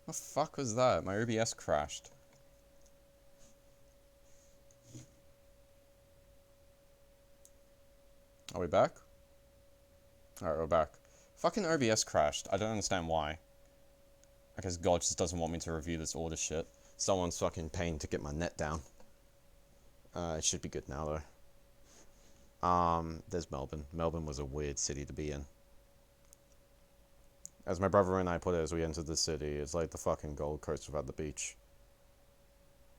The fuck was that? My OBS crashed. Are we back? Alright, we're back. Fucking OBS crashed. I don't understand why. I guess God just doesn't want me to review this order shit. Someone's fucking paying to get my net down. It should be good now, though. There's Melbourne. Melbourne was a weird city to be in. As my brother and I put it as we entered the city, it's like the fucking Gold Coast without the beach.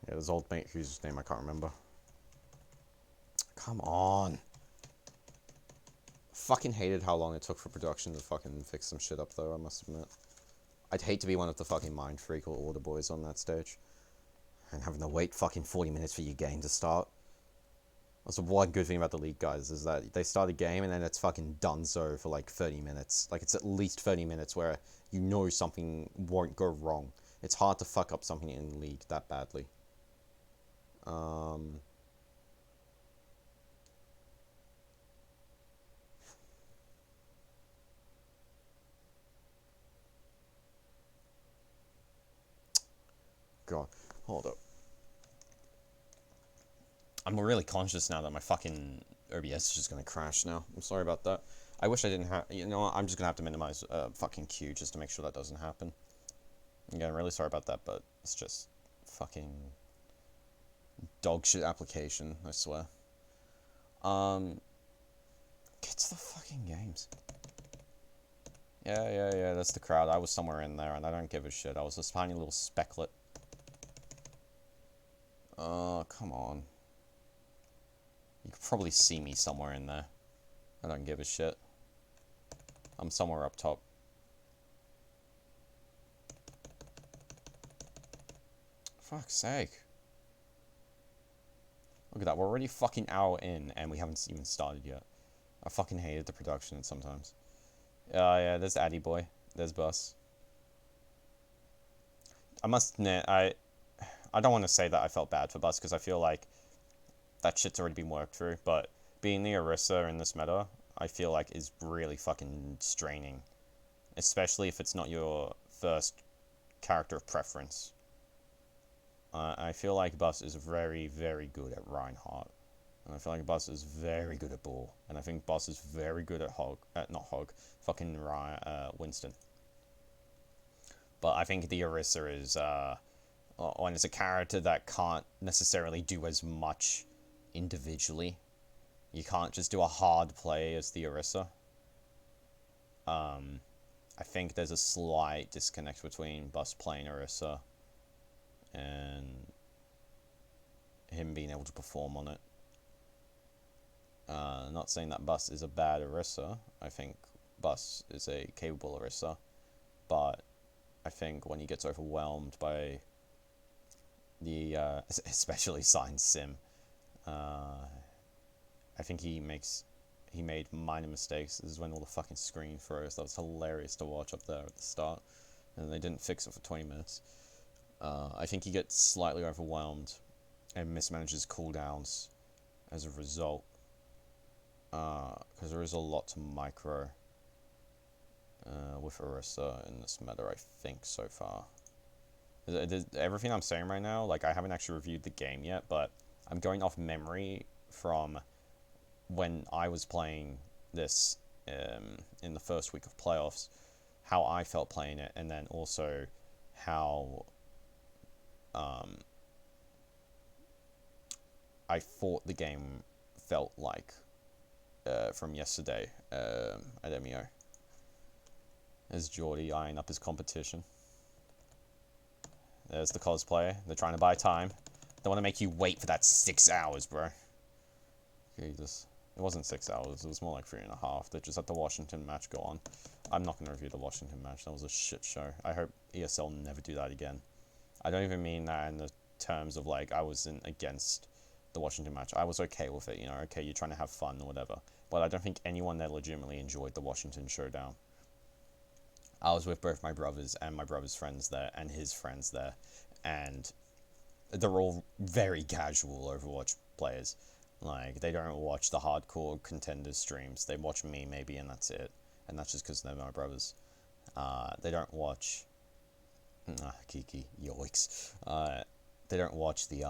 Yeah, there's old mate whose name I can't remember. Come on. Fucking hated how long it took for production to fucking fix some shit up, though, I must admit. I'd hate to be one of the fucking Mindfreak or Order boys on that stage. And having to wait fucking 40 minutes for your game to start. That's the one good thing about the League guys, is that they start a game and then it's fucking donezo for like 30 minutes. Like, it's at least 30 minutes where you know something won't go wrong. It's hard to fuck up something in League that badly. God, hold up. I'm really conscious now that my fucking OBS is just gonna crash now. I'm sorry about that. I wish I didn't have... You know what? I'm just gonna have to minimize fucking queue just to make sure that doesn't happen. Again, I'm really sorry about that, but it's just fucking dog shit application, I swear. Get to the fucking games. Yeah, that's the crowd. I was somewhere in there, and I don't give a shit. I was this tiny little specklet. Oh, come on. You could probably see me somewhere in there. I don't give a shit. I'm somewhere up top. Fuck's sake. Look at that, we're already fucking hour in, and we haven't even started yet. I fucking hated the production sometimes. Yeah, there's Addy Boy. There's Bus. I must admit, I don't want to say that I felt bad for Bus, because I feel like that shit's already been worked through, but being the Orisa in this meta, I feel like is really fucking straining. Especially if it's not your first character of preference. I feel like Bus is very, very good at Reinhardt. And I feel like Bus is very good at Bull. And I think Bus is very good at fucking Winston. But I think the Orisa is, when it's a character that can't necessarily do as much individually. You can't just do a hard play as the Orisa. I think there's a slight disconnect between Bus playing Orisa and him being able to perform on it. Not saying that Bus is a bad Orisa. I think Bus is a capable Orisa. But I think when he gets overwhelmed by the, especially Sign Sim, I think he made minor mistakes. This is when all the fucking screen froze. That was hilarious to watch up there at the start. And they didn't fix it for 20 minutes. I think he gets slightly overwhelmed and mismanages cooldowns as a result. Because there is a lot to micro with Orisa in this meta, I think, so far. Everything I'm saying right now, like, I haven't actually reviewed the game yet, but I'm going off memory from when I was playing this in the first week of playoffs, how I felt playing it, and then also how I thought the game felt like from yesterday at MEO. There's Geordie eyeing up his competition. There's the cosplayer. They're trying to buy time. They want to make you wait for that 6 hours, bro. Jesus. It wasn't 6 hours. It was more like 3.5. They just let the Washington match go on. I'm not going to review the Washington match. That was a shit show. I hope ESL never do that again. I don't even mean that in the terms of, like, I wasn't against the Washington match. I was okay with it, you know. Okay, you're trying to have fun or whatever. But I don't think anyone there legitimately enjoyed the Washington showdown. I was with both my brothers and my brother's friends there and his friends there. And they're all very casual Overwatch players. Like, they don't watch the hardcore Contenders streams. They watch me, maybe, and that's it. And that's just because they're my brothers. They don't watch Kiki, yikes. They don't watch the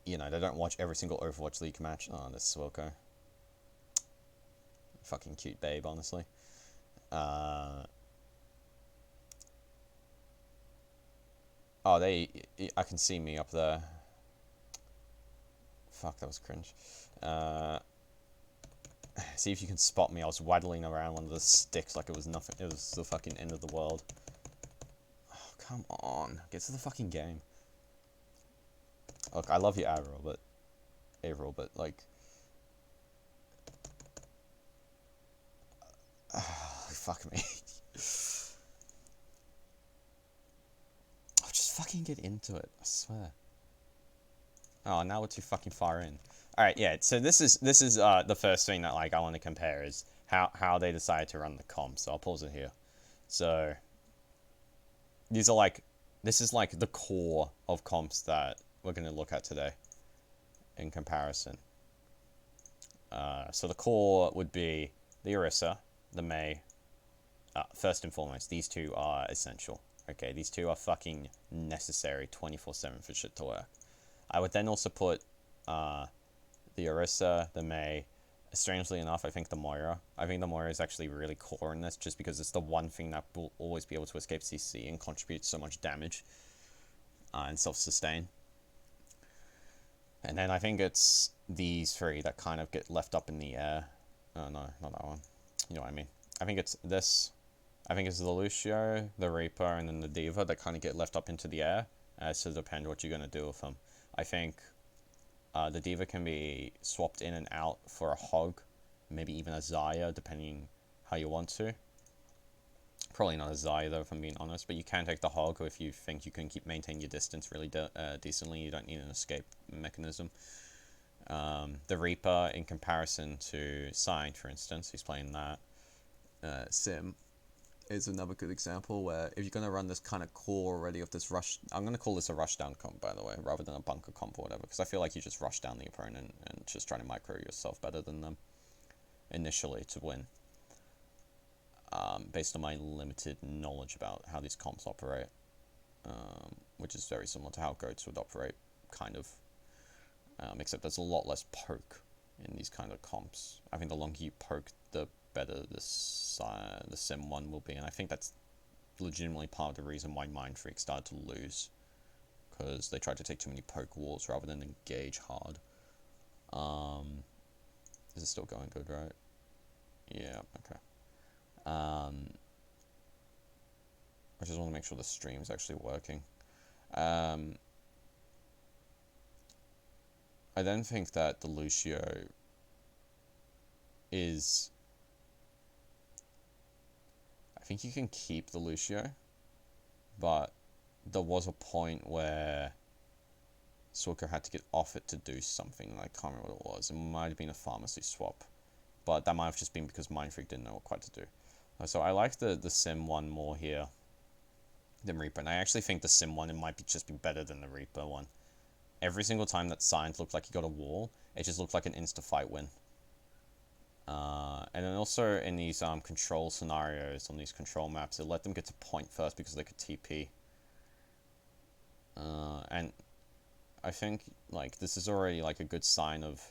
they don't watch every single Overwatch League match. Oh, this Wilco. Fucking cute babe, honestly. Oh, I can see me up there. Fuck, that was cringe. See if you can spot me. I was waddling around one of the sticks like it was nothing. It was the fucking end of the world. Oh, come on. Get to the fucking game. Look, I love you, Avril, but like... fuck me. Oh, just fucking get into it, I swear. Oh, now we're too fucking far in. Alright, yeah, so this is the first thing that like I want to compare is how they decided to run the comp. So I'll pause it here. So this is like the core of comps that we're going to look at today in comparison. So the core would be the Orisa, the Mei. First and foremost, these two are essential. Okay, these two are fucking necessary 24/7 for shit to work. I would then also put the Orisa, the Mei. Strangely enough, I think the Moira. I think the Moira is actually really core in this, just because it's the one thing that will always be able to escape CC and contribute so much damage and self-sustain. And then I think it's these three that kind of get left up in the air. Oh no, not that one. You know what I mean. I think it's this. I think it's the Lucio, the Reaper, and then the D.Va that kind of get left up into the air. So it depends what you're going to do with them. I think the D.Va can be swapped in and out for a Hog, maybe even a Xayah, depending how you want to. Probably not a Xayah though, if I'm being honest, but you can take the Hog if you think you can maintain your distance really decently. You don't need an escape mechanism. The Reaper, in comparison to Sign, for instance, who's playing that, Sim, is another good example where if you're going to run this kind of core already of this rush, I'm going to call this a rush down comp, by the way, rather than a bunker comp or whatever, because I feel like you just rush down the opponent and just try to micro yourself better than them initially to win, based on my limited knowledge about how these comps operate, which is very similar to how goats would operate, kind of, except there's a lot less poke in these kind of comps. I think the longer you poke, the better the Sim one will be, and I think that's legitimately part of the reason why Mindfreak started to lose, because they tried to take too many poke walls rather than engage hard. Is it still going good, right? Yeah, okay. I just want to make sure the stream's actually working. I then think that the Lucio is... I think you can keep the Lucio, but there was a point where Suiker had to get off it to do something, and I can't remember what it was. It might have been a pharmacy swap, but that might have just been because Mindfreak didn't know what quite to do. So I like the Sim one more here than Reaper, and I actually think the Sim one, it might just be better than the Reaper one. Every single time that Signs looked like he got a wall, it just looked like an insta-fight win. And then also in these control scenarios, on these control maps, it let them get to point first because they could TP. And I think like this is already like a good sign of...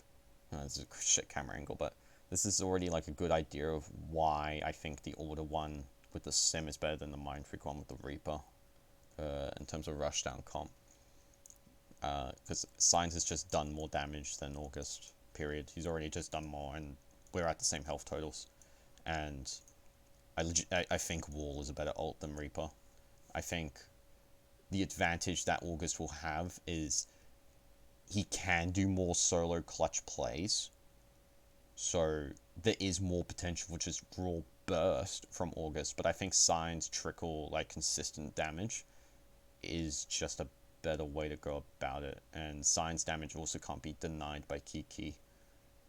this is a shit camera angle, but this is already like a good idea of why I think the Order one with the Sim is better than the Mindfreak one with the Reaper, in terms of rushdown comp. Because Signs has just done more damage than August, period. He's already just done more, and we're at the same health totals. And I think Wall is a better ult than Reaper. I think the advantage that August will have is he can do more solo clutch plays. So there is more potential for just raw burst from August, but I think Signs trickle like consistent damage is just a better way to go about it, and Signs damage also can't be denied by Kiki,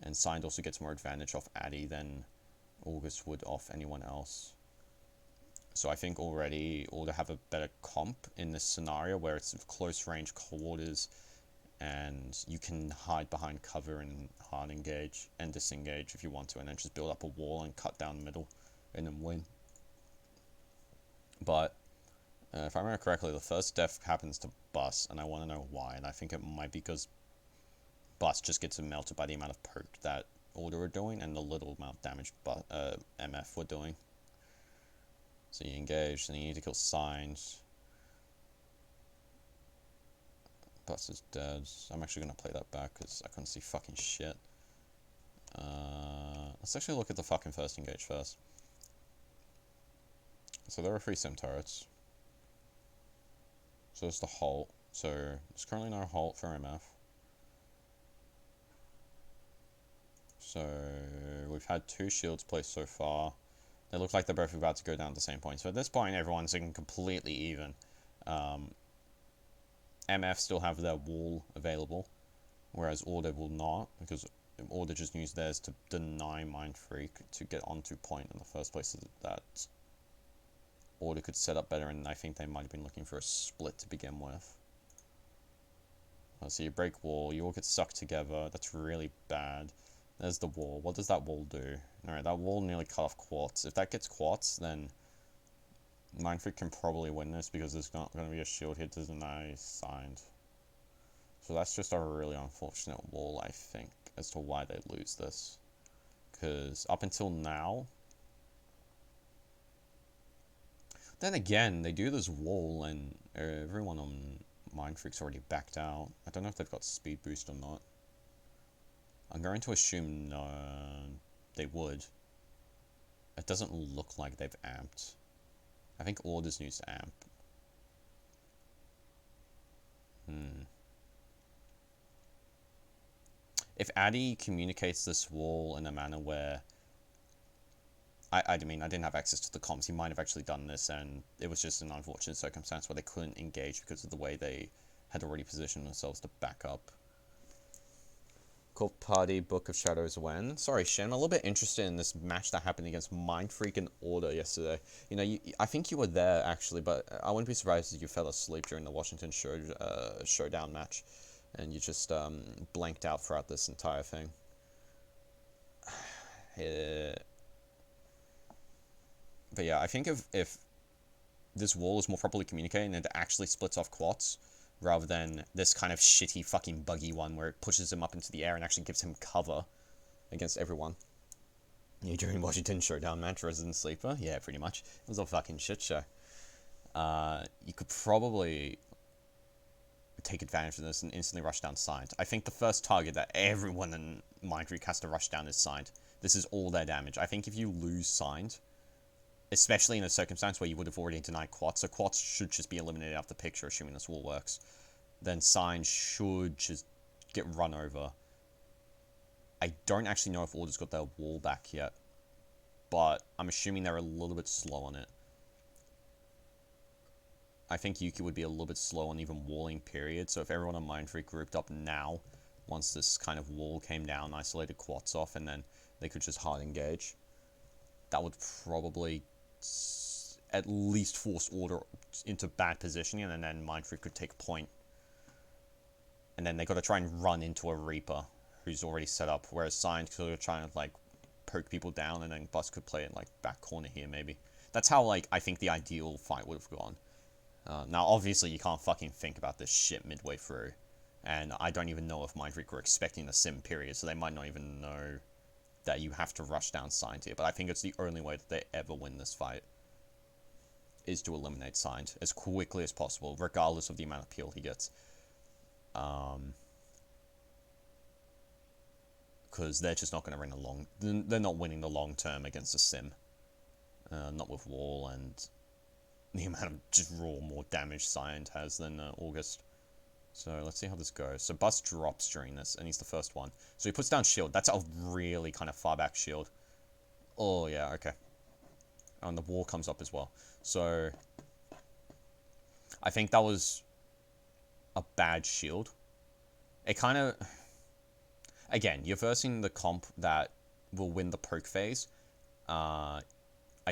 and Signs also gets more advantage off Addy than August would off anyone else. So I think already Order have a better comp in this scenario where it's close range quarters and you can hide behind cover and hard engage and disengage if you want to, and then just build up a wall and cut down the middle and then win. But If I remember correctly, the first death happens to Bus, and I want to know why, and I think it might be because Bus just gets melted by the amount of poke that Order are doing, and the little amount of damage MF were doing. So you engage, then you need to kill Signs. Bus is dead. I'm actually going to play that back, because I couldn't see fucking shit. Let's actually look at the fucking first engage first. So there are 3 sim turrets. So there's the halt. So there's currently no halt for MF. So we've had 2 shields placed so far. They look like they're both about to go down at the same point. So at this point, everyone's in completely even. MF still have their wall available, whereas Order will not, because Order just used theirs to deny Mindfreak to get onto point in the first place. That Order could set up better, and I think they might have been looking for a split to begin with. So you break wall, you all get sucked together. That's really bad. There's the wall. What does that wall do? Alright, that wall nearly cut off Quartz. If that gets Quartz, then Mindfreak can probably win this, because there's not going to be a shield here to deny Signed. So that's just a really unfortunate wall, I think, as to why they lose this. Because up until now... Then again, they do this wall, and everyone on Mindfreak's already backed out. I don't know if they've got speed boost or not. I'm going to assume no, they would. It doesn't look like they've amped. I think Orders needs to amp. If Addy communicates this wall in a manner where... I mean, I didn't have access to the comms. He might have actually done this, and it was just an unfortunate circumstance where they couldn't engage because of the way they had already positioned themselves to back up. Cult Party, Book of Shadows when? Sorry, Shen, I'm a little bit interested in this match that happened against Mindfreak and Order yesterday. You know, I think you were there, actually, but I wouldn't be surprised if you fell asleep during the Washington Showdown match, and you just blanked out throughout this entire thing. But yeah, I think if this wall is more properly communicated and it actually splits off Quartz, rather than this kind of shitty fucking buggy one where it pushes him up into the air and actually gives him cover against everyone. You during Washington Showdown match, Resident Sleeper? Yeah, pretty much. It was a fucking shit show. You could probably take advantage of this and instantly rush down Signed. I think the first target that everyone in Mindfreak has to rush down is Signed. This is all their damage. I think if you lose Signed, especially in a circumstance where you would have already denied Quartz, so Quartz should just be eliminated out the picture, assuming this wall works, then Signed should just get run over. I don't actually know if Order's got their wall back yet, but I'm assuming they're a little bit slow on it. I think Yuki would be a little bit slow on even walling, period, so if everyone on Mindfreak grouped up now, once this kind of wall came down, isolated Quartz off, and then they could just hard engage, that would probably at least force Order into bad positioning, and then Mindfreak could take point. And then they got to try and run into a Reaper who's already set up, whereas Signed could try and like poke people down, and then Bus could play it like back corner here maybe. That's how like I think the ideal fight would have gone. Now obviously you can't fucking think about this shit midway through, and I don't even know if Mindfreak were expecting the sim period, so they might not even know that you have to rush down Signed here, but I think it's the only way that they ever win this fight, is to eliminate Signed as quickly as possible, regardless of the amount of peel he gets. Because they're just not going to win they're not winning the long term against a sim. Not with Wall and the amount of just raw more damage Signed has than August. So let's see how this goes. So Bus drops during this, and he's the first one. So he puts down shield. That's a really kind of far back shield. Oh, yeah, okay. And the wall comes up as well. So I think that was a bad shield. It kind of... Again, you're versing the comp that will win the poke phase. I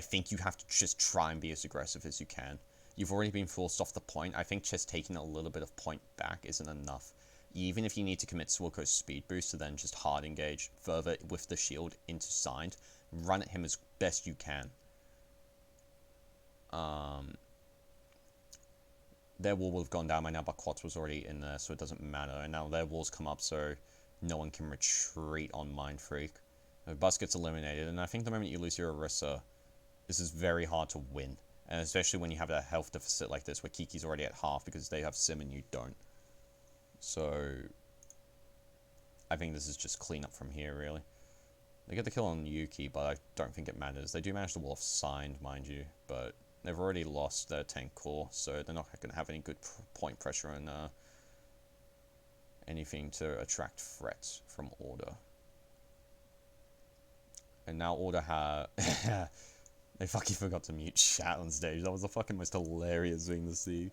think you have to just try and be as aggressive as you can. You've already been forced off the point. I think just taking a little bit of point back isn't enough. Even if you need to commit Swilko's speed boost to then just hard engage further with the shield into Signed, run at him as best you can. their wall would have gone down by now, but Quats was already in there, so it doesn't matter. And now their walls come up, so no one can retreat on Mindfreak. Bus gets eliminated, and I think the moment you lose your Orisa, this is very hard to win. And especially when you have a health deficit like this, where Kiki's already at half because they have Sim and you don't. So I think this is just clean up from here, really. They get the kill on Yuki, but I don't think it matters. They do manage the wall of signed, mind you, but they've already lost their tank core, so they're not going to have any good point pressure on anything to attract threats from Order. And now Order have... They fucking forgot to mute chat on stage. That was the fucking most hilarious thing to see.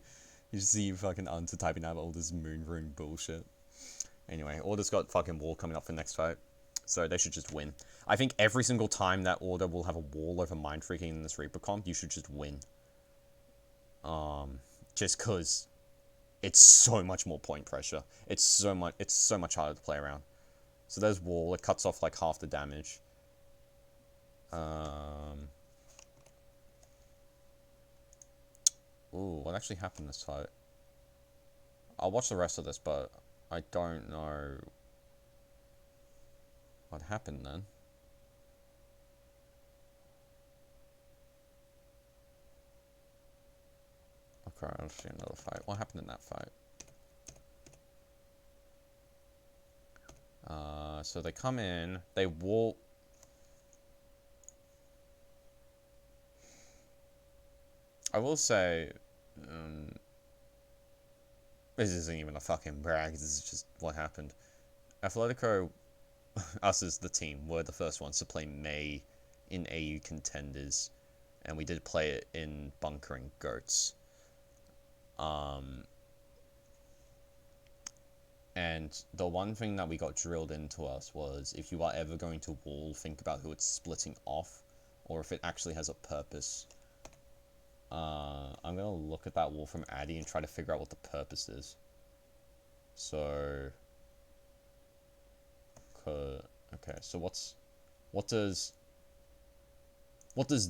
You see fucking Unter typing out all this moon rune bullshit. Anyway, Order's got fucking wall coming up for next fight, so they should just win. I think every single time that Order will have a wall over Mindfreaking in this Reaper comp, you should just win. Just cause it's so much more point pressure. It's so much harder to play around. So there's wall, it cuts off like half the damage. Ooh, what actually happened this fight? I'll watch the rest of this, but I don't know what happened then. Okay, I'll see another fight. What happened in that fight? So they come in, they wall... I will say, this isn't even a fucking brag, this is just what happened. Athletico, us as the team, were the first ones to play May in AU Contenders, and we did play it in Bunkering Goats. And the one thing that we got drilled into us was, if you are ever going to wall, think about who it's splitting off, or if it actually has a purpose. I'm gonna look at that wall from Addy and try to figure out what the purpose is. So, okay, so what does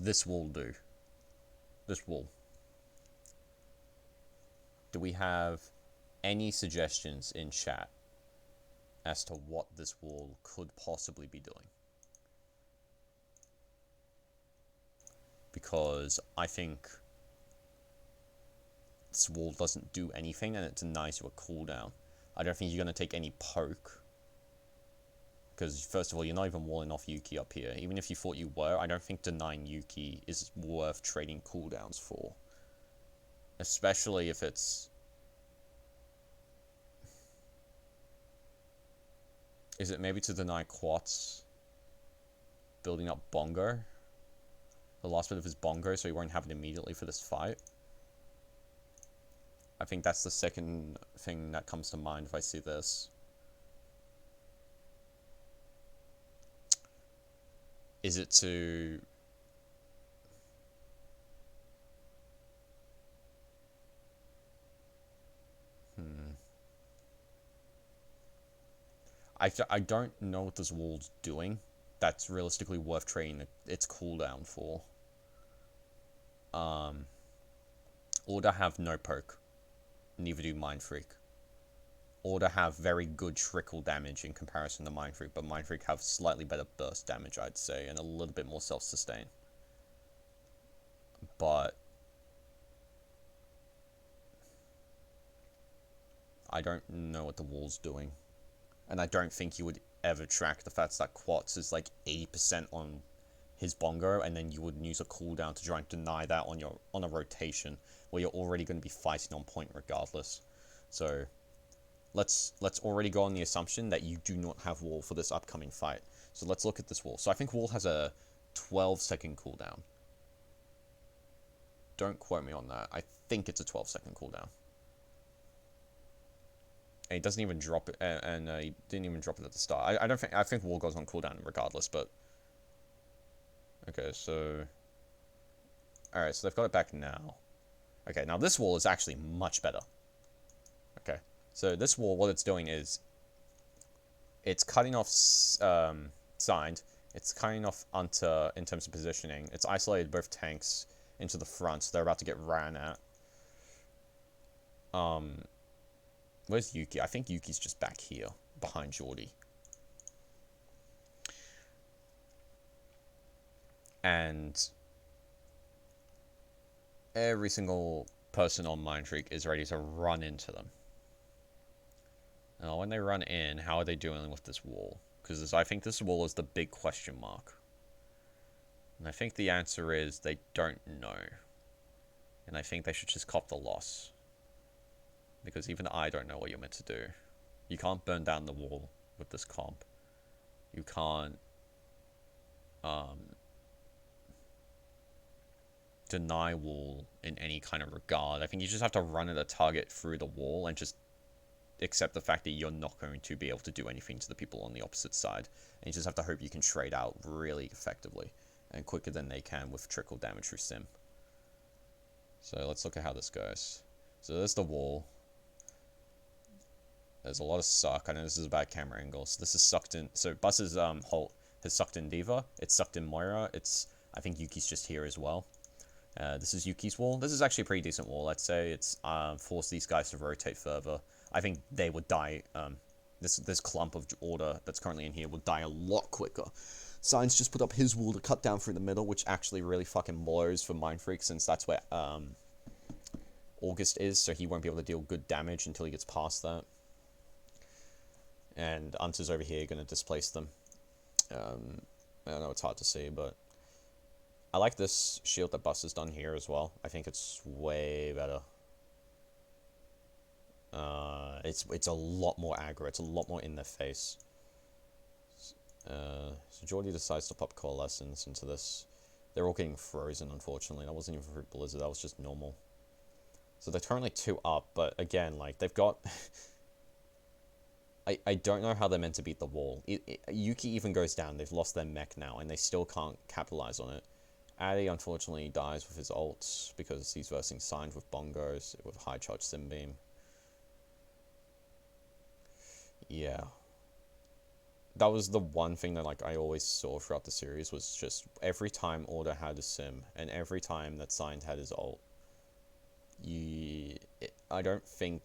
this wall do? This wall. Do we have any suggestions in chat as to what this wall could possibly be doing? Because I think this wall doesn't do anything and it denies you a cooldown. I don't think you're going to take any poke. Because, first of all, you're not even walling off Yuki up here. Even if you thought you were, I don't think denying Yuki is worth trading cooldowns for. Especially if it's... Is it maybe to deny Quats building up Bongo? The last bit of his Bongo, so he won't have it immediately for this fight? I think that's the second thing that comes to mind if I see this. Is it to... I don't know what this wall's doing that's realistically worth trading its cooldown for. Order have no poke. Neither do Mindfreak. Order have very good trickle damage in comparison to Mindfreak, but Mindfreak have slightly better burst damage, I'd say, and a little bit more self-sustain. But I don't know what the wall's doing. And I don't think you would ever track the fact that Quats is like 80% on his Bongo, and then you would use a cooldown to try and deny that on a rotation where you're already going to be fighting on point regardless. So let's already go on the assumption that you do not have wall for this upcoming fight. So let's look at this wall. So I think wall has a 12-second cooldown. Don't quote me on that. I think it's a 12-second cooldown. And he doesn't even drop it, and he didn't even drop it at the start. I think wall goes on cooldown regardless, but okay, so alright, so they've got it back now. Okay, now this wall is actually much better. Okay, so this wall, what it's doing is it's cutting off signed, it's cutting off Unter in terms of positioning, it's isolated both tanks into the front, so they're about to get ran at. Where's Yuki? I think Yuki's just back here, behind Geordie. And every single person on Mindfreak is ready to run into them. Now, when they run in, how are they dealing with this wall? Because I think this wall is the big question mark. And I think the answer is they don't know. And I think they should just cop the loss. Because even I don't know what you're meant to do. You can't burn down the wall with this comp. You can't deny wall in any kind of regard. I think you just have to run at a target through the wall and just accept the fact that you're not going to be able to do anything to the people on the opposite side. And you just have to hope you can trade out really effectively and quicker than they can with trickle damage through sim. So let's look at how this goes. So there's the wall. There's a lot of suck. I know this is a bad camera angle. So this is sucked in. So Bus's Holt has sucked in Diva. It's sucked in Moira. I think Yuki's just here as well. This is Yuki's wall. This is actually a pretty decent wall, I'd say. It's forced these guys to rotate further. I think they would die. This clump of order that's currently in here would die a lot quicker. Signs just put up his wall to cut down through the middle, which actually really fucking blows for Mindfreak, since that's where August is, so he won't be able to deal good damage until he gets past that. And Unta's over here going to displace them. I know it's hard to see, but I like this shield that Bus has done here as well. I think it's way better. It's a lot more aggro. It's a lot more in their face. So Geordie decides to pop Coalescence into this. They're all getting frozen, unfortunately. That wasn't even for Blizzard. That was just normal. So they're currently 2 up, but again, like, they've got... I don't know how they're meant to beat the wall. Yuki even goes down. They've lost their mech now, and they still can't capitalize on it. Addy, unfortunately, dies with his ult because he's versing Signed with Bongos, with High Charge Simbeam. Yeah. That was the one thing that, like, I always saw throughout the series, was just every time Order had a sim, and every time that Signed had his ult, I don't think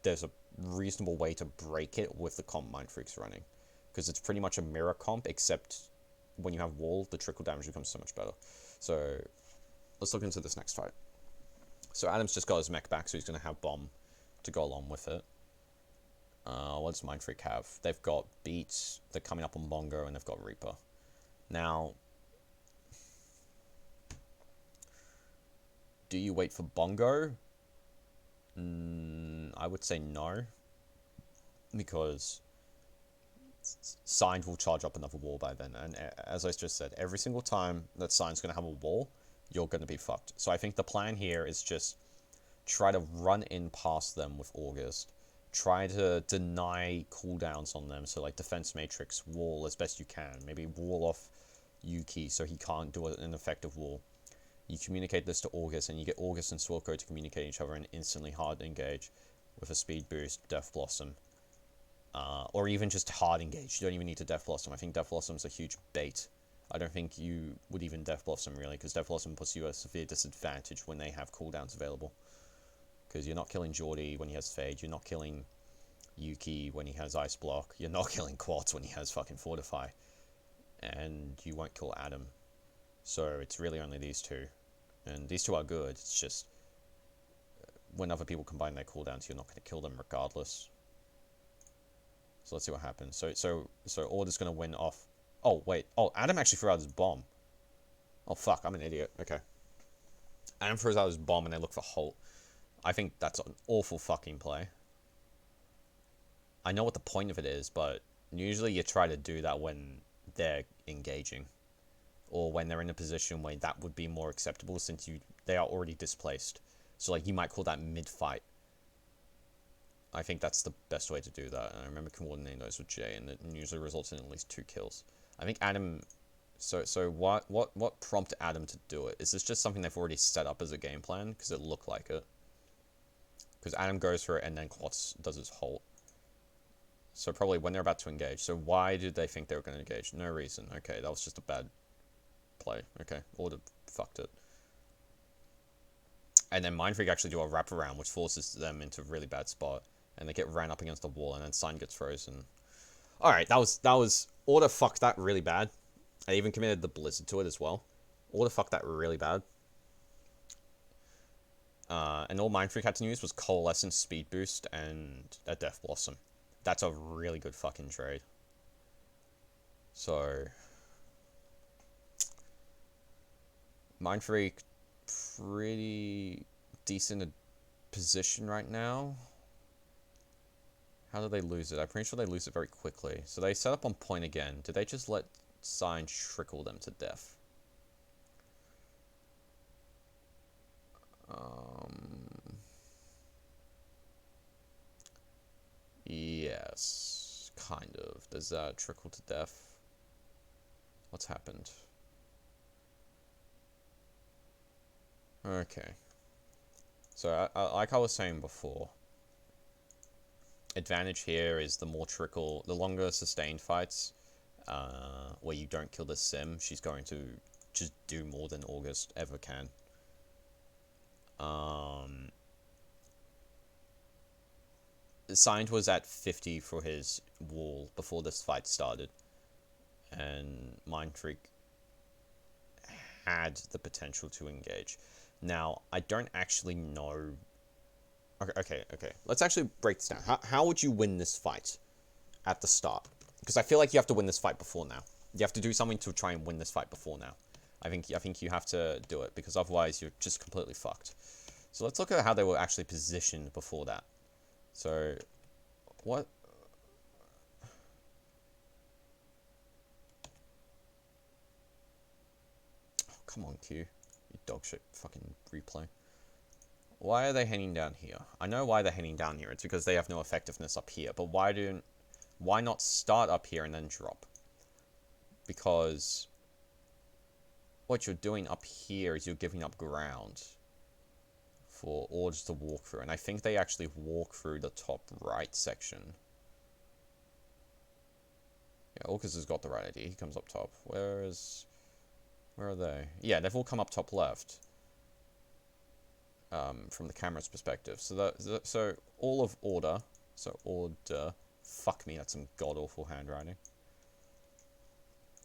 there's a reasonable way to break it with the comp Mindfreak's running, because it's pretty much a mirror comp, except when you have wall, the trickle damage becomes so much better. So let's look into this next fight. So Adam's just got his mech back, so he's going to have Bomb to go along with it. What does Mindfreak have? They've got Beats, they're coming up on Bongo, and they've got Reaper. Now, do you wait for Bongo? I would say no, because Signed will charge up another wall by then, and as I just said, every single time that Signed's going to have a wall, you're going to be fucked. So I think the plan here is just try to run in past them with August, try to deny cooldowns on them, so like defense matrix, wall as best you can, maybe wall off Yuki so he can't do an effective wall. You communicate this to August, and you get August and Swirlco to communicate each other and instantly hard engage with a speed boost, Death Blossom. Or even just hard engage. You don't even need to Death Blossom. I think Death Blossom's a huge bait. I don't think you would even Death Blossom, really, because Death Blossom puts you at a severe disadvantage when they have cooldowns available. Because you're not killing Geordie when he has Fade, you're not killing Yuki when he has Ice Block, you're not killing Quartz when he has fucking Fortify. And you won't kill Adam. So it's really only these two. And these two are good, it's just when other people combine their cooldowns, you're not going to kill them regardless. So let's see what happens. So Order's going to win off... Oh, wait. Oh, Adam actually threw out his bomb. Oh, fuck. I'm an idiot. Okay. Adam throws out his bomb and they look for Holt. I think that's an awful fucking play. I know what the point of it is, but usually you try to do that when they're engaging. Or when they're in a position where that would be more acceptable, since they are already displaced. So, like, you might call that mid-fight. I think that's the best way to do that. And I remember coordinating those with Jay, and it usually results in at least 2 kills. I think Adam... So what prompted Adam to do it? Is this just something they've already set up as a game plan? Because it looked like it. Because Adam goes for it, and then Klotz does his Holt. So probably when they're about to engage. So why did they think they were going to engage? No reason. Okay, that was just a bad play. Okay, Order fucked it. And then Mindfreak actually do a wraparound, which forces them into a really bad spot. And they get ran up against the wall, and then Sign gets frozen. Alright, that was... Order fucked that really bad. I even committed the Blizzard to it as well. Order fucked that really bad. And all Mindfreak had to use was Coalescence, Speed Boost, and a Death Blossom. That's a really good fucking trade. So... Mindfreak, pretty decent position right now. How did they lose it? I'm pretty sure they lose it very quickly. So they set up on point again. Did they just let Sign trickle them to death? Yes, kind of. Does that trickle to death? What's happened? Okay. So, like I was saying before, advantage here is the more trickle, the longer sustained fights, where you don't kill the sim, she's going to just do more than August ever can. Signed was at 50 for his wall before this fight started, and Mindfreak had the potential to engage. Now, I don't actually know... Okay. Let's actually break this down. How would you win this fight at the start? Because I feel like you have to win this fight before now. You have to do something to try and win this fight before now. I think you have to do it, because otherwise you're just completely fucked. So let's look at how they were actually positioned before that. So, what... Oh, come on, Q. You dog shit fucking replay. Why are they heading down here? I know why they're heading down here. It's because they have no effectiveness up here. But why not start up here and then drop? Because what you're doing up here is you're giving up ground for orders to walk through. And I think they actually walk through the top right section. Yeah, Orcus has got the right idea. He comes up top. Where are they? Yeah, they've all come up top left. From the camera's perspective. So all of order. So order. Fuck me, that's some god-awful handwriting.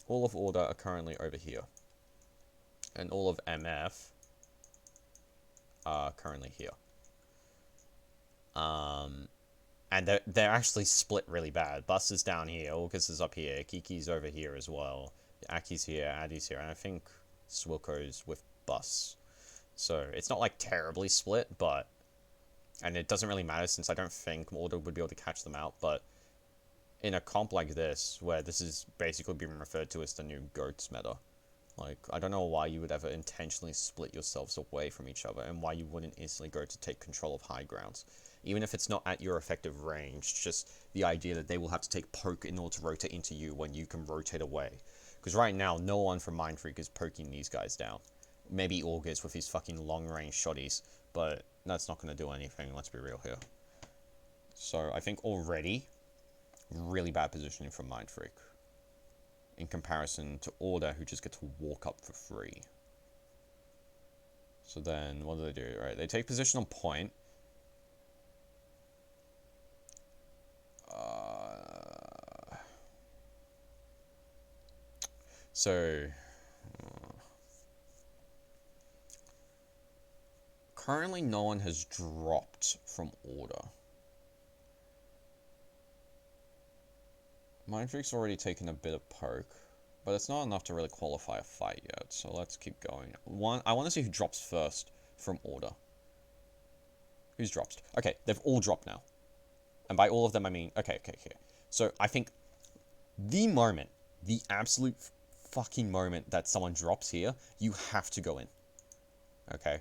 All of order are currently over here. And all of MF are currently here. And they're actually split really bad. Bus is down here, Orcus is up here, Kiki's over here as well. Aki's here, Addy's here, and I think Swilko's with Bus. So it's not like terribly split, but... And it doesn't really matter since I don't think Order would be able to catch them out, but... In a comp like this, where this is basically being referred to as the new GOATS meta, like, I don't know why you would ever intentionally split yourselves away from each other, and why you wouldn't instantly go to take control of high grounds. Even if it's not at your effective range, just the idea that they will have to take poke in order to rotate into you when you can rotate away. Because right now, no one from Mindfreak is poking these guys down. Maybe August with his fucking long-range shotties, but that's not going to do anything, let's be real here. So, I think already... really bad positioning from Mindfreak in comparison to Order, who just get to walk up for free. So then, what do? Right, they take position on point. Currently no one has dropped from Order. Mindfreak's already taken a bit of poke, but it's not enough to really qualify a fight yet, so let's keep going. I want to see who drops first from Order. Who's dropped? Okay, they've all dropped now. And by all of them, I mean... Okay. So, I think the moment, the absolute fucking moment that someone drops here, you have to go in. Okay?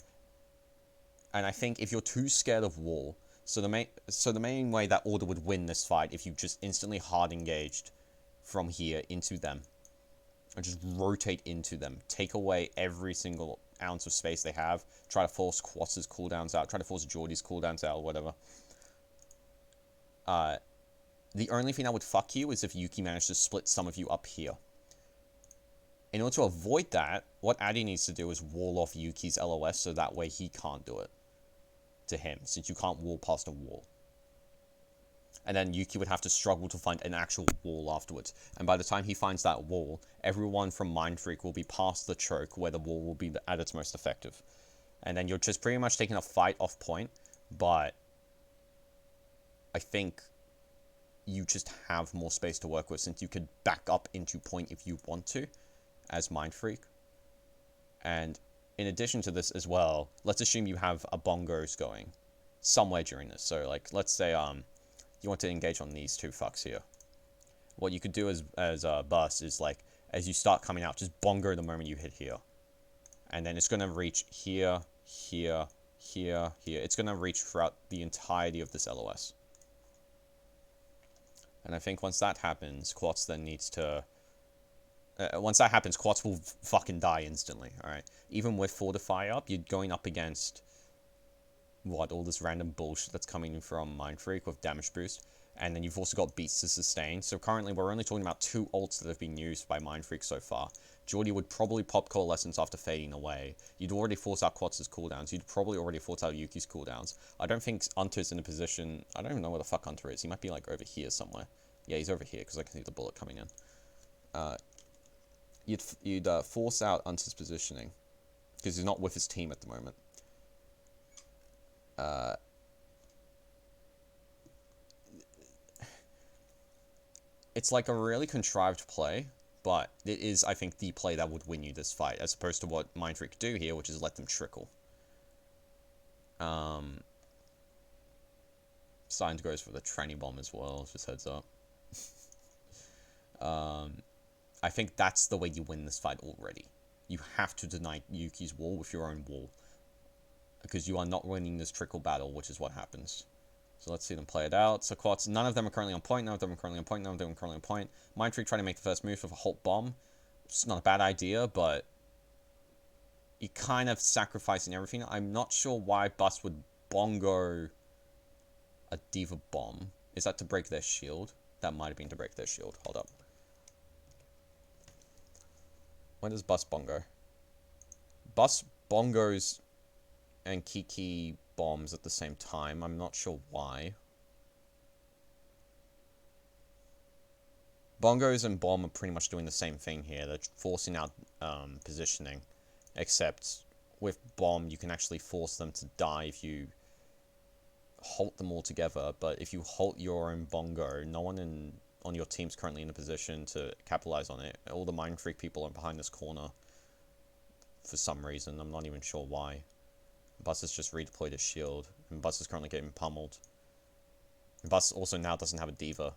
And I think if you're too scared of wall... So the main way that Order would win this fight if you just instantly hard engaged from here into them. And just rotate into them. Take away every single ounce of space they have. Try to force Quats's cooldowns out. Try to force Geordie's cooldowns out or whatever. The only thing that would fuck you is if Yuki managed to split some of you up here. In order to avoid that, what Addy needs to do is wall off Yuki's LOS so that way he can't do it to him, since you can't wall past a wall. And then Yuki would have to struggle to find an actual wall afterwards. And by the time he finds that wall, everyone from Mindfreak will be past the choke where the wall will be at its most effective. And then you're just pretty much taking a fight off point, but I think you just have more space to work with since you could back up into point if you want to as Mindfreak. And in addition to this as well, let's assume you have a bongos going somewhere during this. So like, let's say you want to engage on these two fucks here. What you could do as Bus is like, as you start coming out, just bongo the moment you hit here. And then it's going to reach here, here, here, here. It's going to reach throughout the entirety of this LOS. And I think once that happens, Quartz then needs to... once that happens, Quartz will fucking die instantly, alright? Even with Fortify up, you're going up against... what, all this random bullshit that's coming from Mindfreak with damage boost. And then you've also got Beats to sustain. So currently we're only talking about 2 ults that have been used by Mindfreak so far. Geordie would probably pop Coalescence after fading away. You'd already force out Quatz's cooldowns. You'd probably already force out Yuki's cooldowns. I don't think Unter's in a position... I don't even know where the fuck Unter is. He might be like over here somewhere. Yeah, he's over here because I can see the bullet coming in. You'd force out Unter's positioning because he's not with his team at the moment. It's like a really contrived play, but it is, I think, the play that would win you this fight, as opposed to what Mindfreak do here, which is let them trickle. Signs goes for the tranny bomb as well, just heads up. I think that's the way you win this fight already. You have to deny Yuki's wall with your own wall, because you are not winning this trickle battle, which is what happens. So let's see them play it out. So Quartz, none of them are currently on point, none of them are currently on point, none of them are currently on point. Mindfreak trying to make the first move with a Halt Bomb. It's not a bad idea, but you're kind of sacrificing everything. I'm not sure why Bus would bongo a Diva Bomb. Is that to break their shield? That might have been to break their shield. Hold up. When does Bus bongo? Bus bongos and Kiki bombs at the same time. I'm not sure why. Bongos and bomb are pretty much doing the same thing here. They're forcing out positioning, except with bomb you can actually force them to die if you halt them all together. But if you halt your own bongo, no one on your team's currently in a position to capitalize on it. All the Mindfreak people are behind this corner for some reason. I'm not even sure why. Bus has just redeployed his shield, and Bus is currently getting pummeled. Bus also now doesn't have a Diva,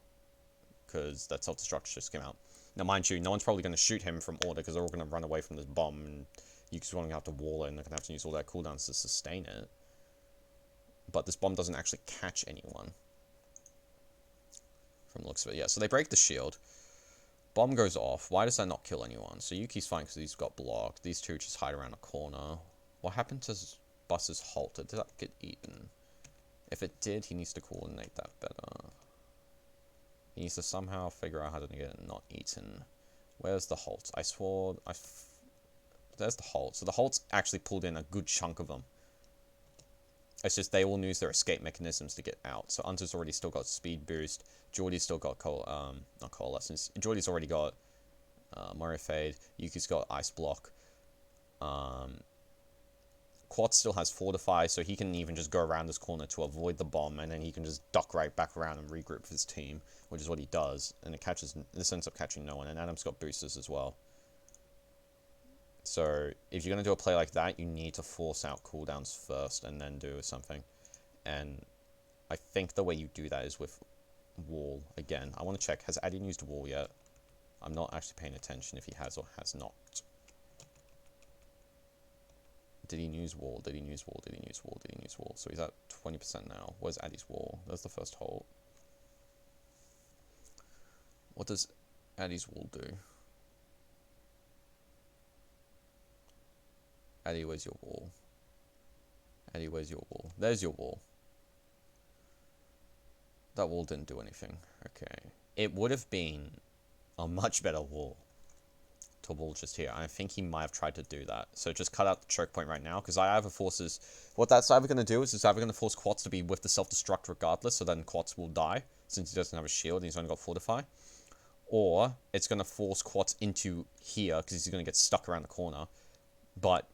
because that self-destruct just came out. Now, mind you, no one's probably going to shoot him from order, because they're all going to run away from this bomb, and Yuki's going to have to wall it, and they're going to have to use all their cooldowns to sustain it. But this bomb doesn't actually catch anyone. From the looks of it, yeah. So they break the shield. Bomb goes off. Why does that not kill anyone? So Yuki's fine because he's got blocked. These two just hide around a corner. What happened to Bus's halt? Did that get eaten? If it did, he needs to coordinate that better. He needs to somehow figure out how to get it not eaten. Where's the halt? I swore... There's the halt. So the halt's actually pulled in a good chunk of them. It's just they all use their escape mechanisms to get out. So Unter's already still got speed boost. Geordie's still got not coalescence. Geordie's already got Mario Fade. Yuki's got Ice Block. Quartz still has Fortify, so he can even just go around this corner to avoid the bomb, and then he can just duck right back around and regroup with his team, which is what he does. And this ends up catching no one. And Adam's got boosters as well. So if you're going to do a play like that, you need to force out cooldowns first and then do something. And I think the way you do that is with wall. Again, I want to check, has Adin used wall yet? I'm not actually paying attention if he has or has not. Did he use wall? Did he use wall? Did he use wall? Did he use wall? So he's at 20% now. Where's Addy's wall? There's the first hole. What does Addy's wall do? Addy, where's your wall? Addy, where's your wall? There's your wall. That wall didn't do anything. Okay. It would have been a much better wall to wall just here. I think he might have tried to do that. So just cut out the choke point right now, because I either forces... What that's either going to do is it's either going to force Quats to be with the self-destruct regardless, so then Quats will die, since he doesn't have a shield and he's only got Fortify. Or it's going to force Quats into here, because he's going to get stuck around the corner. But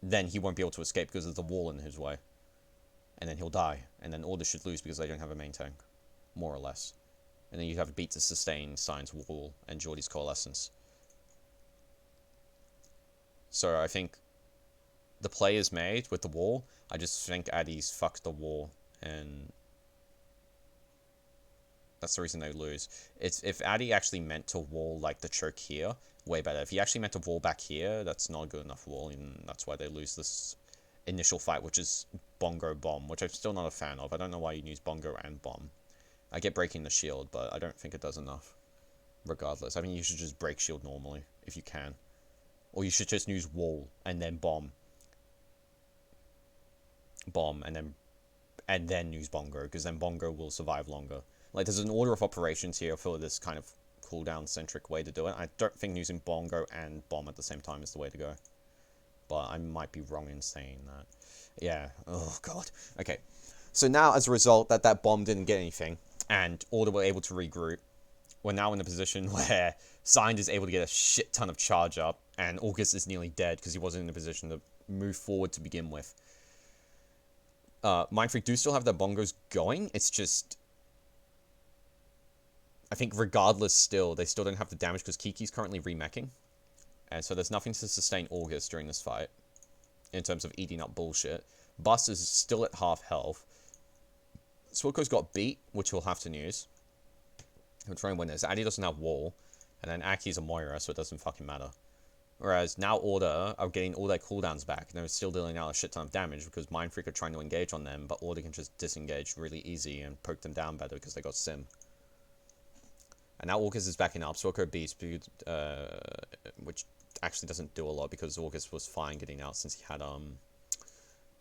then he won't be able to escape because there's a wall in his way. And then he'll die. And then Order should lose because they don't have a main tank. More or less. And then you have Beat to sustain Sign's Wall and Geordie's Coalescence. So I think the play is made with the wall. I just think Addy's fucked the wall, and that's the reason they lose. It's if Addy actually meant to wall like the choke here, way better. If he actually meant to wall back here, that's not a good enough wall, and that's why they lose this initial fight, which is Bongo Bomb, which I'm still not a fan of. I don't know why you use Bongo and Bomb. I get breaking the shield, but I don't think it does enough. Regardless, I mean, you should just break shield normally, if you can. Or you should just use wall, and then bomb. Bomb, and then use Bongo, because then Bongo will survive longer. Like, there's an order of operations here for this kind of cooldown-centric way to do it. I don't think using Bongo and Bomb at the same time is the way to go. But I might be wrong in saying that. Yeah, oh god. Okay, so now as a result that Bomb didn't get anything, and Order were able to regroup, we're now in a position where Signed is able to get a shit ton of charge up, and August is nearly dead because he wasn't in a position to move forward to begin with. Mindfreak do still have their bongos going, it's just... I think regardless still, they still don't have the damage because Kiki's currently remeching. And so there's nothing to sustain August during this fight, in terms of eating up bullshit. Bus is still at half health. Swilko's got beat, which he'll have to use. He'll try and win this. Addy doesn't have wall, and then Aki's a Moira, so it doesn't fucking matter. Whereas now Order are getting all their cooldowns back, and they're still dealing out a shit ton of damage because Mindfreak are trying to engage on them, but Order can just disengage really easy and poke them down better because they got Sim. And now August is backing up. Swilko beats, which actually doesn't do a lot because August was fine getting out since he had,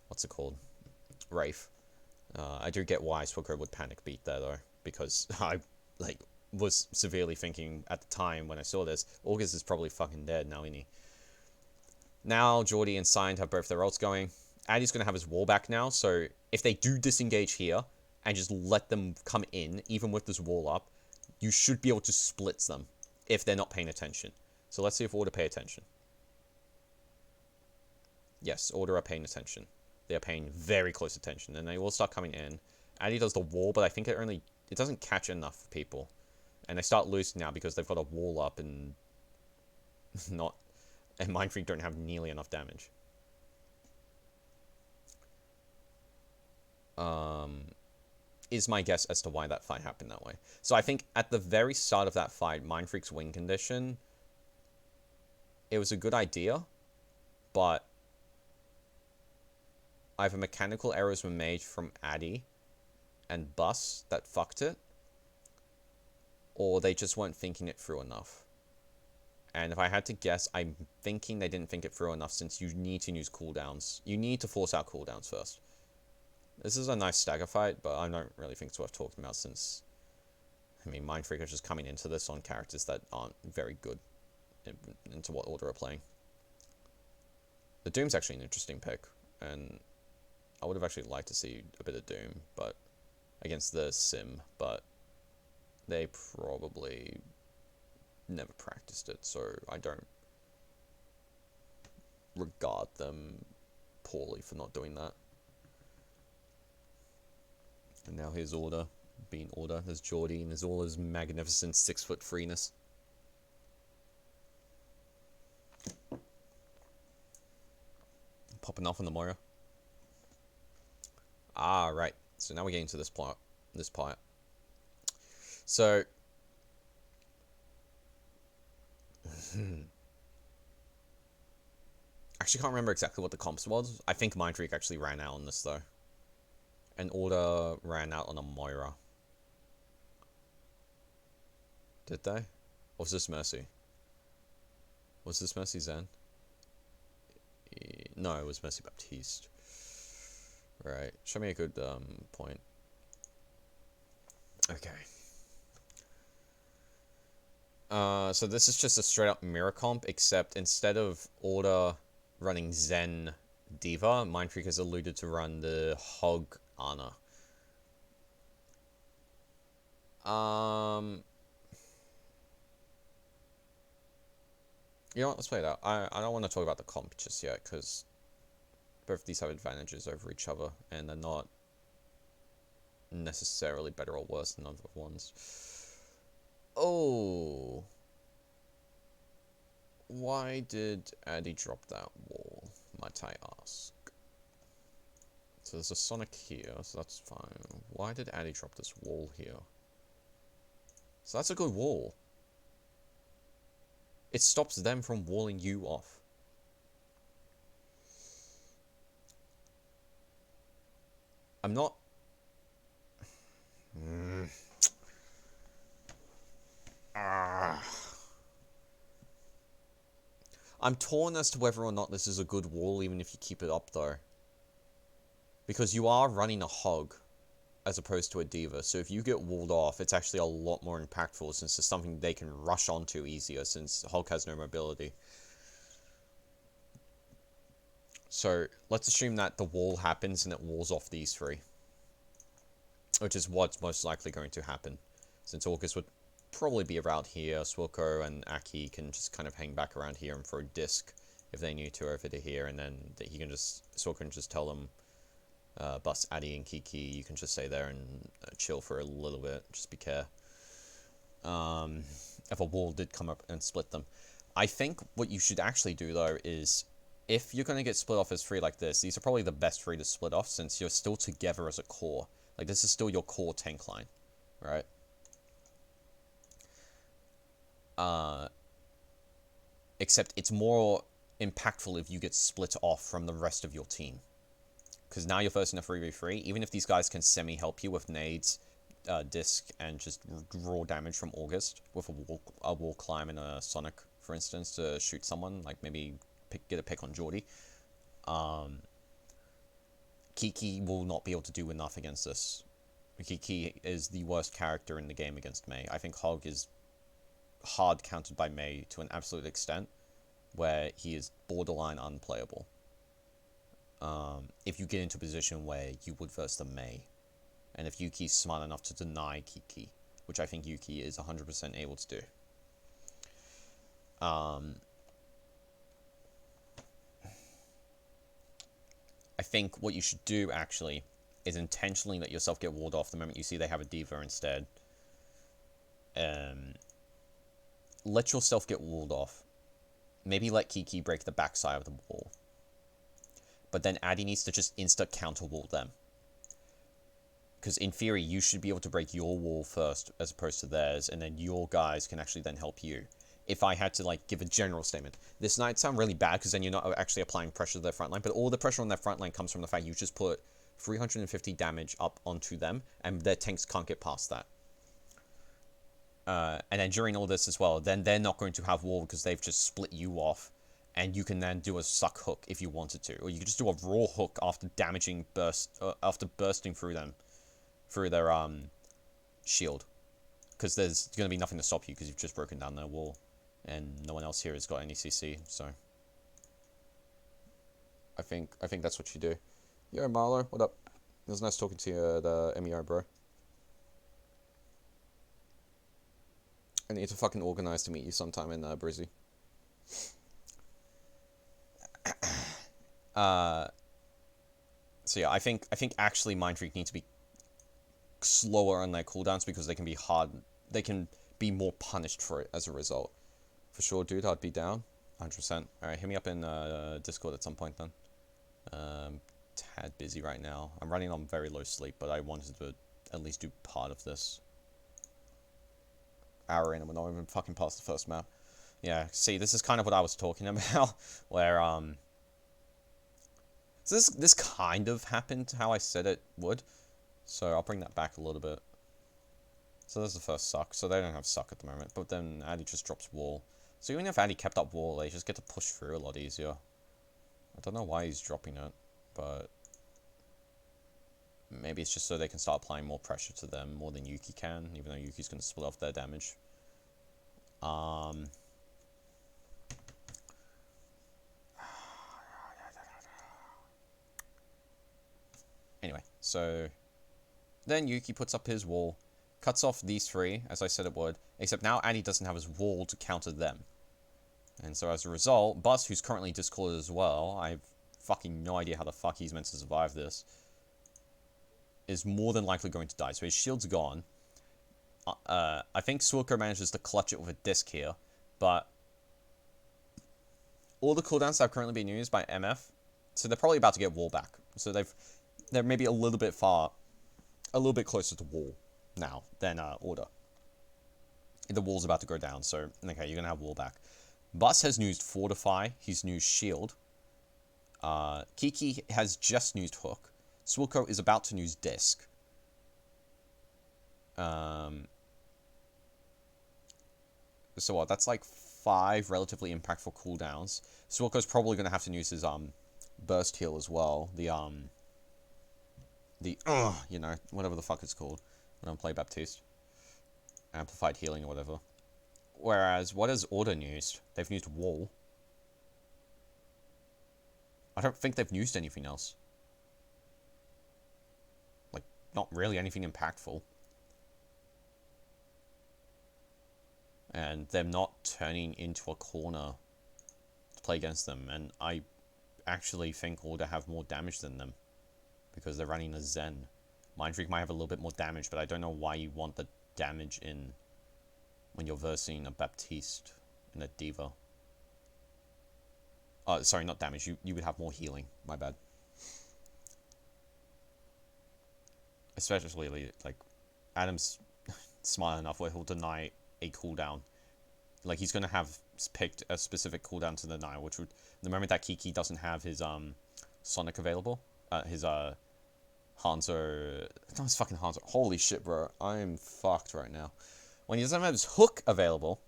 what's it called? Wraith. I do get why Swilko would panic beat there, though, because I, was severely thinking at the time when I saw this, August is probably fucking dead now, isn't he? Now, Geordie and Signed have both their ults going. Addy's going to have his wall back now, so if they do disengage here and just let them come in, even with this wall up, you should be able to split them if they're not paying attention. So let's see if Order pay attention. Yes, Order are paying attention. They are paying very close attention, and they will start coming in. Addy does the wall, but I think it doesn't catch enough people. And they start losing now because they've got a wall up and Mindfreak don't have nearly enough damage. Is my guess as to why that fight happened that way. So I think at the very start of that fight, Mindfreak's win condition, it was a good idea, but either mechanical errors were made from Addy and Bus that fucked it, or they just weren't thinking it through enough. And if I had to guess, I'm thinking they didn't think it through enough since you need to use cooldowns. You need to force out cooldowns first. This is a nice stagger fight, but I don't really think it's worth talking about since, I mean, Mindfreak is just coming into this on characters that aren't very good into what Order are playing. The Doom's actually an interesting pick, and I would have actually liked to see a bit of Doom, but against the Sim, but they probably never practiced it, so I don't regard them poorly for not doing that. And now here's Order, being Order. There's Geordie, and there's all his magnificent 6-foot freeness. Popping off on the Moira. Ah, right. So now we're getting to this part. So... actually can't remember exactly what the comps was. I think Mindfreak actually ran out on this, though. And Order ran out on a Moira. Did they? Or was this Mercy? Was this Mercy Zen? No, it was Mercy Baptiste. Right. Show me a good point. Okay. So this is just a straight up mirror comp, except instead of Order running Zen Diva, Mindfreak has alluded to run the Hog Ana. You know what, let's play it out. I don't want to talk about the comp just yet, because both of these have advantages over each other, and they're not necessarily better or worse than other ones. Oh. Why did Addy drop that wall, might I ask? So there's a Sonic here, so that's fine. Why did Addy drop this wall here? So that's a good wall. It stops them from walling you off. I'm not... I'm torn as to whether or not this is a good wall, even if you keep it up, though. Because you are running a Hog, as opposed to a Diva, so if you get walled off, it's actually a lot more impactful, since it's something they can rush onto easier, since Hog has no mobility. So, let's assume that the wall happens and it walls off these three. Which is what's most likely going to happen, since August would probably be around here. Swilko and Aki can just kind of hang back around here and throw Disc if they need to over to here, and then he can just... Swilko can just tell them, bust Addy and Kiki, you can just stay there and chill for a little bit, just be care. If a wall did come up and split them. I think what you should actually do, though, is... If you're going to get split off as three like this, these are probably the best three to split off, since you're still together as a core. Like, this is still your core tank line, right? Except it's more impactful if you get split off from the rest of your team. Because now you're first in a 3v3, even if these guys can semi-help you with nades, disc, and just raw damage from August, with a wall climb and a Sonic, for instance, to shoot someone, like maybe get a pick on Geordie. Kiki will not be able to do enough against this. Kiki is the worst character in the game against Mei. I think Hog is hard countered by Mei to an absolute extent, where he is borderline unplayable. If you get into a position where you would verse the Mei, and if Yuki's smart enough to deny Kiki, which I think Yuki is 100% able to do. I think what you should do, actually, is intentionally let yourself get walled off the moment you see they have a Diva instead. Let yourself get walled off. Maybe let Kiki break the backside of the wall. But then Addy needs to just insta-counter wall them. Because in theory, you should be able to break your wall first, as opposed to theirs, and then your guys can actually then help you. If I had to, like, give a general statement. This might sound really bad, because then you're not actually applying pressure to their front line, but all the pressure on their front line comes from the fact you just put 350 damage up onto them, and their tanks can't get past that. And then during all this as well, then they're not going to have wall, because they've just split you off, and you can then do a suck hook if you wanted to, or you could just do a raw hook after after bursting through them, through their shield, because there's going to be nothing to stop you because you've just broken down their wall, and no one else here has got any CC. So I think that's what you do. Yo, Marlo, what up? It was nice talking to you at MEO, bro. I need to fucking organize to meet you sometime in Brizzy. So yeah, I think actually Mindfreak need to be slower on their cooldowns, because they can be hard. They can be more punished for it as a result. For sure, dude, I'd be down. 100%. Alright, hit me up in Discord at some point then. Tad busy right now. I'm running on very low sleep, but I wanted to at least do part of this. Hour in and we're not even fucking past the first map. Yeah, see, this is kind of what I was talking about, where, so this kind of happened how I said it would, so I'll bring that back a little bit. So there's the first suck, so they don't have suck at the moment, but then Addy just drops wall. So even if Addy kept up wall, they just get to push through a lot easier. I don't know why he's dropping it, but maybe it's just so they can start applying more pressure to them more than Yuki can, even though Yuki's going to split off their damage. Um, anyway, so then Yuki puts up his wall, cuts off these three, as I said it would, except now Addy doesn't have his wall to counter them. And so as a result, Bus, who's currently discorded as well, I have fucking no idea how the fuck he's meant to survive this, is more than likely going to die. So his shield's gone. I think Swilko manages to clutch it with a disc here, but all the cooldowns have currently been used by MF, so they're probably about to get wall back. So they're maybe a little bit closer to wall now than order. The wall's about to go down, so okay, you're gonna have wall back. Bus has used Fortify, he's used Shield. Kiki has just used Hook. Swilko is about to use Disc. So what, that's like 5 relatively impactful cooldowns. Swilko's probably going to have to use his burst heal as well. You know, whatever the fuck it's called when I play Baptiste. Amplified healing or whatever. Whereas, what has Order used? They've used Wall. I don't think they've used anything else. Like, not really anything impactful. And them not turning into a corner to play against them. And I actually think Order have more damage than them, because they're running a Zen. Mindfreak might have a little bit more damage, but I don't know why you want the damage in when you're versing a Baptiste and a D.Va. Sorry, not damage. You would have more healing. My bad. Especially, like, Adam's smart enough where he'll deny a cooldown. Like, he's going to have picked a specific cooldown to deny, which would, the moment that Kiki doesn't have his Sonic available, his Hanzo, no, it's fucking Hanzo. Holy shit, bro, I'm fucked right now. When he doesn't have his Hook available,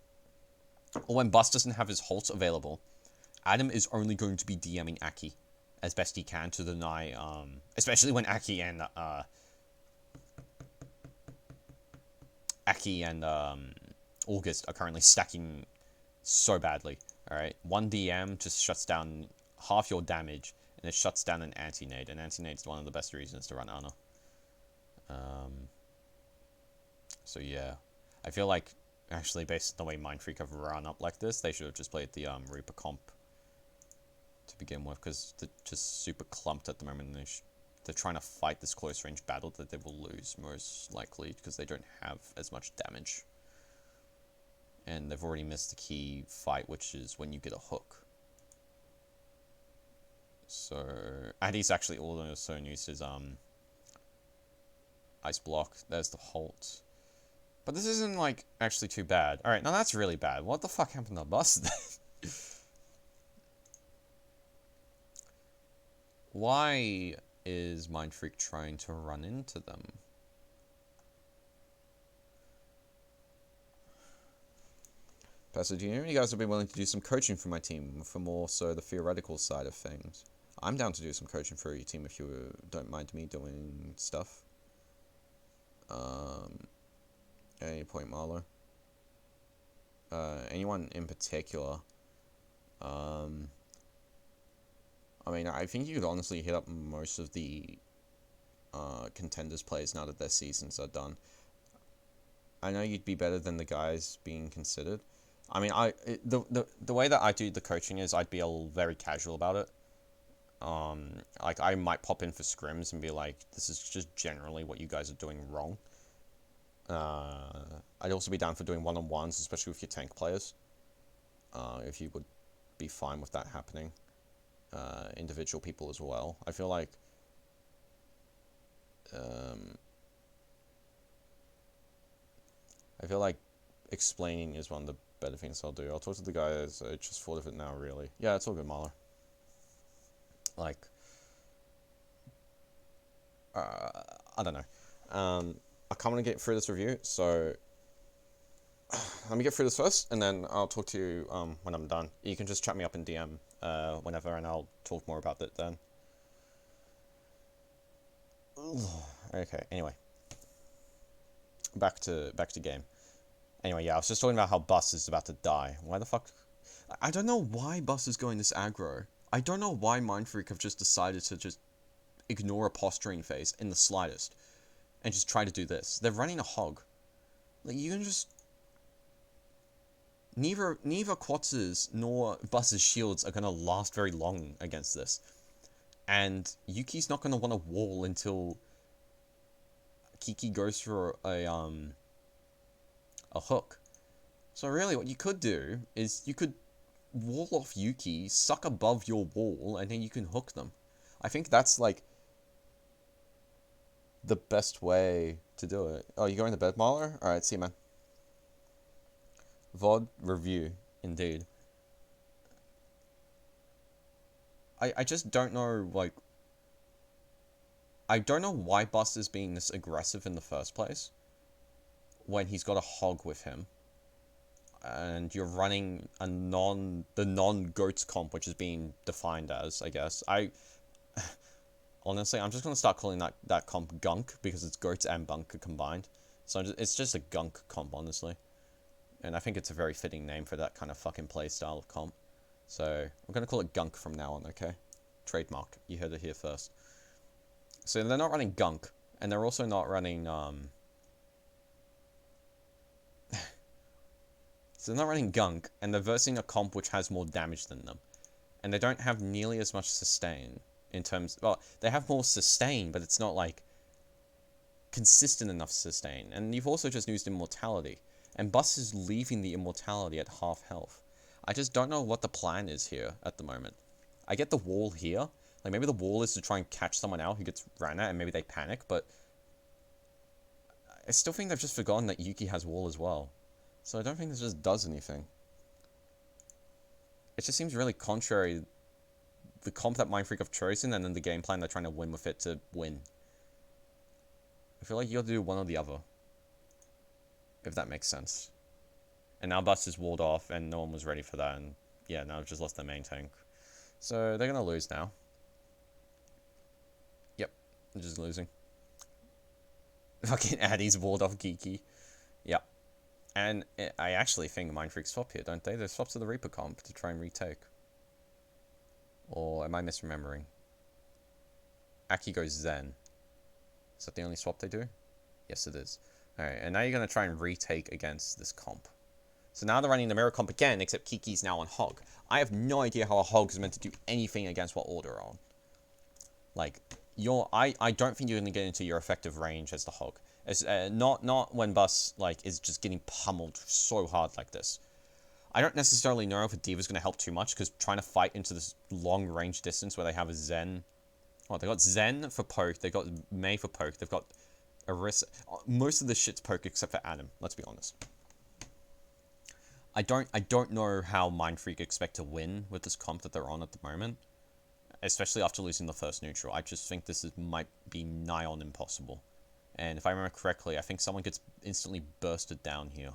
or when Bus doesn't have his Halt available, Adam is only going to be DMing Aki as best he can to deny, especially when Aki and August are currently stacking so badly. Alright, 1 DM just shuts down half your damage, and it shuts down an anti-nade, and anti-nade's one of the best reasons to run Ana. So yeah, I feel like, actually, based on the way Mindfreak have run up like this, they should have just played the Reaper comp to begin with, because they're just super clumped at the moment, and they're trying to fight this close range battle that they will lose, most likely, because they don't have as much damage. And they've already missed the key fight, which is when you get a hook. So, and he's actually also used his ice block. There's the Halt. But this isn't, like, actually too bad. Alright, now that's really bad. What the fuck happened to Bus then? Why is Mindfreak trying to run into them? Pastor, do you guys have been willing to do some coaching for my team, for more so the theoretical side of things? I'm down to do some coaching for your team if you don't mind me doing stuff. At any point, Marlo. Anyone in particular? I mean, I think you could honestly hit up most of the Contenders players now that their seasons are done. I know you'd be better than the guys being considered. I mean, the way that I do the coaching is I'd be very casual about it. Like, I might pop in for scrims and be like, this is just generally what you guys are doing wrong. I'd also be down for doing one-on-ones, especially with your tank players. If you would be fine with that happening. Individual people as well. I feel like explaining is one of the better things I'll do. I'll talk to the guys. I just thought of it now, really. Yeah, it's all good, Marlo. Like, I don't know. I kind of want to get through this review, so let me get through this first, and then I'll talk to you when I'm done. You can just chat me up in DM whenever, and I'll talk more about it then. Okay, anyway. Back to game. Anyway, yeah, I was just talking about how Bus is about to die. Why the fuck? I don't know why Bus is going this aggro. I don't know why Mindfreak have just decided to just ignore a posturing phase in the slightest and just try to do this. They're running a hog. Like, you can just... Neither Quatz's nor Bus's shields are going to last very long against this. And Yuki's not going to want to wall until Kiki goes for a hook. So really what you could do is you could wall off Yuki, suck above your wall, and then you can hook them. I think that's like the best way to do it. Oh, you going to bed, Marler? Alright, see you, man. VOD review, indeed. I just don't know, like... I don't know why Bus is being this aggressive in the first place when he's got a hog with him. And you're running a the non-goats comp, which is being defined as, I guess. Honestly, I'm just going to start calling that comp gunk, because it's goats and bunker combined. So it's just a gunk comp, honestly. And I think it's a very fitting name for that kind of fucking playstyle of comp. So I'm going to call it gunk from now on, okay? Trademark. You heard it here first. So they're not running gunk, and they're also not running, So they're not running gunk, and they're versing a comp which has more damage than them. And they don't have nearly as much sustain in terms... Well, they have more sustain, but it's not, like, consistent enough sustain. And you've also just used immortality. And Bus is leaving the immortality at half health. I just don't know what the plan is here at the moment. I get the wall here. Like, maybe the wall is to try and catch someone out who gets ran at, and maybe they panic, but... I still think they've just forgotten that Yuki has wall as well. So I don't think this just does anything. It just seems really contrary, the comp that Mindfreak have chosen, and then the game plan they're trying to win with it to win. I feel like you got to do one or the other. If that makes sense. And now Bust is walled off, and no one was ready for that, and yeah, now I've just lost their main tank. So they're going to lose now. Yep, they're just losing. Fucking Addy's walled off Geeky. Yep. And I actually think Mindfreak swap here, don't they? They swap to the Reaper comp to try and retake. Or am I misremembering? Aki goes Zen. Is that the only swap they do? Yes, it is. Alright, and now you're going to try and retake against this comp. So now they're running the mirror comp again, except Kiki's now on Hog. I have no idea how a Hog is meant to do anything against what order are on. Like, I don't think you're going to get into your effective range as the Hog. As, not when Bus, like, is just getting pummeled so hard like this. I don't necessarily know if a D.Va's going to help too much, because trying to fight into this long range distance where they have a Zen... Oh, they got Zen for poke, they got Mei for poke, they've got Arissa... Most of this shit's poke except for Adam, let's be honest. I don't know how Mindfreak expect to win with this comp that they're on at the moment. Especially after losing the first neutral. I just think this might be nigh on impossible. And if I remember correctly, I think someone gets instantly bursted down here.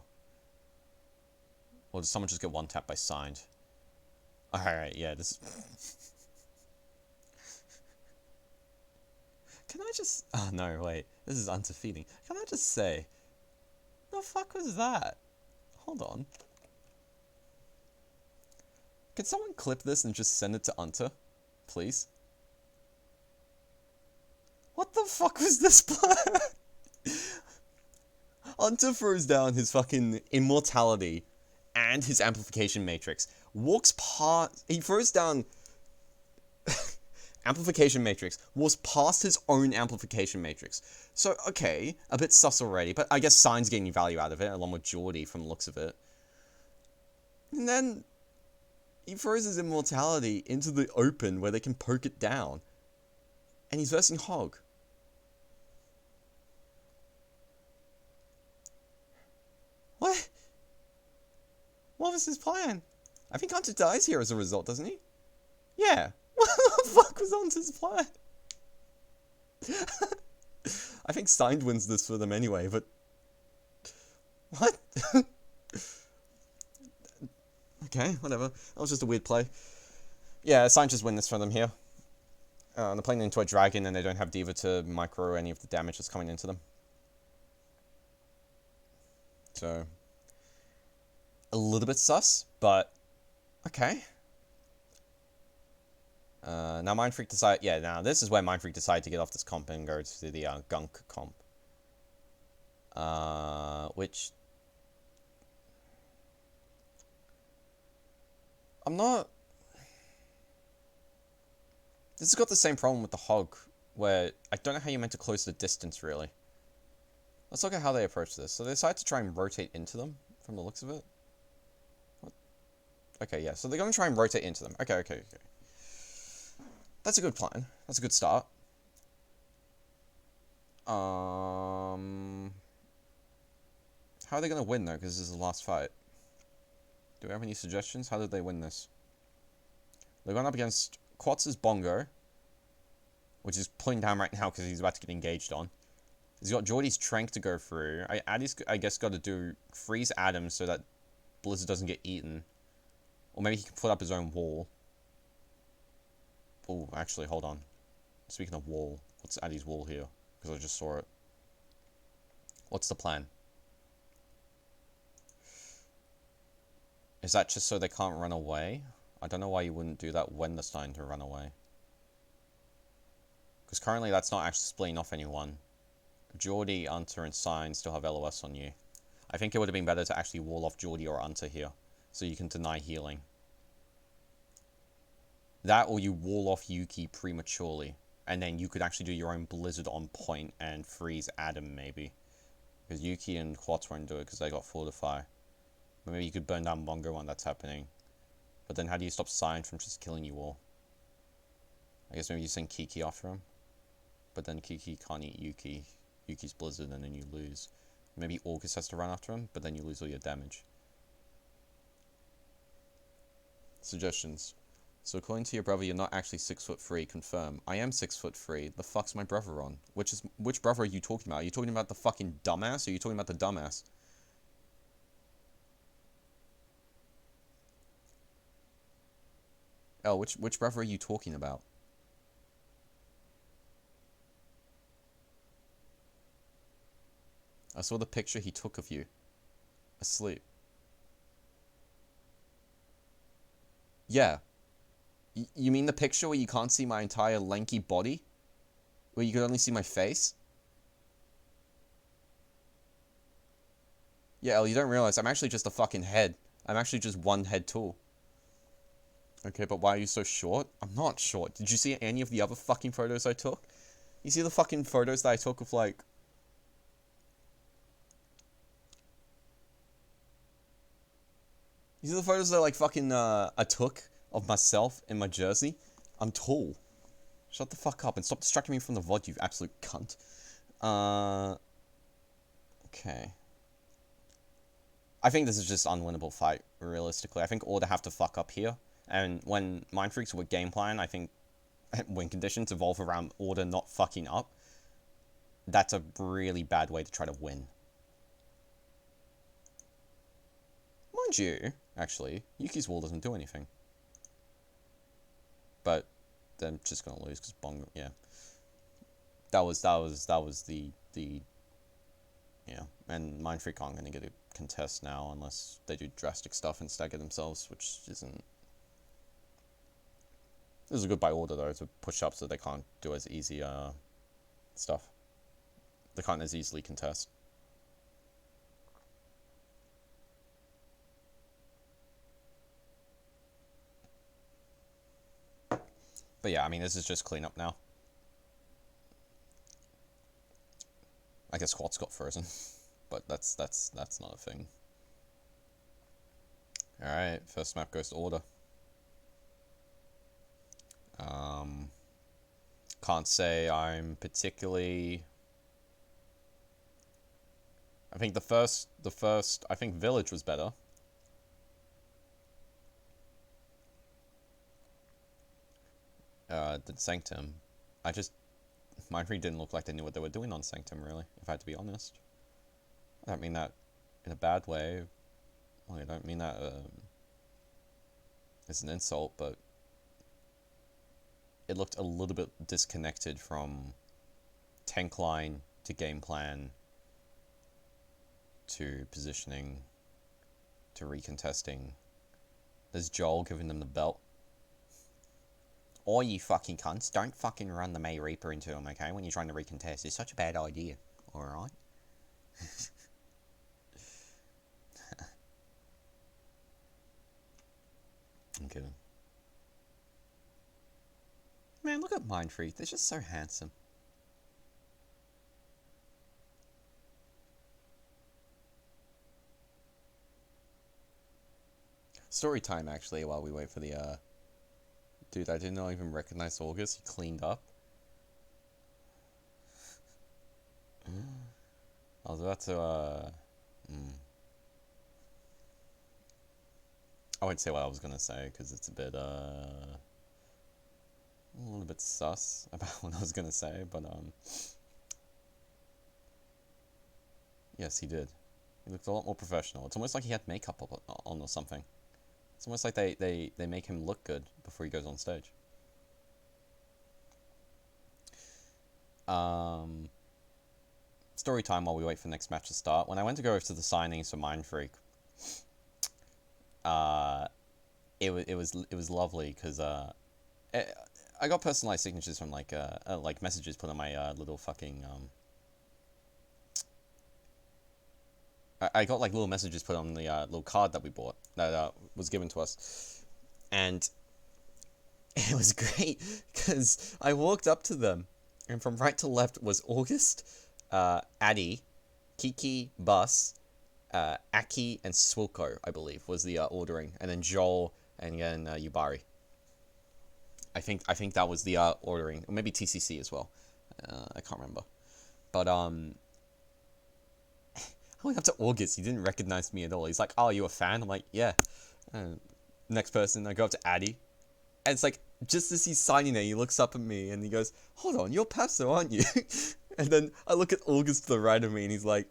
Or does someone just get one tap by signed? Alright, yeah, this... Can I just... Oh, no, wait. This is undefeating. Can I just say... The fuck was that? Hold on. Can someone clip this and just send it to Unter? Please? What the fuck was this plan? Unter throws down his fucking immortality and his amplification matrix. Walks past... He throws down... amplification matrix. Walks past his own amplification matrix. So, okay, a bit sus already, but I guess Sign's getting value out of it, along with Geordie from the looks of it. And then... he throws his immortality into the open where they can poke it down. And he's versing Hog. What? What was his plan? I think Hunter dies here as a result, doesn't he? Yeah. What the fuck was Hunter's plan? I think Signed wins this for them anyway, but... What? Okay, whatever. That was just a weird play. Yeah, Signed just win this for them here. They're playing into a dragon and they don't have D.Va to micro any of the damage that's coming into them. So, a little bit sus, but okay. Now Mindfreak decided, yeah, now this is where Mindfreak decided to get off this comp and go to the Gunk comp. Which I'm not. This has got the same problem with the Hog, where I don't know how you're meant to close the distance, really. Let's look at how they approach this. So they decide to try and rotate into them, from the looks of it. What? Okay, yeah, so they're going to try and rotate into them. Okay. That's a good plan. That's a good start. How are they going to win, though, because this is the last fight? Do we have any suggestions? How did they win this? They're going up against Quatz's Bongo, which is pulling down right now because he's about to get engaged on. He's got Geordie's Trank to go through. Addy's, I guess, got to do freeze Adam so that Blizzard doesn't get eaten. Or maybe he can put up his own wall. Oh, actually, hold on. Speaking of wall, what's Addy's wall here? Because I just saw it. What's the plan? Is that just so they can't run away? I don't know why you wouldn't do that when they're starting to run away. Because currently that's not actually splitting off anyone. Geordie, Unter, and Sign still have LOS on you. I think it would have been better to actually wall off Geordie or Unter here, so you can deny healing. That, or you wall off Yuki prematurely, and then you could actually do your own Blizzard on point and freeze Adam, maybe. Because Yuki and Quats won't do it because they got Fortify. But maybe you could burn down Bongo when that's happening. But then how do you stop Sign from just killing you all? I guess maybe you send Kiki after him. But then Kiki can't eat Yuki. Yuki's Blizzard and then you lose. Maybe August has to run after him, but then you lose all your damage. Suggestions. So according to your brother, you're not actually 6'3", confirm. I am 6'3", the fuck's my brother on? Which brother are you talking about? Are you talking about the fucking dumbass, or are you talking about the dumbass? Oh, which brother are you talking about? I saw the picture he took of you. Asleep. Yeah. You mean the picture where you can't see my entire lanky body? Where you could only see my face? Yeah, you don't realize I'm actually just a fucking head. I'm actually just one head tall. Okay, but why are you so short? I'm not short. Did you see any of the other fucking photos I took? You see the fucking photos that I took of, like... You see the photos that, like, fucking, I took of myself in my jersey? I'm tall. Shut the fuck up and stop distracting me from the VOD, you absolute cunt. Okay. I think this is just unwinnable fight, realistically. I Order have to fuck up here. And when Mindfreaks with game plan, I think win conditions evolve around Order not fucking up. That's a really bad way to try to win. Mind you, actually, Yuki's wall doesn't do anything. But they're just gonna lose because Bongo, yeah. That was the yeah. And Mindfreak aren't gonna get a contest now unless they do drastic stuff and stagger themselves, which isn't. This is a good by Order though to push up so they can't do as easy stuff. They can't as easily contest. But yeah, I mean, this is just cleanup now. I guess Squat's got frozen, but that's not a thing. All right, first map goes to Order. Can't say I'm particularly. I think the first. I think Village was better. Than Sanctum. Mindfreak didn't look like they knew what they were doing on Sanctum, really, if I had to be honest. I don't mean that in a bad way. Well, I don't mean that as an insult, but it looked a little bit disconnected from tank line to game plan to positioning to recontesting. There's Joel giving them the belt. Or you fucking cunts, don't fucking run the May Reaper into him, okay, when you're trying to recontest. It's such a bad idea, alright? I'm kidding. Man, look at Mindfreak. They're just so handsome. Story time, actually, while we wait for the, Dude, I did not even recognize August. He cleaned up. I was about to, I won't say what I was gonna say, because it's a little bit sus about what I was gonna say, but, yes, he did. He looked a lot more professional. It's almost like he had makeup on or something. It's almost like they make him look good before he goes on stage. Story time while we wait for the next match to start. When I went to go over to the signings for Mindfreak, it was lovely because I got personalized signatures from like messages put on my little fucking I got like little messages put on the little card that we bought that was given to us, and it was great because I walked up to them, and from right to left was August, Addy, Kiki, Bus, Aki, and Swilko, I believe, was the ordering, and then Joel, and then Yubari. I think that was the ordering, or maybe TCC as well. I can't remember, but I went up to August. He didn't recognize me at all. He's like, "Oh, you a fan?" I'm like, "Yeah." Next person, I go up to Addy, and it's like just as he's signing there, he looks up at me and he goes, "Hold on, you're Paso, aren't you?" And then I look at August to the right of me, and he's like,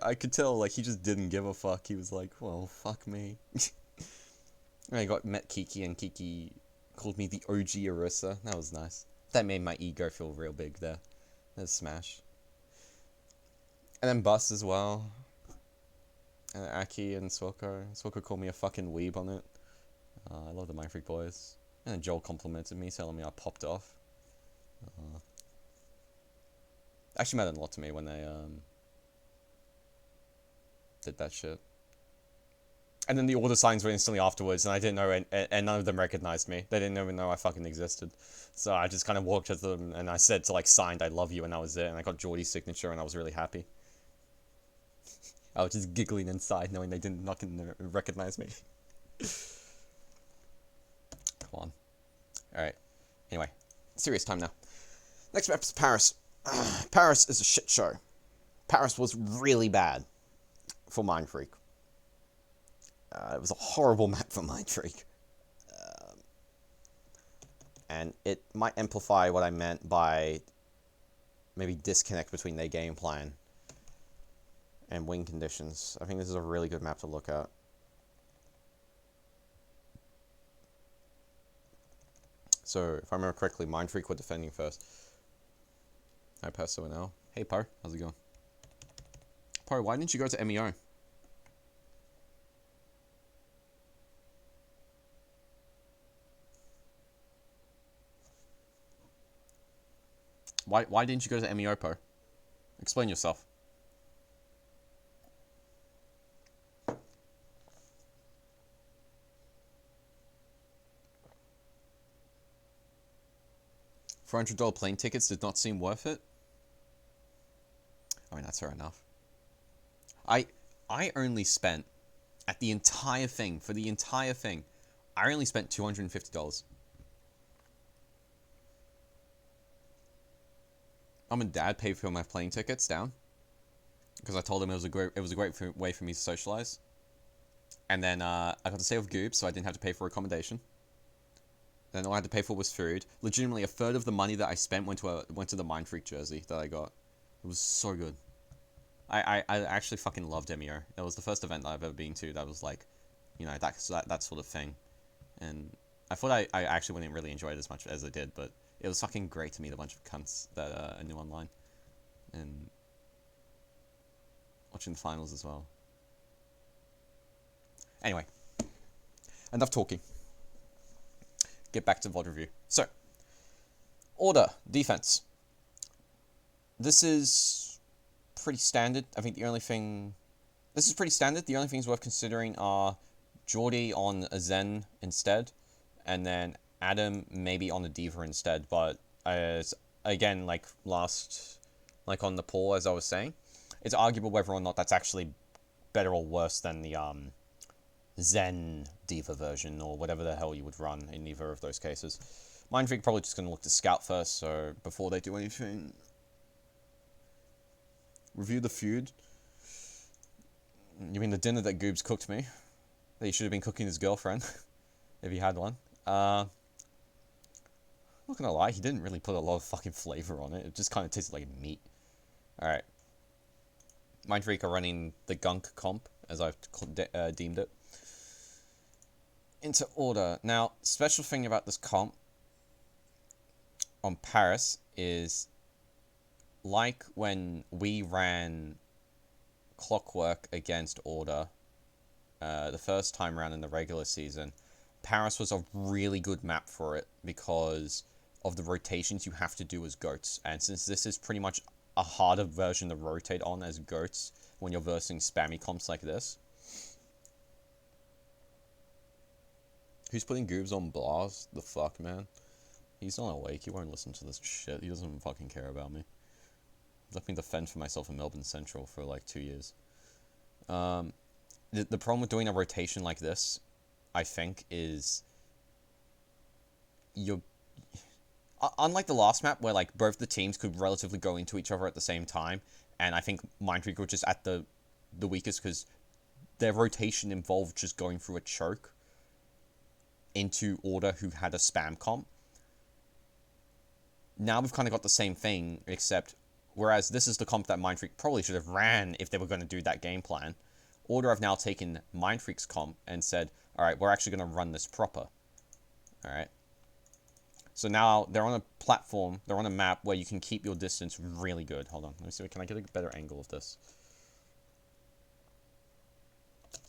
I could tell like he just didn't give a fuck. He was like, "Well, fuck me." And I met Kiki, and Kiki called me the OG Arissa. That was nice. That made my ego feel real big there. There's Smash. And then Bus as well. And Aki and Swilko. Swilko called me a fucking weeb on it. I love the Mindfreak boys. And then Joel complimented me, telling me I popped off. Actually mattered a lot to me when they did that shit. And then the order signs were instantly afterwards, and I didn't know, and none of them recognized me. They didn't even know I fucking existed. So I just kind of walked up to them, and I said to, like, signed, "I love you," and that was it. And I got Geordie's signature, and I was really happy. I was just giggling inside, knowing they didn't fucking recognize me. Come on. Alright. Anyway. Serious time now. Next map is Paris. Paris is a shit show. Paris was really bad for Mindfreak. It was a horrible map for Mindfreak. And it might amplify what I meant by maybe disconnect between their game plan and win conditions. I think this is a really good map to look at. So, if I remember correctly, Mindfreak were defending first. Hi, Paso and L. Hey, Po. How's it going? Po, why didn't you go to MEO? Why didn't you go to MEO, Po? Explain yourself. $400 plane tickets did not seem worth it. I mean, that's fair enough. I only spent, at the entire thing, for the entire thing, I only spent $250. Mom and Dad paid for my plane tickets down, because I told them it was a great way for me to socialize. And then I got to stay with Goob, so I didn't have to pay for accommodation. Then all I had to pay for was food. Legitimately, a third of the money that I spent went to the Mindfreak jersey that I got. It was so good. I actually fucking loved MEO. It was the first event that I've ever been to that was like, you know, that sort of thing. And I thought I actually wouldn't really enjoy it as much as I did, but it was fucking great to meet a bunch of cunts that I knew online. And watching the finals as well. Anyway, enough talking. Get back to VOD review. So, order, defense. This is pretty standard. I think the only thing... This is pretty standard. The only things worth considering are Geordie on a Zen instead, and then Adam maybe on a Diva instead. But again, like on the poll, as I was saying, it's arguable whether or not that's actually better or worse than the Zen Diva version, or whatever the hell you would run in either of those cases. Mindfreak probably just going to look to scout first, so before they do anything... Review the feud. You mean the dinner that Goobs cooked me? That he should have been cooking his girlfriend, if he had one. Not gonna lie, he didn't really put a lot of fucking flavor on it. It just kind of tasted like meat. Alright. Mindfreak are running the gunk comp, as I've deemed it. Into order. Now, special thing about this comp on Paris is, like when we ran Clockwork against Order the first time around in the regular season, Paris was a really good map for it because of the rotations you have to do as goats. And since this is pretty much a harder version to rotate on as goats when you're versing spammy comps like this. Who's putting Goobs on blast? The fuck, man? He's not awake. He won't listen to this shit. He doesn't fucking care about me. Let me defend for myself in Melbourne Central for like 2 years. The problem with doing a rotation like this, I think, is you're... Unlike the last map, where like both the teams could relatively go into each other at the same time, and I think Mindfreak were just at the weakest because their rotation involved just going through a choke into Order, who had a spam comp. Now we've kind of got the same thing, except... Whereas this is the comp that Mindfreak probably should have ran if they were going to do that game plan. Order have now taken Mindfreak's comp and said, alright, we're actually going to run this proper. Alright. So now they're on a platform, they're on a map where you can keep your distance really good. Hold on, let me see, can I get a better angle of this?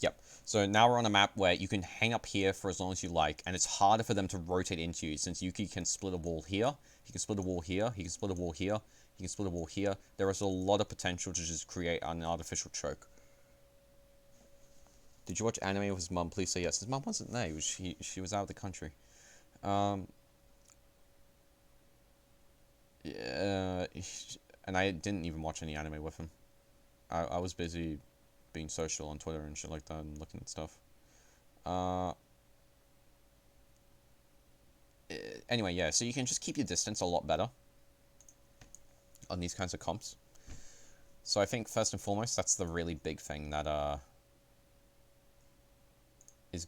Yep. So now we're on a map where you can hang up here for as long as you like, and it's harder for them to rotate into you since Yuki can split a wall here, he can split a wall here, he can split a wall here, he can split a wall here. There is a lot of potential to just create an artificial choke. Did you watch anime with his mum? Please say yes. His mum wasn't there. She was out of the country. Yeah, and I didn't even watch any anime with him. I was busy being social on Twitter and shit like that and looking at stuff. Anyway, yeah, so you can just keep your distance a lot better on these kinds of comps. So I think first and foremost, that's the really big thing that is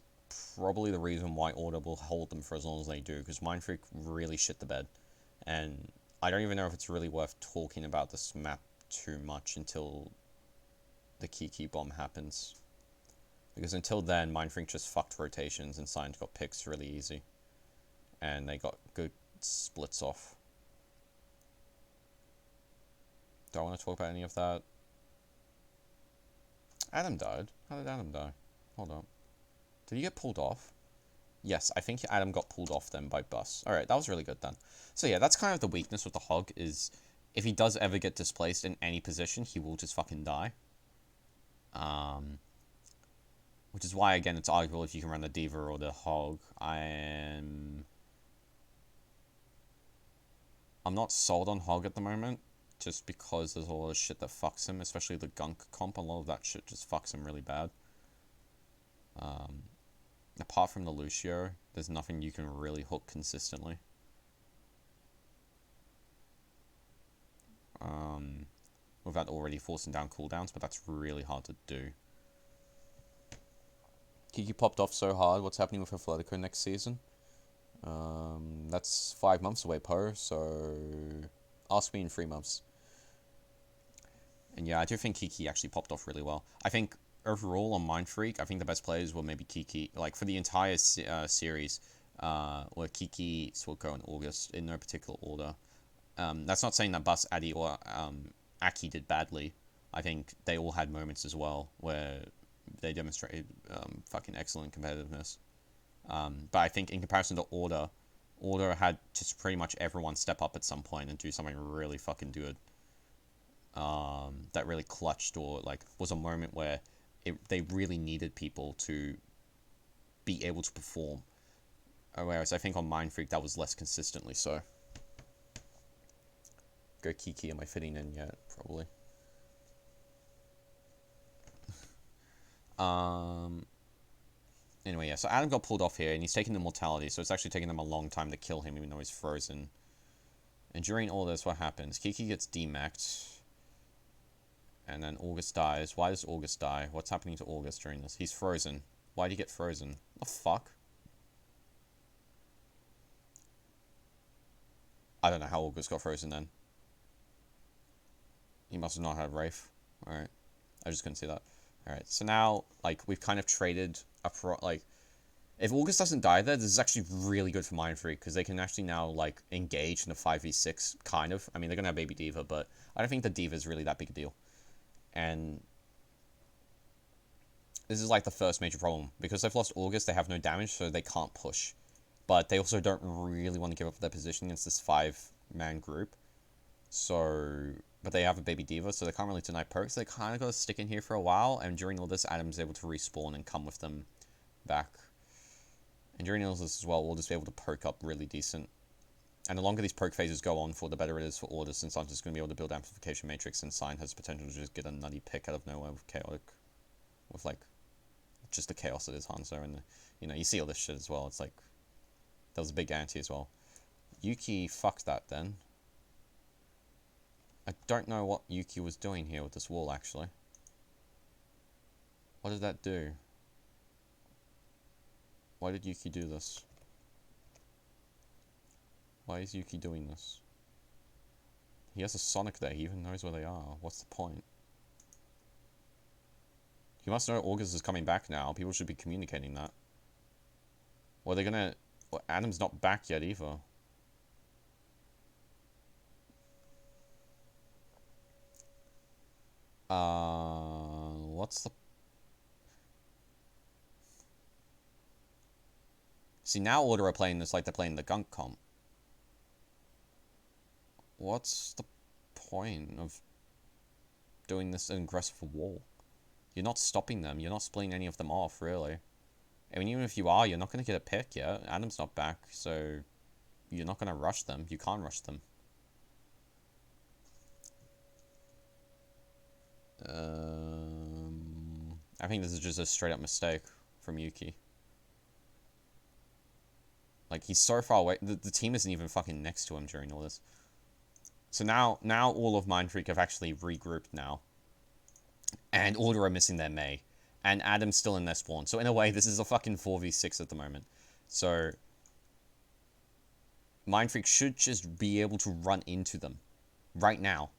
probably the reason why Order will hold them for as long as they do, because Mindfreak really shit the bed. And I don't even know if it's really worth talking about this map too much until the Kiki bomb happens. Because until then, Mindfreak just fucked rotations and Science got picks really easy. And they got good splits off. Do I want to talk about any of that? Adam died. How did Adam die? Hold up. Did he get pulled off? Yes, I think Adam got pulled off then by Bus. Alright, that was really good then. So yeah, that's kind of the weakness with the Hog, is if he does ever get displaced in any position, he will just fucking die. Which is why, again, it's arguable if you can run the Diva or the Hog. I'm not sold on Hog at the moment, just because there's a lot of shit that fucks him, especially the Gunk comp. A lot of that shit just fucks him really bad. Apart from the Lucio, there's nothing you can really hook consistently. Without already forcing down cooldowns, but that's really hard to do. Kiki popped off so hard. What's happening with Athletico next season? That's 5 months away, Poe, so ask me in 3 months. And yeah, I do think Kiki actually popped off really well. I think overall on Mindfreak, I think the best players were maybe Kiki. Like for the entire series, were Kiki, Swilko, and August in no particular order. That's not saying that Bus, Addy, or Aki did badly. I think they all had moments as well where they demonstrated fucking excellent competitiveness. But I think in comparison to Order had just pretty much everyone step up at some point and do something really fucking good. That really clutched, or like was a moment where they really needed people to be able to perform. Whereas I think on Mindfreak that was less consistently so. Go Kiki, am I fitting in yet? Probably. Anyway, yeah, so Adam got pulled off here, and he's taking the mortality, so it's actually taking them a long time to kill him, even though he's frozen. And during all this, what happens? Kiki gets demacked, and then August dies. Why does August die? What's happening to August during this? He's frozen. Why did he get frozen? What the fuck? I don't know how August got frozen then. He must have not had Wraith. Alright. I just couldn't see that. Alright, so now, like, we've kind of traded like, if August doesn't die there, this is actually really good for Mindfreak, because they can actually now, like, engage in a 5v6, kind of. I mean, they're going to have Baby D.Va, but I don't think the D.Va is really that big a deal. And this is, like, the first major problem. Because they've lost August, they have no damage, so they can't push. But they also don't really want to give up their position against this 5-man group. So, but they have a Baby D.Va, so they can't really deny perks. They kind of got to stick in here for a while, and during all this, Adam's able to respawn and come with them back. And during all this as well, we'll just be able to perk up really decent. And the longer these perk phases go on for, the better it is for Order, since I'm just going to be able to build Amplification Matrix, and Sign has potential to just get a nutty pick out of nowhere with Chaotic. With, like, just the chaos that is Hanzo, and, you know, you see all this shit as well. It's like, that was a big anti as well. Yuki fucked that then. I don't know what Yuki was doing here with this wall, actually. What did that do? Why did Yuki do this? Why is Yuki doing this? He has a Sonic there, he even knows where they are. What's the point? He must know August is coming back now. People should be communicating that. Or are they gonna... Well, Adam's not back yet either. What's the... See, now Order are playing this like they're playing the Gunk comp. What's the point of doing this aggressive wall? You're not stopping them. You're not splitting any of them off, really. I mean, even if you are, you're not going to get a pick yet. Adam's not back, so you're not going to rush them. You can't rush them. I think this is just a straight up mistake from Yuki. Like, he's so far away. The team isn't even fucking next to him during all this. So now all of Mindfreak have actually regrouped now. And Order are missing their Mei. And Adam's still in their spawn. So in a way, this is a fucking 4v6 at the moment. So Mindfreak should just be able to run into them right now.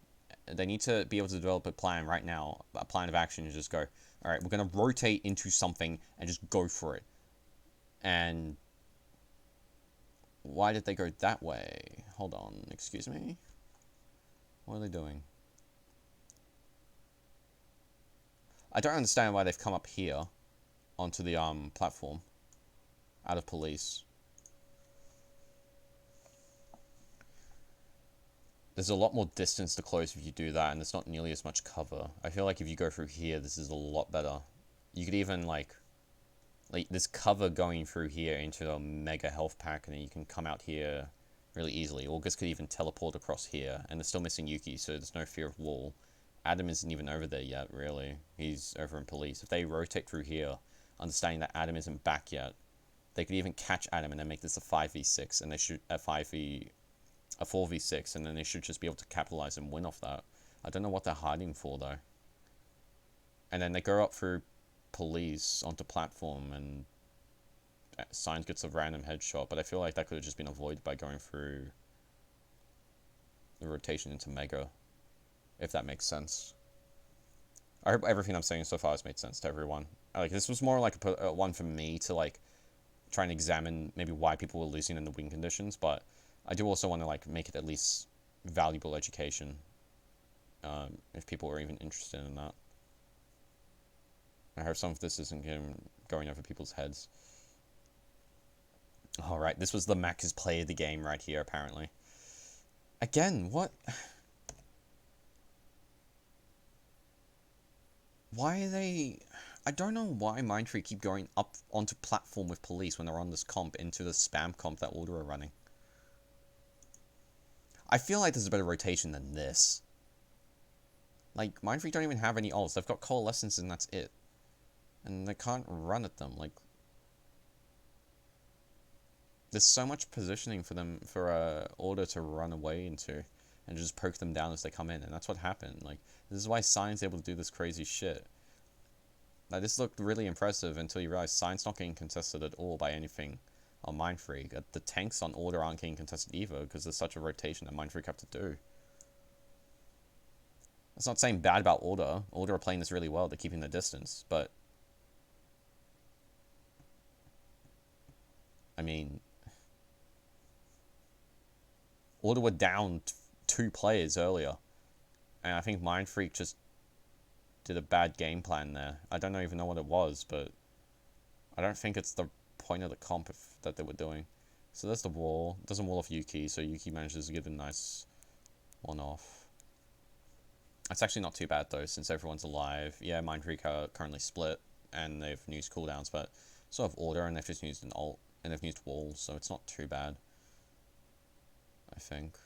They need to be able to develop a plan right now, a plan of action, and just go, all right, we're going to rotate into something and just go for it. And why did they go that way? Hold on, excuse me? What are they doing? I don't understand why they've come up here onto the platform out of police. There's a lot more distance to close if you do that, and there's not nearly as much cover. I feel like if you go through here, this is a lot better. You could even, like there's cover going through here into a mega health pack, and then you can come out here really easily. August could even teleport across here, and they're still missing Yuki, so there's no fear of wall. Adam isn't even over there yet, really. He's over in police. If they rotate through here, understanding that Adam isn't back yet, they could even catch Adam and then make this a 5v6, and they should a 4v6, and then they should just be able to capitalize and win off that. I don't know what they're hiding for, though. And then they go up through police onto platform, and Signs gets a random headshot, but I feel like that could have just been avoided by going through the rotation into Mega, if that makes sense. I hope everything I'm saying so far has made sense to everyone. Like, this was more like a one for me to, like, try and examine maybe why people were losing in the win conditions, but I do also want to, like, make it at least valuable education, if people are even interested in that. I hope some of this isn't going over people's heads. Alright, this was the Macca's play of the game right here, apparently. Again, what? Why are they... I don't know why Mindfreak keep going up onto platform with police when they're on this comp into the spam comp that Order are running. I feel like there's a better rotation than this. Like, Mindfreak don't even have any ults. They've got Coalescence and that's it. And they can't run at them. Like, there's so much positioning for them, for Order to run away into. And just poke them down as they come in. And that's what happened. Like, this is why Sign's able to do this crazy shit. Like, this looked really impressive until you realize Sign's not getting contested at all by anything on Mindfreak. The tanks on Order aren't getting contested either, because there's such a rotation that Mindfreak have to do. That's not saying bad about Order. Order are playing this really well. They're keeping their distance, but... I mean... Order were down 2 players earlier. And I think Mindfreak just did a bad game plan there. I don't even know what it was, but I don't think it's the point of the comp that they were doing. So there's the wall. It doesn't wall off Yuki, so Yuki manages to get a nice one off. It's actually not too bad though, since everyone's alive. Yeah, Mindfreak are currently split, and they've used cooldowns, but sort of Order, and they've just used an ult, and they've used walls, so it's not too bad, I think.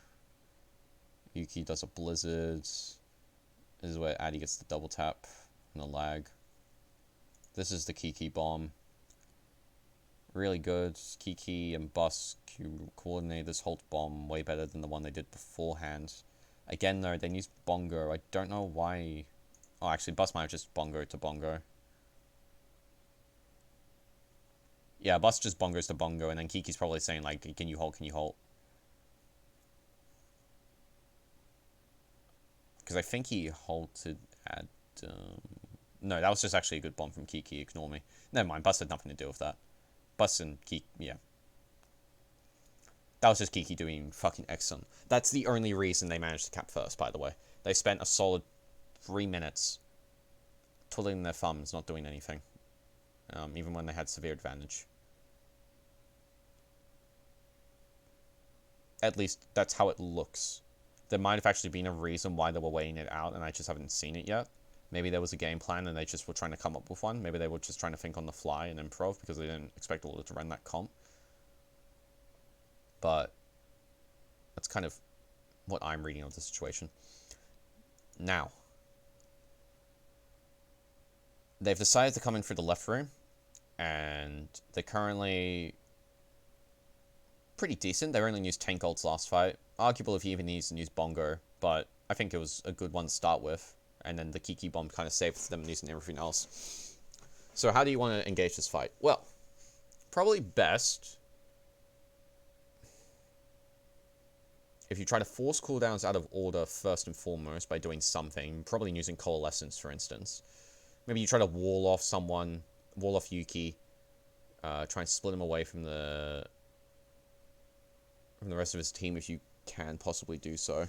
Yuki does a blizzard. This is where Addy gets the double tap and the lag. This is the Kiki bomb. Really good. Kiki and Bus coordinate this whole bomb way better than the one they did beforehand. Again, though, they used Bongo. I don't know why... Oh, actually, Bus might have just Bongo to Bongo. Yeah, Bus just Bongos to Bongo, and then Kiki's probably saying, like, can you hold, can you hold? Because I think he halted at... No, that was just actually a good bomb from Kiki, ignore me. Never mind, Bus had nothing to do with that. Bus and Kiki, yeah. That was just Kiki doing fucking excellent. That's the only reason they managed to cap first, by the way. They spent a solid 3 minutes twiddling their thumbs, not doing anything. Even when they had severe advantage. At least, that's how it looks. There might have actually been a reason why they were weighing it out, and I just haven't seen it yet. Maybe there was a game plan, and they just were trying to come up with one. Maybe they were just trying to think on the fly and improv, because they didn't expect Order to run that comp. But that's kind of what I'm reading of the situation. Now, they've decided to come in through the left room, and they're currently pretty decent. They only used tank ults last fight. Arguable if he even needs to use Bongo, but I think it was a good one to start with. And then the Kiki bomb kind of saved them using everything else. So how do you want to engage this fight? Well, probably best if you try to force cooldowns out of Order first and foremost by doing something, probably using Coalescence, for instance. Maybe you try to wall off someone, wall off Yuki, try and split him away from the rest of his team if you can possibly do so.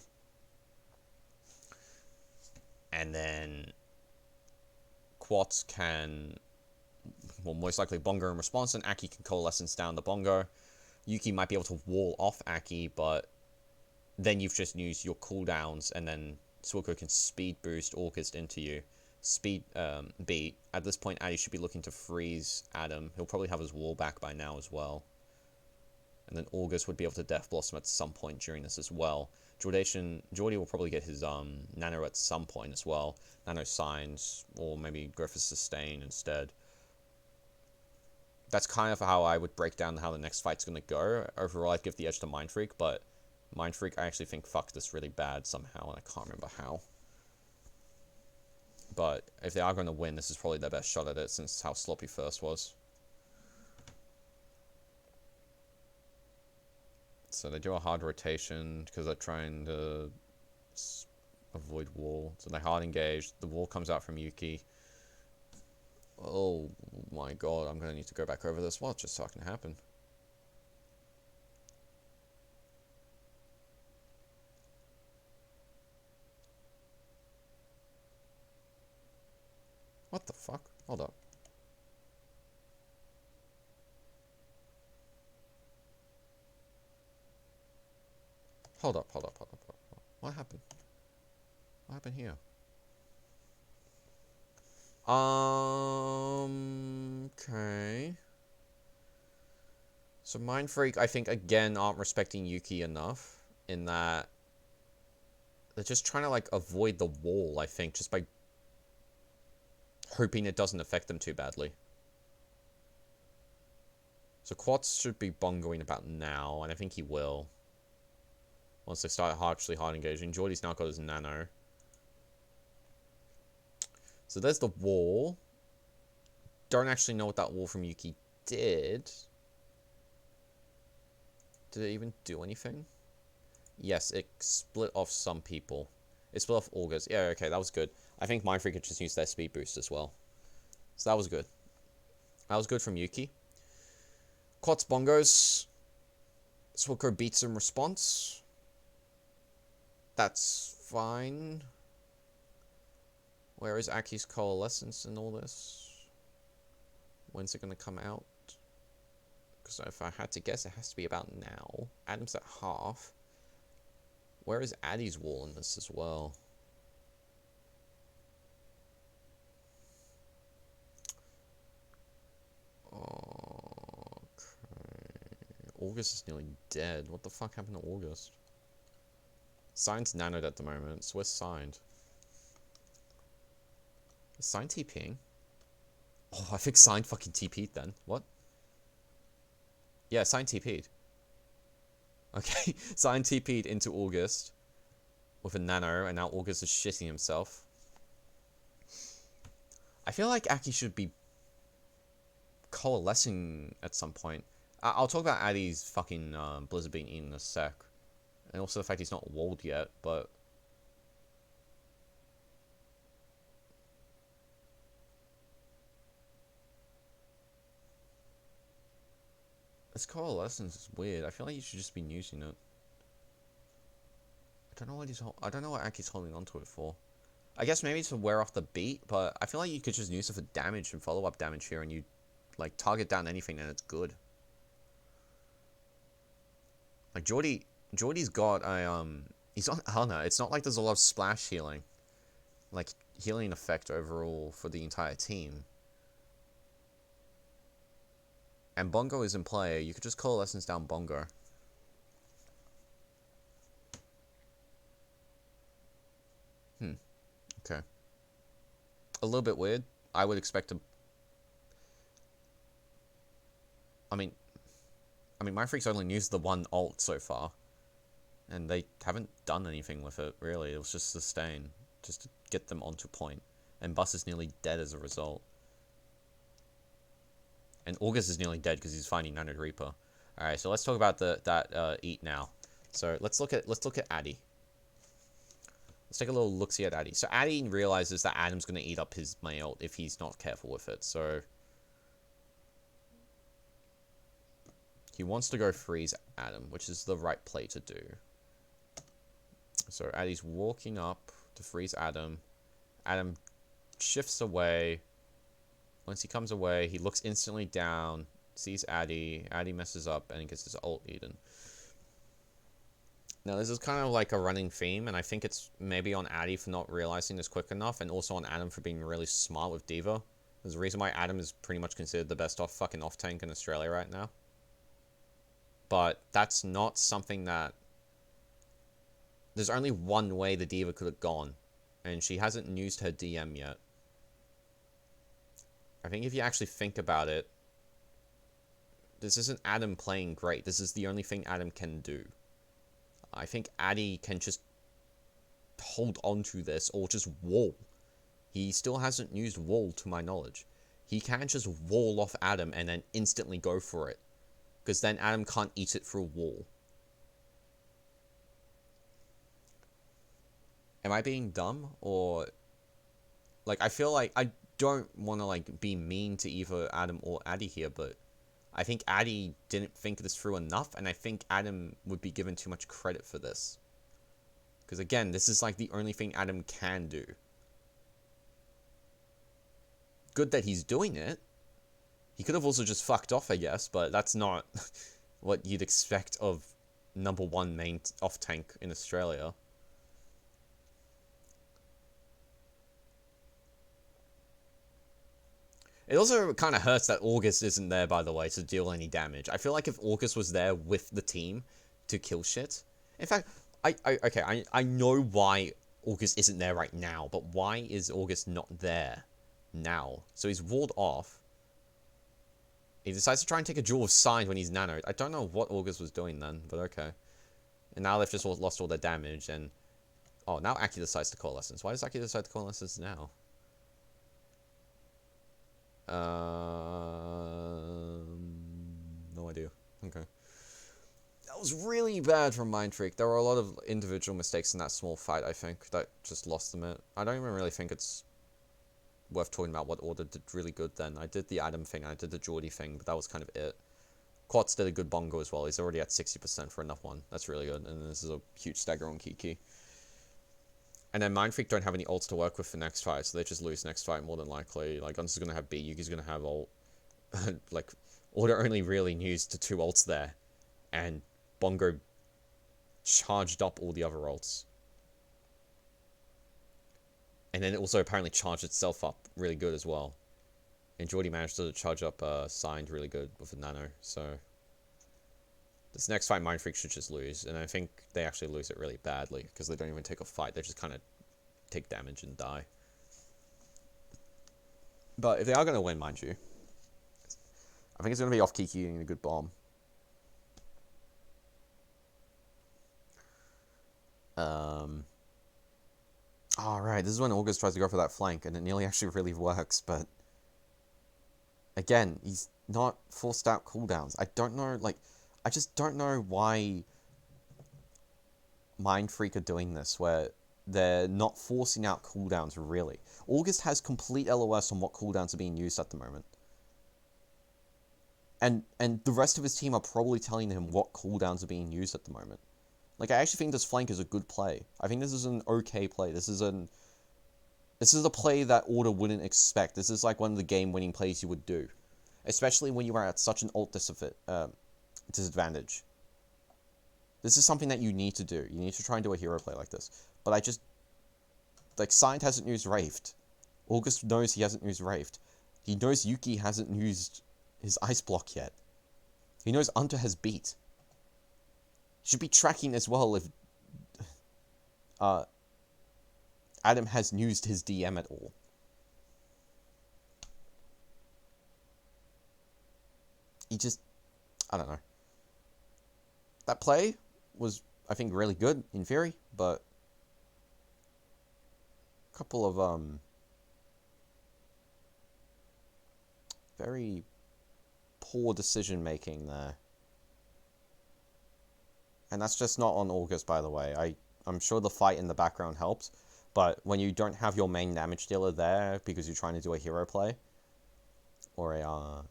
And then Quats can, well, most likely Bongo in response, and Aki can Coalescence down the Bongo. Yuki might be able to wall off Aki, but then you've just used your cooldowns, and then Suiko can speed boost August into you. Speed beat. At this point, Addy should be looking to freeze Adam. He'll probably have his wall back by now as well. And then August would be able to Death Blossom at some point during this as well. Jordy will probably get his Nano at some point as well. Nano Signs, or maybe go for Sustain instead. That's kind of how I would break down how the next fight's going to go. Overall, I'd give the edge to Mindfreak, but Mindfreak, I actually think fucked this really bad somehow, and I can't remember how. But if they are going to win, this is probably their best shot at it, since how sloppy first was. So they do a hard rotation, because they're trying to avoid wall. So they hard engage, the wall comes out from Yuki. Oh my god, I'm going to need to go back over this. What just fucking happened? What the fuck? Hold up. Hold up. What happened? What happened here? Okay. So Mindfreak, I think, again, aren't respecting Yuki enough in that they're just trying to, like, avoid the wall, I think, just by hoping it doesn't affect them too badly. So Quartz should be bongoing about now, and I think he will. Once they start actually hard engaging. Jordy's now got his nano. So there's the wall. Don't actually know what that wall from Yuki did. Did it even do anything? Yes, it split off some people. It split off Augurs. Yeah, okay, that was good. I think Mindfreak could just use their speed boost as well. So that was good. That was good from Yuki. Quartz Bongos. Swilko beats in response. That's fine. Where is Aki's Coalescence in all this? When's it going to come out? Because if I had to guess, it has to be about now. Adam's at half. Where is Addy's wall in this as well? Okay. August is nearly dead. What the fuck happened to August? Signed's nanoed at the moment, so where's Signed? Is Signed TPing? Oh, I think Signed fucking TP'd then. What? Yeah, Signed TP'd. Okay, Signed TP'd into August with a nano, and now August is shitting himself. I feel like Aki should be coalescing at some point. I'll talk about Addy's fucking Blizzard being eaten in a sec. And also the fact he's not walled yet, but... This coalescence is weird. I feel like you should just be using it. I don't know what Aki's holding onto it for. I guess maybe to wear off the beat, but I feel like you could just use it for damage and follow-up damage here, and you, like, target down anything and it's good. Like, Jordy's got a, he's on Hana. It's not like there's a lot of splash healing. Like, healing effect overall for the entire team. And Bongo is in play. You could just coalescence down Bongo. Okay. A little bit weird. I would expect to... I mean, Mindfreak's only used the one ult so far. And they haven't done anything with it, really. It was just sustain. Just to get them onto point. And Bus is nearly dead as a result. And August is nearly dead because he's finding Nanoed Reaper. Alright, so let's talk about that eat now. So let's look at Addy. Let's take a little look-see at Addy. So Addy realizes that Adam's going to eat up his May ult if he's not careful with it. So he wants to go freeze Adam, which is the right play to do. So Addy's walking up to freeze Adam. Adam shifts away. Once he comes away, he looks instantly down, sees Addy. Addy messes up, and he gets his ult eaten. Now, this is kind of like a running theme, and I think it's maybe on Addy for not realizing this quick enough, and also on Adam for being really smart with D.Va. There's a reason why Adam is pretty much considered the best fucking off-tank in Australia right now. But that's not something that... There's only one way the D.Va could have gone, and she hasn't used her DM yet. I think if you actually think about it, this isn't Adam playing great. This is the only thing Adam can do. I think Addy can just hold on to this or just wall. He still hasn't used wall to my knowledge. He can just wall off Adam and then instantly go for it. Because then Adam can't eat it through a wall. Am I being dumb? Or... Like, I feel like... I don't want to, like, be mean to either Adam or Addy here, but... I think Addy didn't think this through enough, and I think Adam would be given too much credit for this. Because again, this is like the only thing Adam can do. good that he's doing it. He could have also just fucked off, I guess, but that's not what you'd expect of number 1 main off tank in Australia. It also kind of hurts that August isn't there, by the way, to deal any damage. I feel like if August was there with the team to kill shit... In fact, I know why August isn't there right now, but why is August not there now? So he's walled off. He decides to try and take a duel of Signs when he's nanoed. I don't know what August was doing then, but okay. And now they've just lost all their damage, and... Oh, now Aki decides to Coalescence. Why does Aki decide to Coalescence now? No idea. Okay. That was really bad from Mindfreak. There were a lot of individual mistakes in that small fight, I think, that just lost them it. I don't even really think it's worth talking about what Order did really good then. I did the Adam thing, I did the Geordie thing, but that was kind of it. Quartz did a good bongo as well. He's already at 60% for enough one. That's really good, and this is a huge stagger on Kiki. And then Mindfreak don't have any ults to work with for next fight, so they just lose next fight more than likely. Like, Guns is going to have B, Yuki's going to have ult. Like, Order only really used to 2 ults there. And Bongo charged up all the other ults. And then it also apparently charged itself up really good as well. And Geordie managed to charge up Signed really good with a nano, so... This next fight, Mindfreak should just lose, and I think they actually lose it really badly, because they don't even take a fight, they just kind of take damage and die. But if they are going to win, mind you, I think it's going to be off Kiki getting a good bomb. Alright, this is when August tries to go for that flank, and it nearly actually really works, but... Again, he's not forced out cooldowns. I don't know, like... I just don't know why Mindfreak are doing this, where they're not forcing out cooldowns, really. August has complete LOS on what cooldowns are being used at the moment. And the rest of his team are probably telling him what cooldowns are being used at the moment. Like, I actually think this flank is a good play. I think this is an okay play. This is a play that Order wouldn't expect. This is like one of the game-winning plays you would do. Especially when you are at such an ult disadvantage. This is something that you need to do. You need to try and do a hero play like this. But I just... Like, Signed hasn't used Wraithed. August knows he hasn't used Wraithed. He knows Yuki hasn't used his Ice Block yet. He knows Unter has beat. He should be tracking as well if... Adam has used his DM at all. He just... I don't know. That play was, I think, really good in theory, but a couple of very poor decision making there. And that's just not on August, by the way. I'm sure the fight in the background helped, but when you don't have your main damage dealer there because you're trying to do a hero play, or a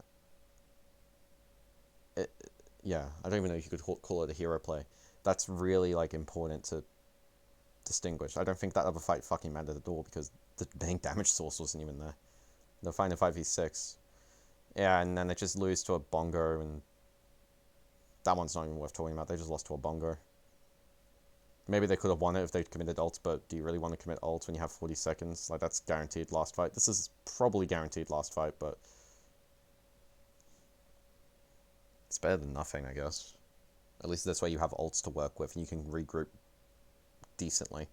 yeah, I don't even know if you could call it a hero play. That's really, like, important to distinguish. I don't think that other fight fucking mattered at all, because the main damage source wasn't even there. They're fighting a 5v6. Yeah, and then they just lose to a bongo, and that one's not even worth talking about. They just lost to a bongo. Maybe they could have won it if they'd committed ults, but do you really want to commit ults when you have 40 seconds? Like, that's guaranteed last fight. This is probably guaranteed last fight, but... It's better than nothing, I guess. At least this way you have ults to work with, and you can regroup decently.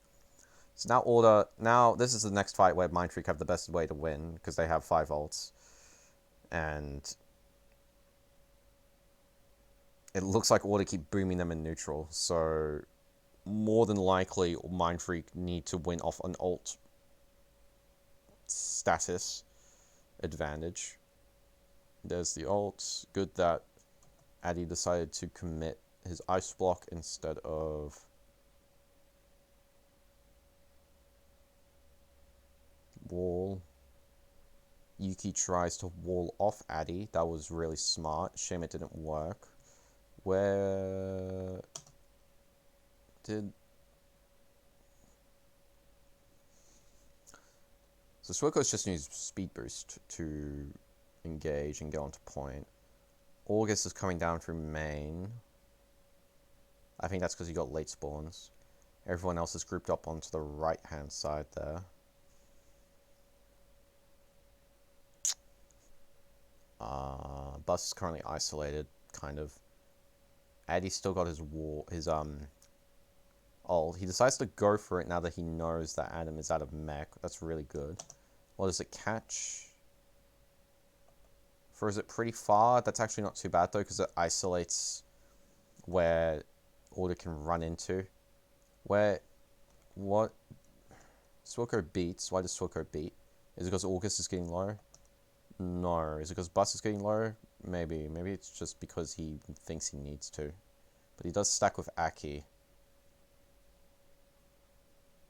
So now Order... Now, this is the next fight where Mindfreak have the best way to win, because they have 5 ults. And... it looks like Order keep booming them in neutral, so... more than likely, Mindfreak need to win off an ult status advantage. There's the ult. Good that Addy decided to commit his Ice Block instead of wall. Yuki tries to wall off Addy. That was really smart. Shame it didn't work. Where did... So Suiko's just needs speed boost to engage and get onto point. August is coming down through main. I think that's because he got late spawns. Everyone else is grouped up onto the right-hand side there. Bus is currently isolated, kind of. Addy's still got his ult. He decides to go for it now that he knows that Adam is out of mech. That's really good. What does it catch? Is it pretty far? That's actually not too bad though, because it isolates where Order can run into. What? Swilko beats. Why does Swilko beat? Is it because August is getting low? No. Is it because Bus is getting low? Maybe. Maybe it's just because he thinks he needs to. But he does stack with Aki,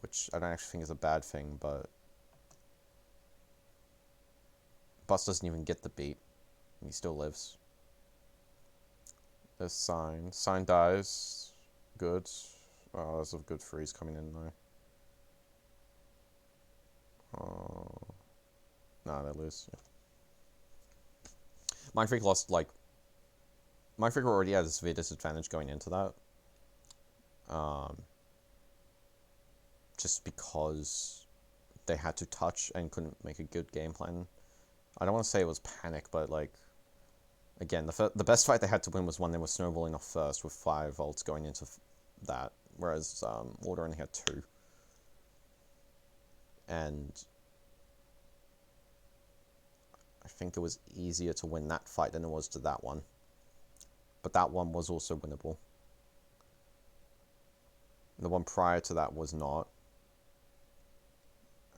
which I don't actually think is a bad thing, but Bus doesn't even get the beat. He still lives. There's Sign. Sign dies. Good. Oh, there's a good freeze coming in though. Oh. Nah, they lose. Yeah. Mindfreak lost, like... Mindfreak already had a severe disadvantage going into that. Just because they had to touch and couldn't make a good game plan. I don't want to say it was panic, but like... Again, the best fight they had to win was one they were snowballing off first with 5 ults going into that, whereas Order only had 2. And I think it was easier to win that fight than it was to that one. But that one was also winnable. The one prior to that was not.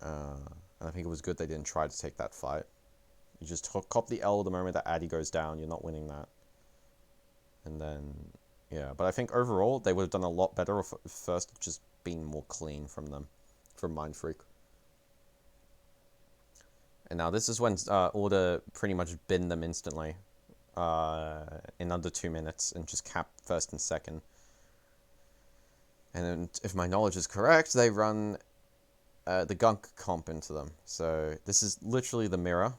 And I think it was good they didn't try to take that fight. You just cop the L the moment that Addy goes down, you're not winning that. And then, yeah. But I think overall, they would have done a lot better if first just been more clean from them, from Mindfreak. And now this is when Order pretty much bin them instantly in under 2 minutes and just cap first and second. And then, if my knowledge is correct, they run the gunk comp into them. So this is literally the mirror.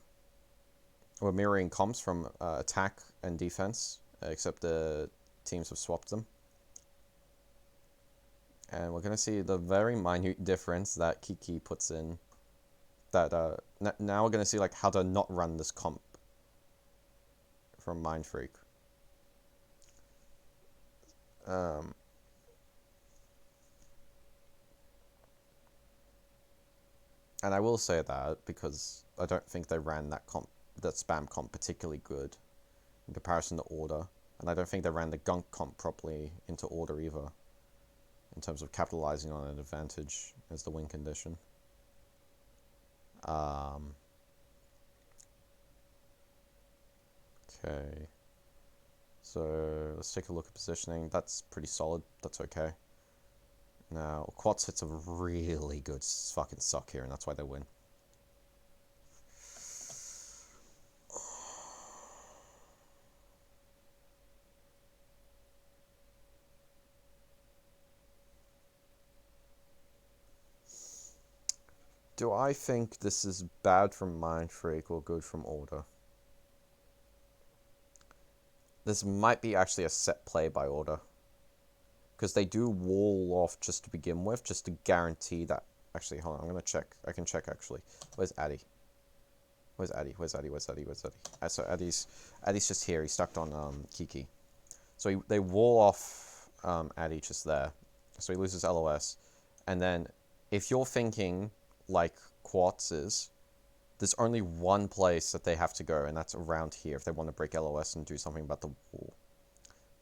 We're mirroring comps from attack and defense, except the teams have swapped them. And we're going to see the very minute difference that Kiki puts in. That now we're going to see like how to not run this comp from Mindfreak. And I will say that because I don't think they ran that spam comp particularly good in comparison to Order, and I don't think they ran the gunk comp properly into Order either, in terms of capitalizing on an advantage as the win condition. Okay, so let's take a look at positioning. That's pretty solid. That's okay. Now, Quats hits a really good fucking suck here, and that's why they win. Do I think this is bad from Mindfreak or good from Order? This might be actually a set play by Order. Because they do wall off just to begin with, just to guarantee that... Actually, hold on, I'm going to check. I can check, actually. Where's Addy? Where's Addy? Where's Addy? Where's Addy? Where's Addy? So Addy's just here. He's stuck on Kiki. So they wall off Addy just there. So he loses LOS. And then, if you're thinking like Quartz is, there's only one place that they have to go, and that's around here if they want to break LOS and do something about the wall.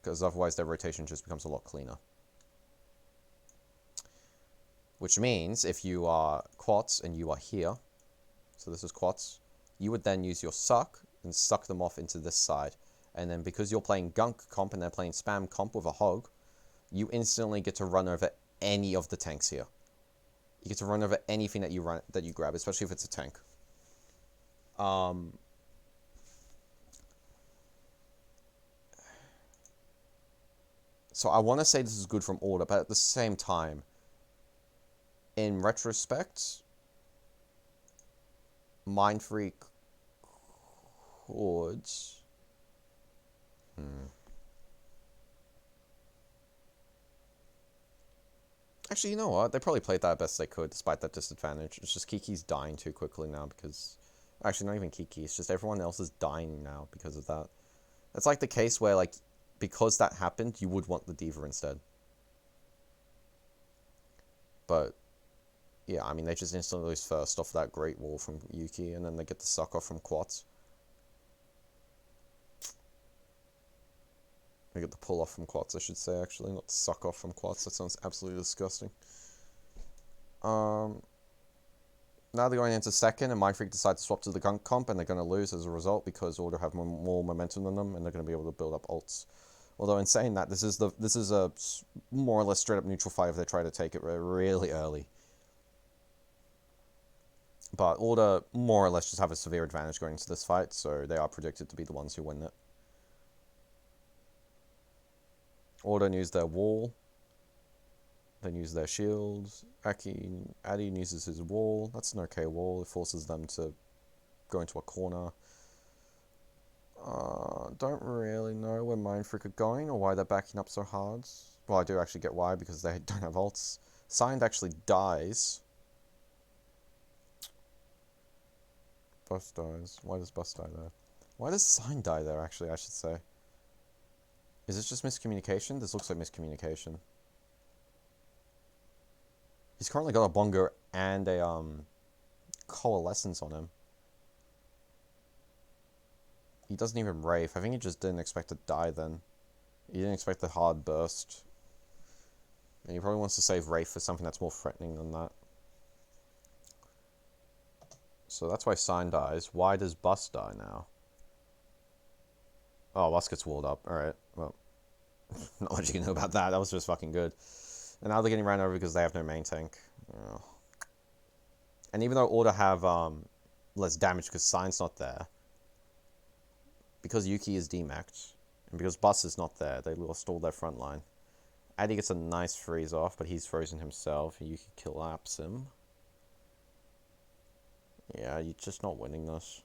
Because otherwise their rotation just becomes a lot cleaner. Which means, if you are Quartz and you are here, so this is Quartz, you would then use your suck and suck them off into this side. And then because you're playing gunk comp and they're playing spam comp with a hog, you instantly get to run over any of the tanks here. You get to run over anything that you grab, especially if it's a tank. So I want to say this is good from Order, but at the same time, in retrospect, Mindfreak could... Actually, you know what? They probably played that best they could, despite that disadvantage. It's just Kiki's dying too quickly now because... Actually, not even Kiki. It's just everyone else is dying now because of that. It's like the case where, like, because that happened, you would want the Diva instead. But, yeah, I mean, they just instantly lose first off that great wall from Yuki, and then they get the suck off from Quats. They get the pull off from Quats, I should say, actually, not the suck off from Quats. That sounds absolutely disgusting. Now they're going into second, and Mindfreak decide to swap to the Gunk comp, and they're going to lose as a result because Order have more momentum than them, and they're going to be able to build up ults. Although in saying that, this is a more or less straight up neutral fight if they try to take it really early. But Order more or less just have a severe advantage going into this fight, so they are predicted to be the ones who win it. Order use their wall. Then use their shields. Addy uses his wall. That's an okay wall. It forces them to go into a corner. Don't really know where Mindfreak are going or why they're backing up so hard. Well, I do actually get why, because they don't have ults. Signed actually dies. Bus dies. Why does Bus die there? Why does Sign die there, actually, I should say? Is this just miscommunication? This looks like miscommunication. He's currently got a Bongo and a, Coalescence on him. He doesn't even Wraith. I think he just didn't expect to die then. He didn't expect the hard burst. And he probably wants to save Wraith for something that's more threatening than that. So that's why Sign dies. Why does Bus die now? Oh, Bus gets walled up. Alright, well. Not much you can know about that. That was just fucking good. And now they're getting ran over because they have no main tank. Oh. And even though Order have less damage because Sign's not there, because Yuki is demaxed, and because Bus is not there, they lost all their front line. Addy gets a nice freeze off, but he's frozen himself. Yuki collapse him. Yeah, you're just not winning this.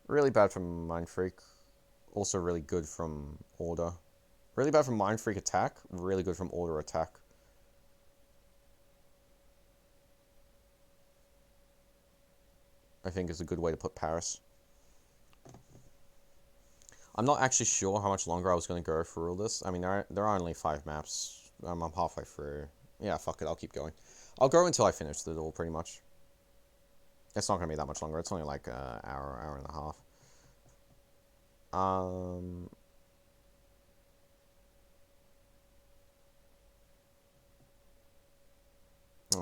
Really bad from Mindfreak. Also really good from Order. Really bad from Mindfreak attack. Really good from Order attack. I think is a good way to put Paris. I'm not actually sure how much longer I was going to go through all this. I mean, there are only 5 maps. I'm halfway through. Yeah, fuck it, I'll keep going. I'll go until I finish it all, pretty much. It's not going to be that much longer. It's only like an hour and a half. Oh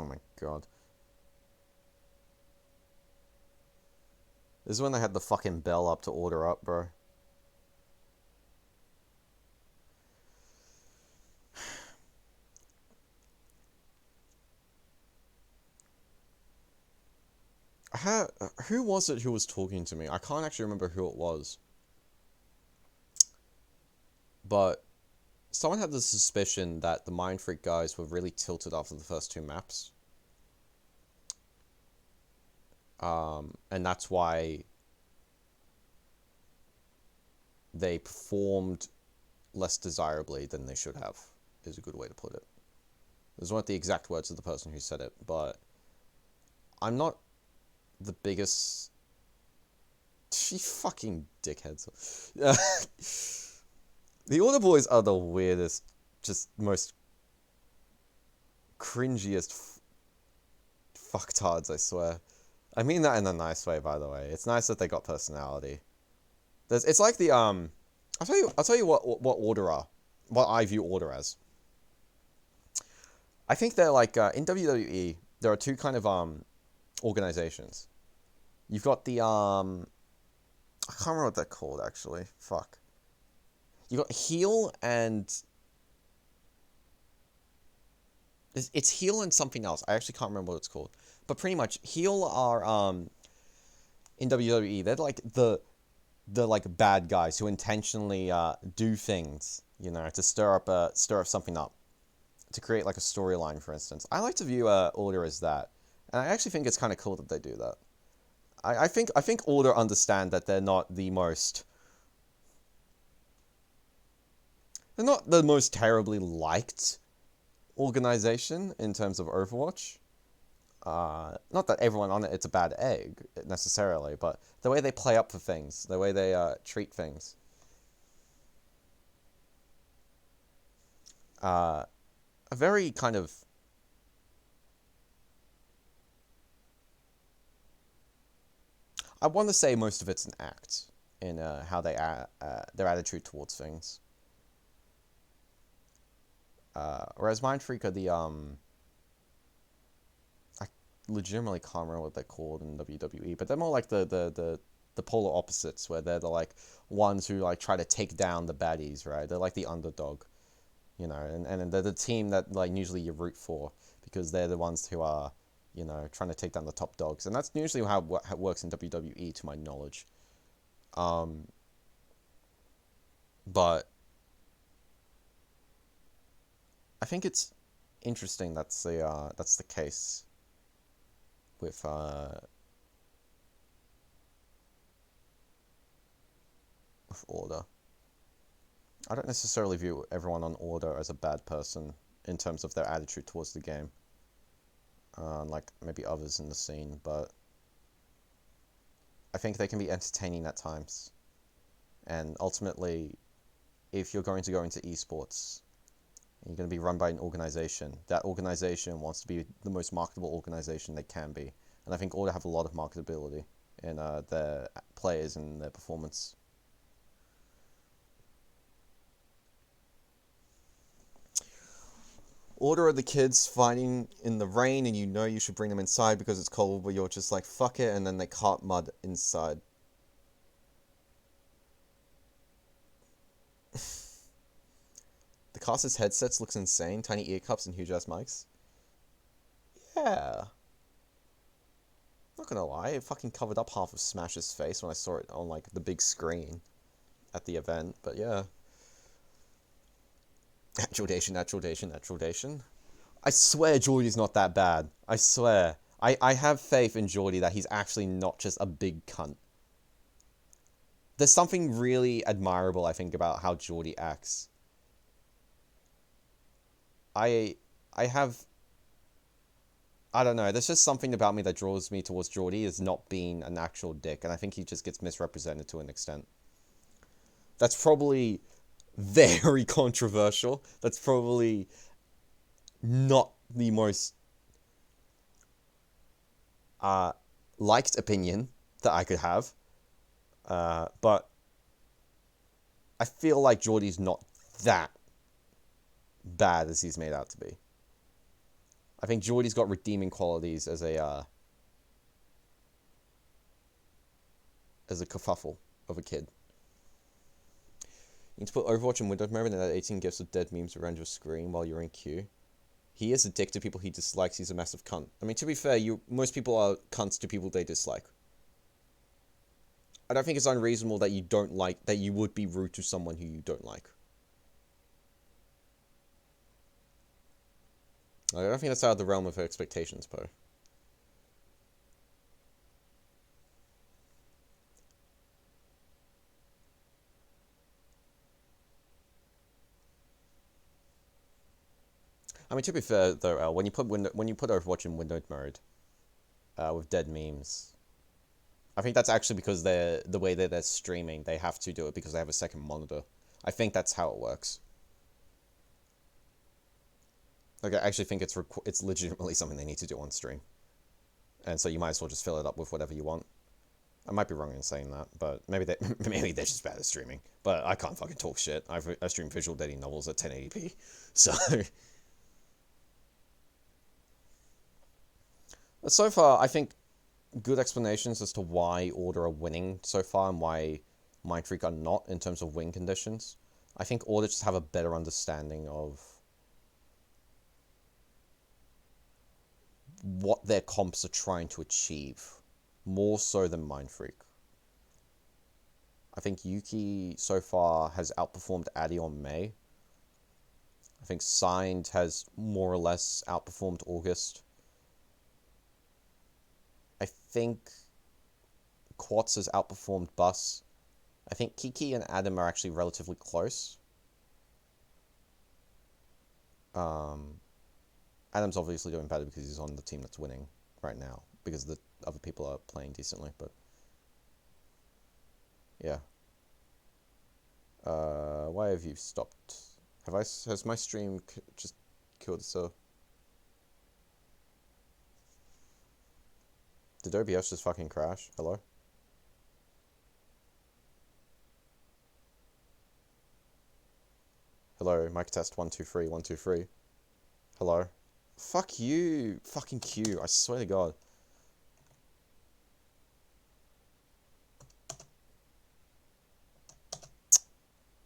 my god. This is when they had the fucking bell up to order up, bro. Who was it who was talking to me? I can't actually remember who it was. But someone had the suspicion that the Mindfreak guys were really tilted after the first 2 maps. And that's why they performed less desirably than they should have, is a good way to put it. Those weren't the exact words of the person who said it, but I'm not the biggest... She fucking dickheads. The Order Boys are the weirdest, just most cringiest fucktards, I swear. I mean that in a nice way, by the way. It's nice that they got personality. It's like the I'll tell you what Order are, what I view Order as. I think they're like in WWE. There are 2 kind of organizations. You've got the I can't remember what they're called actually. Fuck. You got heel and it's heel and something else. I actually can't remember what it's called. But pretty much heel are in WWE, they're like the like bad guys who intentionally do things, you know, to stir up something up, to create like a storyline, for instance. I like to view Order as that, And I actually think it's kind of cool that they do that. I think Order understand that they're not the most terribly liked organization in terms of Overwatch. Not that everyone on it's a bad egg necessarily, but the way they play up for things, the way they treat things. A very kind of I want to say most of it's an act in how they their attitude towards things. Whereas Mindfreak are the I legitimately can't remember what they're called in WWE, but they're more like the polar opposites, where they're the like ones who like try to take down the baddies, right? They're like the underdog, you know, and they're the team that like usually you root for because they're the ones who are, you know, trying to take down the top dogs, and that's usually how it works in WWE, to my knowledge. But I think it's interesting that's the case with Order. I don't necessarily view everyone on Order as a bad person in terms of their attitude towards the game, like maybe others in the scene, but I think they can be entertaining at times. And ultimately, if you're going to go into esports, you're going to be run by an organization. That organization wants to be the most marketable organization they can be. And I think Order have a lot of marketability in their players and their performance. Order are the kids fighting in the rain, and you know you should bring them inside because it's cold, but you're just like, fuck it, and then they cart mud inside. The caster's headsets looks insane. Tiny ear cups and huge-ass mics. Yeah. Not gonna lie, it fucking covered up half of Smash's face when I saw it on, like, the big screen at the event, but yeah. Natural Dation. I swear Geordie's not that bad. I swear. I have faith in Geordie that he's actually not just a big cunt. There's something really admirable, I think, about how Geordie acts. I don't know, there's just something about me that draws me towards Geordie as not being an actual dick, and I think he just gets misrepresented to an extent. That's probably very controversial. That's probably not the most liked opinion that I could have. But I feel like Geordie's not that bad as he's made out to be. I think Geordie's got redeeming qualities as a kerfuffle of a kid. You need to put Overwatch in window mode and add 18 gifs of dead memes around your screen while you're in queue. He is a dick to people he dislikes. He's a massive cunt. I mean, to be fair, most people are cunts to people they dislike. I don't think it's unreasonable that you would be rude to someone who you don't like. I don't think that's out of the realm of expectations, Poe. I mean, to be fair though, when you put Overwatch in windowed mode, with dead memes, I think that's actually because the way that they're streaming, they have to do it because they have a second monitor. I think that's how it works. Like, I actually think it's legitimately something they need to do on stream, and so you might as well just fill it up with whatever you want. I might be wrong in saying that, but maybe they're just bad at streaming. But I can't fucking talk shit. I stream visual dating novels at 1080p, so. But so far, I think good explanations as to why Order are winning so far and why Mindfreak are not in terms of win conditions. I think Order just have a better understanding of what their comps are trying to achieve, more so than Mindfreak. I think Yuki so far has outperformed Addy on May. I think Signed has more or less outperformed August. think Quartz has outperformed Bus. I think Kiki and Adam are actually relatively close. Adam's obviously doing better because he's on the team that's winning right now, because the other people are playing decently, but yeah. Why have you stopped? Has my stream just killed itself? Did OBS just fucking crash? Hello? Hello, mic test 1 2 3 1 2 3. Hello? Fuck you, fucking Q, I swear to God.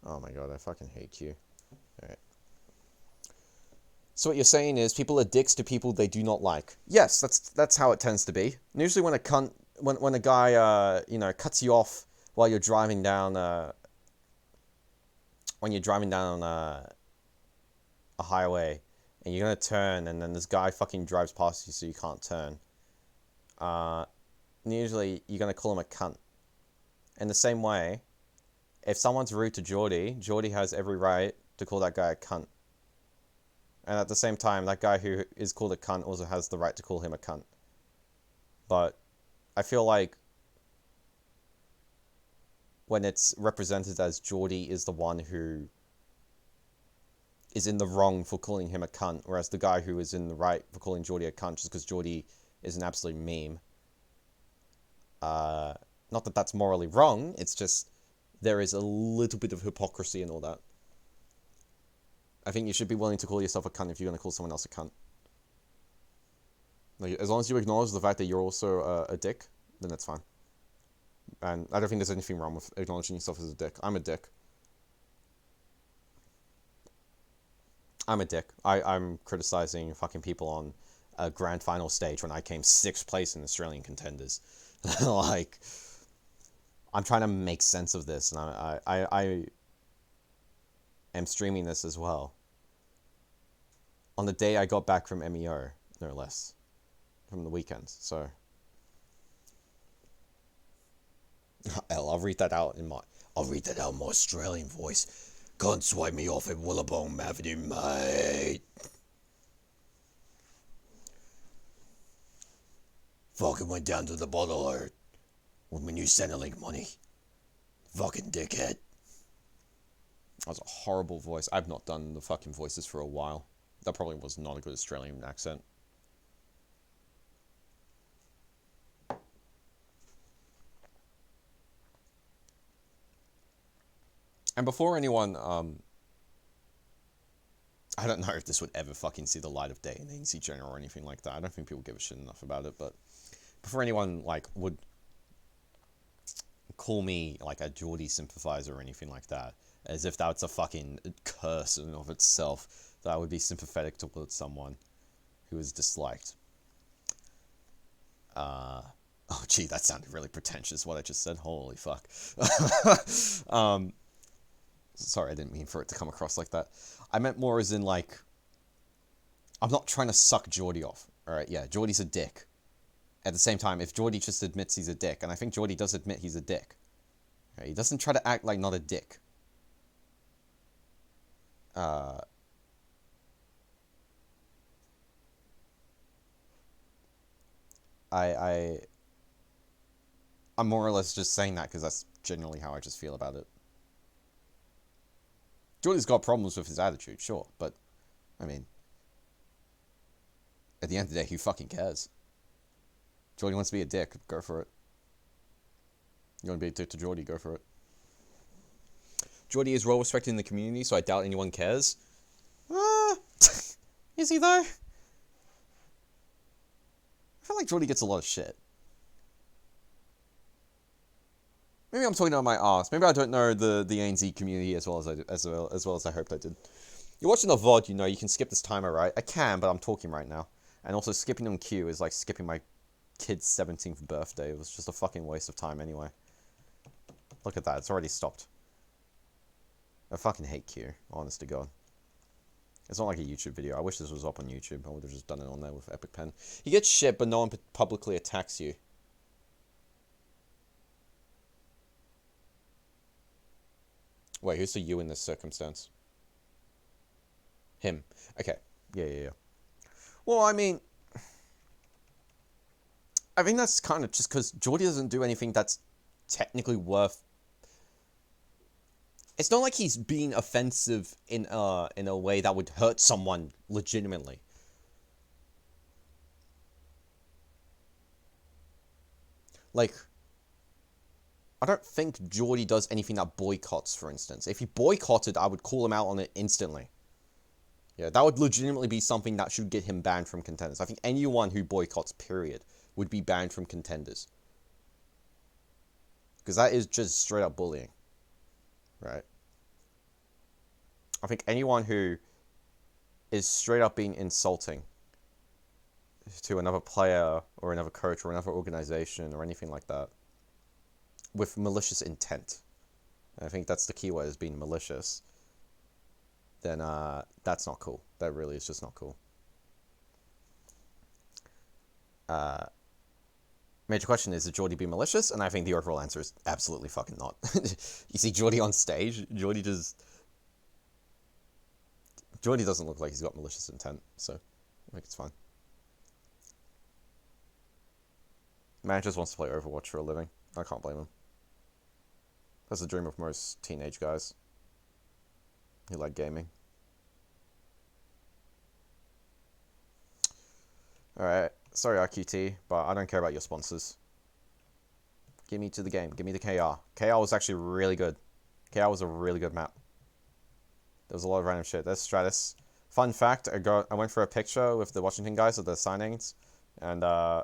Oh my God, I fucking hate Q. Alright. So what you're saying is people are dicks to people they do not like. Yes, that's how it tends to be. And usually when a guy you know, cuts you off while you're driving down a highway and you're gonna turn and then this guy fucking drives past you so you can't turn. Usually you're gonna call him a cunt. In the same way, if someone's rude to Geordie, Geordie has every right to call that guy a cunt. And at the same time, that guy who is called a cunt also has the right to call him a cunt. But I feel like when it's represented as Geordie is the one who is in the wrong for calling him a cunt, whereas the guy who is in the right for calling Geordie a cunt just because Geordie is an absolute meme. Not that that's morally wrong, it's just there is a little bit of hypocrisy in all that. I think you should be willing to call yourself a cunt if you're going to call someone else a cunt. Like, as long as you acknowledge the fact that you're also a dick, then that's fine. And I don't think there's anything wrong with acknowledging yourself as a dick. I'm a dick. I'm a dick. I'm criticizing fucking people on a grand final stage when I came 6th place in Australian Contenders. Like, I'm trying to make sense of this, and I am streaming this as well. On the day I got back from MEO, no less. From the weekend, so. I'll read that out in my Australian voice. Can't swipe me off at Wollabong Avenue, mate. Fucking went down to the bottler with my new Centrelink money. Fucking dickhead. That was a horrible voice. I've not done the fucking voices for a while. That probably was not a good Australian accent. And before anyone, I don't know if this would ever fucking see the light of day in ANC General or anything like that. I don't think people give a shit enough about it, but before anyone, like, would call me, like, a Geordie sympathizer or anything like that, as if that's a fucking curse in and of itself, that I would be sympathetic towards someone who is disliked. Oh, gee, that sounded really pretentious, what I just said. Holy fuck. Sorry, I didn't mean for it to come across like that. I meant more as in, like, I'm not trying to suck Geordie off, alright? Yeah, Geordie's a dick. At the same time, if Geordie just admits he's a dick, and I think Geordie does admit he's a dick, okay, he doesn't try to act like not a dick. I'm more or less just saying that because that's generally how I just feel about it. Geordie's got problems with his attitude, sure, but, I mean, at the end of the day, who fucking cares? Geordie wants to be a dick, go for it. You want to be a dick to Geordie, go for it. Geordie is well respected in the community, so I doubt anyone cares. Is he though? I feel like Geordie gets a lot of shit. Maybe I'm talking out my arse. Maybe I don't know the ANZ community as well as I hoped I did. You're watching the VOD, you know, you can skip this timer, right? I can, but I'm talking right now. And also, skipping on Q is like skipping my kid's 17th birthday. It was just a fucking waste of time anyway. Look at that, it's already stopped. I fucking hate Q, honest to God. It's not like a YouTube video. I wish this was up on YouTube. I would have just done it on there with Epic Pen. You get shit, but no one publicly attacks you. Wait, who's the you in this circumstance? Him. Okay. Yeah. Well, I mean, I think that's kind of just because Geordie doesn't do anything that's technically worth. It's not like he's being offensive in a way that would hurt someone legitimately. Like, I don't think Geordie does anything that boycotts, for instance. If he boycotted, I would call him out on it instantly. Yeah, that would legitimately be something that should get him banned from Contenders. I think anyone who boycotts, period, would be banned from Contenders. Because that is just straight up bullying. Right? I think anyone who is straight up being insulting to another player or another coach or another organization or anything like that with malicious intent, and I think that's the key word, is being malicious, then that's not cool. That really is just not cool. Major question is, did Geordie be malicious? And I think the overall answer is absolutely fucking not. You see Geordie on stage, Geordie doesn't look like he's got malicious intent, so I think it's fine. Man just wants to play Overwatch for a living. I can't blame him. That's the dream of most teenage guys who like gaming. Alright, sorry RQT, but I don't care about your sponsors. Give me to the game. Give me the KR. KR was actually really good. KR was a really good map. There was a lot of random shit. There's Stratus. Fun fact, I went for a picture with the Washington guys at the signings, and I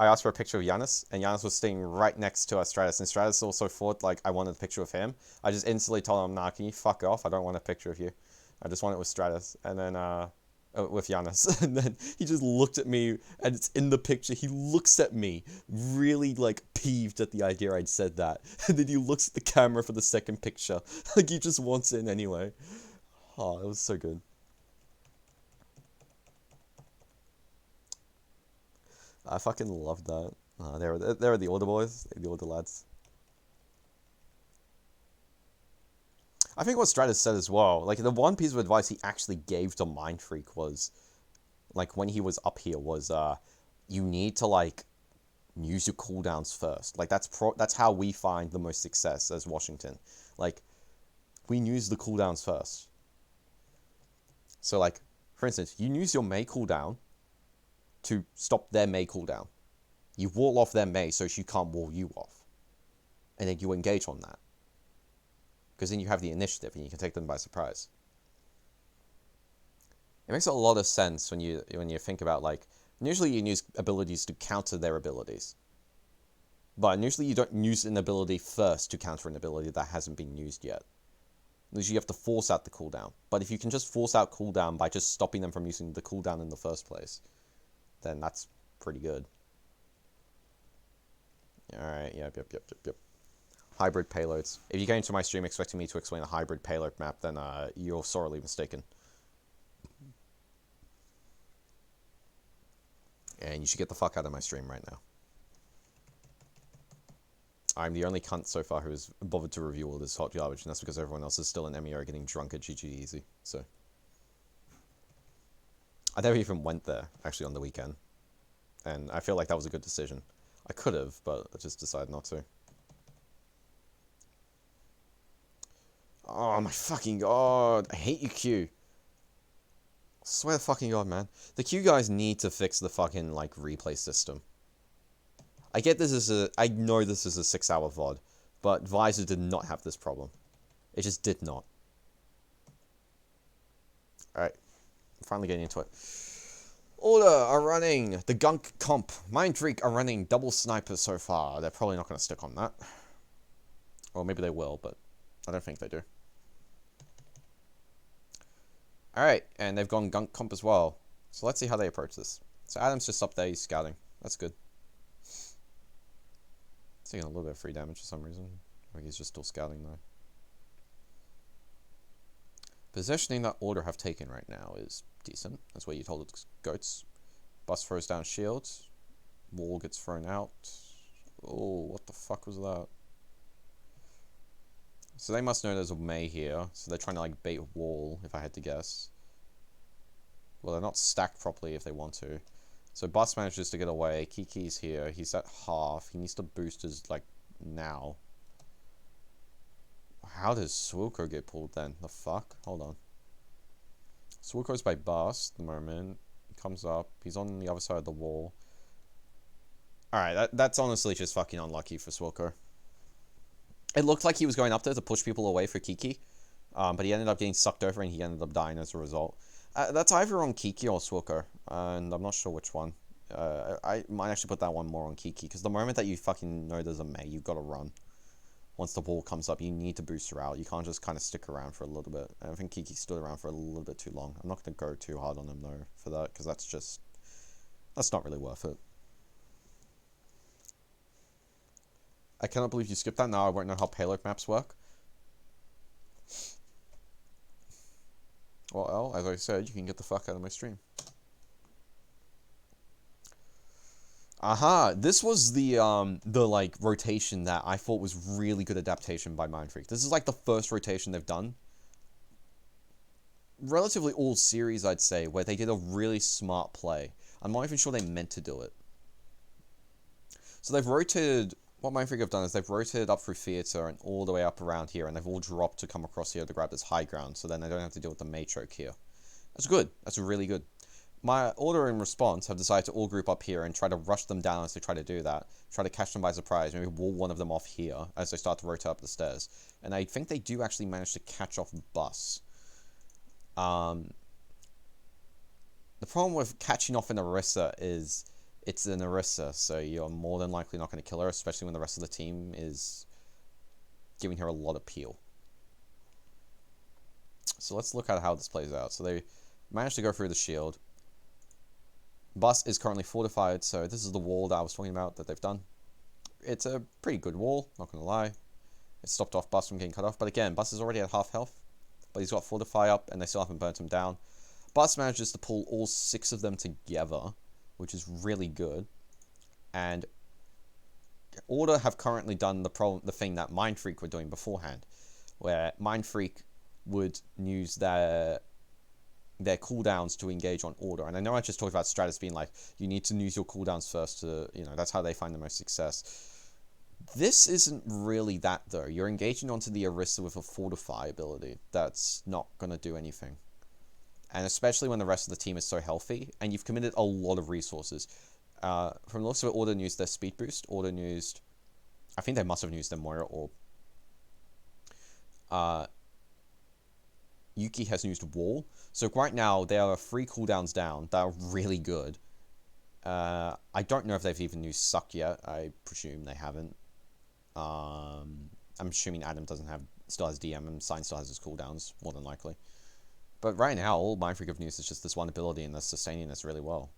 asked for a picture of Giannis, and Giannis was sitting right next to Stratus, and Stratus also thought, like, I wanted a picture of him. I just instantly told him, nah, can you fuck off? I don't want a picture of you. I just want it with Stratus. And then, with Giannis. And then he just looked at me, and it's in the picture. He looks at me, really, like, peeved at the idea I'd said that. And then he looks at the camera for the second picture. Like, he just wants in anyway. Oh, it was so good. I fucking loved that. They were the older boys, the older lads. I think what Stratus said as well, like, the one piece of advice he actually gave to Mindfreak was, like, when he was up here, was, you need to, like, use your cooldowns first. Like, that's how we find the most success as Washington. Like, we use the cooldowns first. So, like, for instance, you use your Mei cooldown to stop their Mei cooldown. You wall off their Mei so she can't wall you off. And then you engage on that. Because then you have the initiative and you can take them by surprise. It makes a lot of sense when you think about, like, usually you use abilities to counter their abilities. But usually you don't use an ability first to counter an ability that hasn't been used yet. Usually you have to force out the cooldown. But if you can just force out cooldown by just stopping them from using the cooldown in the first place, then that's pretty good. Alright, yep. Hybrid payloads. If you go into my stream expecting me to explain a hybrid payload map, then you're sorely mistaken. And you should get the fuck out of my stream right now. I'm the only cunt so far who has bothered to review all this hot garbage, and that's because everyone else is still in MEO getting drunk at GG Easy, so. I never even went there, actually, on the weekend. And I feel like that was a good decision. I could have, but I just decided not to. Oh my fucking god. I hate you, Q. I swear to fucking god, man. The Q guys need to fix the fucking, like, replay system. I get this is I know this is a 6-hour VOD, but Visor did not have this problem. It just did not. Alright. Finally getting into it. Order are running the Gunk Comp. Mindfreak are running double sniper so far. They're probably not going to stick on that. Or maybe they will, but I don't think they do. Alright, and they've gone Gunk Comp as well. So let's see how they approach this. So Adam's just up there, he's scouting. That's good. Taking a little bit of free damage for some reason. Like he's just still scouting though. Positioning that Order have taken right now is decent. That's what you told its goats. Bus throws down shields. Wall gets thrown out. Oh, what the fuck was that? So they must know there's a Mei here, so they're trying to like bait a wall, if I had to guess. Well, they're not stacked properly if they want to. So Bus manages to get away. Kiki's here. He's at half. He needs to boost his, like, now. How does Swilko get pulled then? The fuck? Hold on. Swilko's by Bus at the moment. He comes up. He's on the other side of the wall. Alright, that's honestly just fucking unlucky for Swilko. It looked like he was going up there to push people away for Kiki. But he ended up getting sucked over and he ended up dying as a result. That's either on Kiki or Swilko, and I'm not sure which one. I might actually put that one more on Kiki, because the moment that you fucking know there's a Mei, you've got to run. Once the wall comes up, you need to boost her out. You can't just kind of stick around for a little bit. I think Kiki stood around for a little bit too long. I'm not going to go too hard on him, though, for that, because that's not really worth it. I cannot believe you skipped that. Now I won't know how payload maps work. Well, as I said, you can get the fuck out of my stream. Aha! This was the like rotation that I thought was really good adaptation by Mindfreak. This is like the first rotation they've done. Relatively all series, I'd say, where they did a really smart play. I'm not even sure they meant to do it. So they've rotated. What Mindfreak have done is they've rotated up through theater and all the way up around here, and they've all dropped to come across here to grab this high ground, so then they don't have to deal with the Mei choke here. That's good. That's really good. My order in response have decided to all group up here and try to rush them down as they try to do that. Try to catch them by surprise, maybe wall one of them off here as they start to rotate up the stairs. And I think they do actually manage to catch off Bus. The problem with catching off an Orisa is it's an Orisa, so you're more than likely not going to kill her, especially when the rest of the team is giving her a lot of peel. So let's look at how this plays out. So they managed to go through the shield. Bus is currently fortified, so this is the wall that I was talking about that they've done. It's a pretty good wall, not going to lie. It stopped off Bus from getting cut off, but again, Bus is already at half health, but he's got Fortify up, and they still haven't burnt him down. Bus manages to pull all 6 of them together, which is really good. And Order have currently done the thing that Mindfreak were doing beforehand, where Mindfreak would use their cooldowns to engage on Order. And I know I just talked about Stratus being like, you need to use your cooldowns first to, that's how they find the most success. This isn't really that, though. You're engaging onto the Orisa with a Fortify ability. That's not going to do anything. And especially when the rest of the team is so healthy, and you've committed a lot of resources. From the looks of it, Order used their speed boost. Order used... I think they must have used their Moira Orb. Yuki has used Wall. So right now, there are 3 cooldowns down that are really good. I don't know if they've even used Suck yet. I presume they haven't. I'm assuming Adam still has DM, and Sign still has his cooldowns, more than likely. But right now, all Mindfreak have used is just this one ability, and they're sustaining this really well.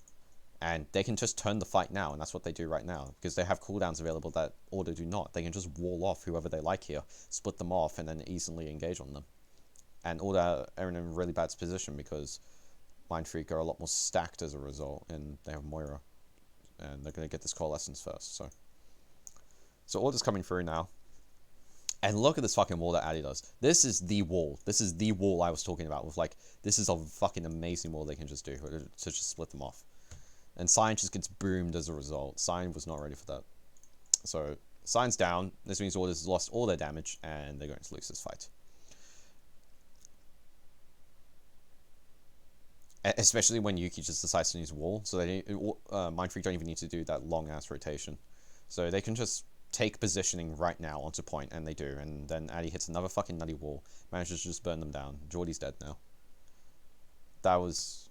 And they can just turn the fight now, and that's what they do right now. Because they have cooldowns available that Order do not. They can just wall off whoever they like here, split them off, and then easily engage on them. And Order are in a really bad position because Mindfreak are a lot more stacked as a result, and they have Moira. And they're going to get this Coalescence first, So Order's coming through now. And look at this fucking wall that Addy does. This is the wall. This is the wall I was talking about. With like, this is a fucking amazing wall they can just do to just split them off. And Sign just gets boomed as a result. Sign was not ready for that. So, Sign's down. This means Order's lost all their damage, and they're going to lose this fight. Especially when Yuki just decides to use Wall. So Mindfreak don't even need to do that long-ass rotation. So they can just take positioning right now onto point, and they do. And then Addy hits another fucking nutty wall. Manages to just burn them down. Geordie's dead now. That was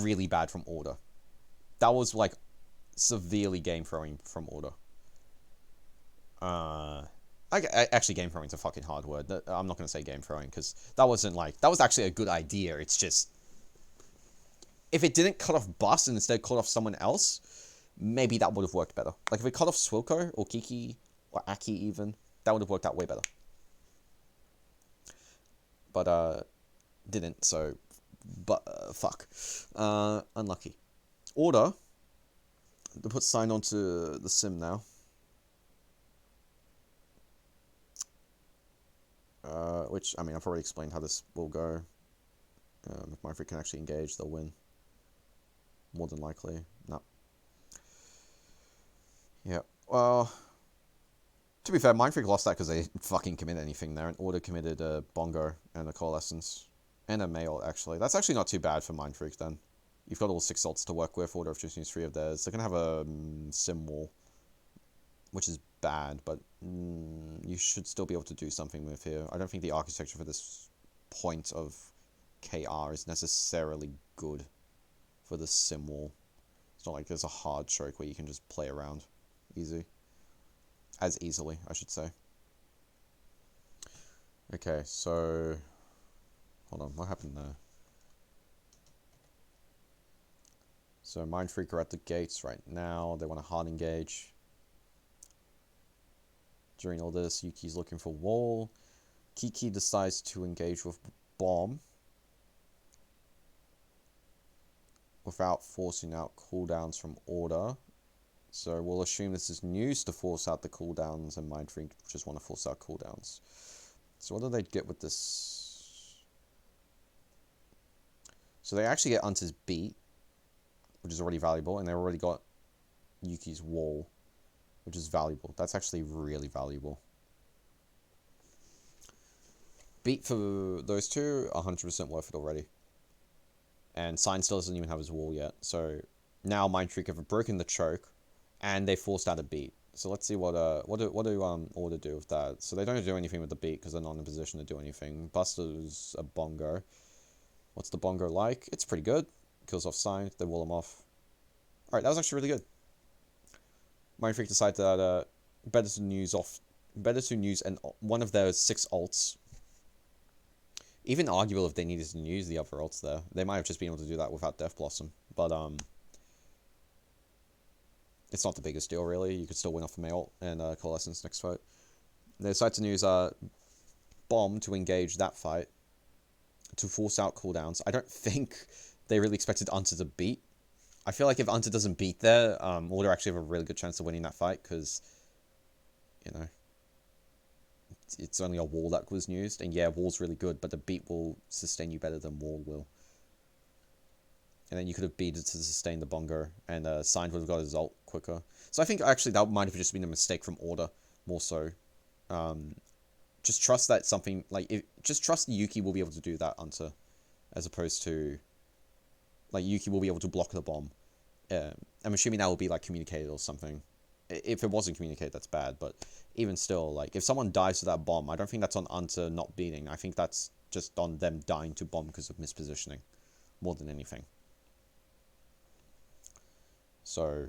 really bad from Order. That was, like, severely game throwing from Order. Actually, game throwing's a fucking hard word. I'm not going to say game throwing, because that wasn't, like... That was actually a good idea. It's just... If it didn't cut off Bus and instead cut off someone else, maybe that would have worked better. Like, if it cut off Swilko, or Kiki, or Aki even, that would have worked out way better. But, didn't, so... But, fuck. Unlucky. Order. To put Sign onto the sim now. Which, I mean, I've already explained how this will go. If Mindfreak can actually engage, they'll win. More than likely. No. Yeah. Well, to be fair, Mindfreak lost that because they didn't fucking commit anything there. And Order committed a Bongo and a Coalescence. And a Mail, actually. That's actually not too bad for Mindfreak, then. You've got all 6 salts to work with. Order have just used 3 of theirs. They're going to have a sim wall, which is bad, but you should still be able to do something with here. I don't think the architecture for this point of KR is necessarily good for the sim wall. It's not like there's a hard choke where you can just play around as easily, I should say. Okay, so hold on, what happened there? So Mindfreak are at the gates right now. They want to hard engage. During all this, Yuki's looking for wall. Kiki decides to engage with bomb without forcing out cooldowns from Order. So we'll assume this is news to force out the cooldowns, and Mindfreak just want to force out cooldowns. So what do they get with this? So they actually get Unta's beat, which is already valuable, and they already got Yuki's wall, which is valuable. That's actually really valuable. Beat for those two, 100% worth it already. And Sign still doesn't even have his wall yet. So now Mindfreak have broken the choke, and they forced out a beat. So let's see what do Order do with that. So they don't do anything with the beat because they're not in a position to do anything. Buster's a Bongo. What's the Bongo like? It's pretty good. Kills off Sign. They wall him off. Alright, that was actually really good. Mindfreak decided that better to use and one of their 6 ults. Even arguable if they needed to use the other ults there. They might have just been able to do that without Death Blossom. But it's not the biggest deal really. You could still win off a Mail and Coalescence next fight. They decided to use Bomb to engage that fight to force out cooldowns. I don't think they really expected Unta to beat. I feel like if Unta doesn't beat there, Order actually have a really good chance of winning that fight because, you know, it's only a wall that was used. And yeah, wall's really good, but the beat will sustain you better than wall will. And then you could have beated to sustain the Bongo, and Signed would have got his ult quicker. So I think actually that might have just been a mistake from Order, more so. Just trust that something, like, just trust Yuki will be able to do that Unta, as opposed to, like, Yuki will be able to block the bomb. I'm assuming that will be, like, communicated or something. If it wasn't communicated, that's bad, but even still, like, if someone dies to that bomb, I don't think that's on Unta not beating. I think that's just on them dying to bomb because of mispositioning, more than anything. So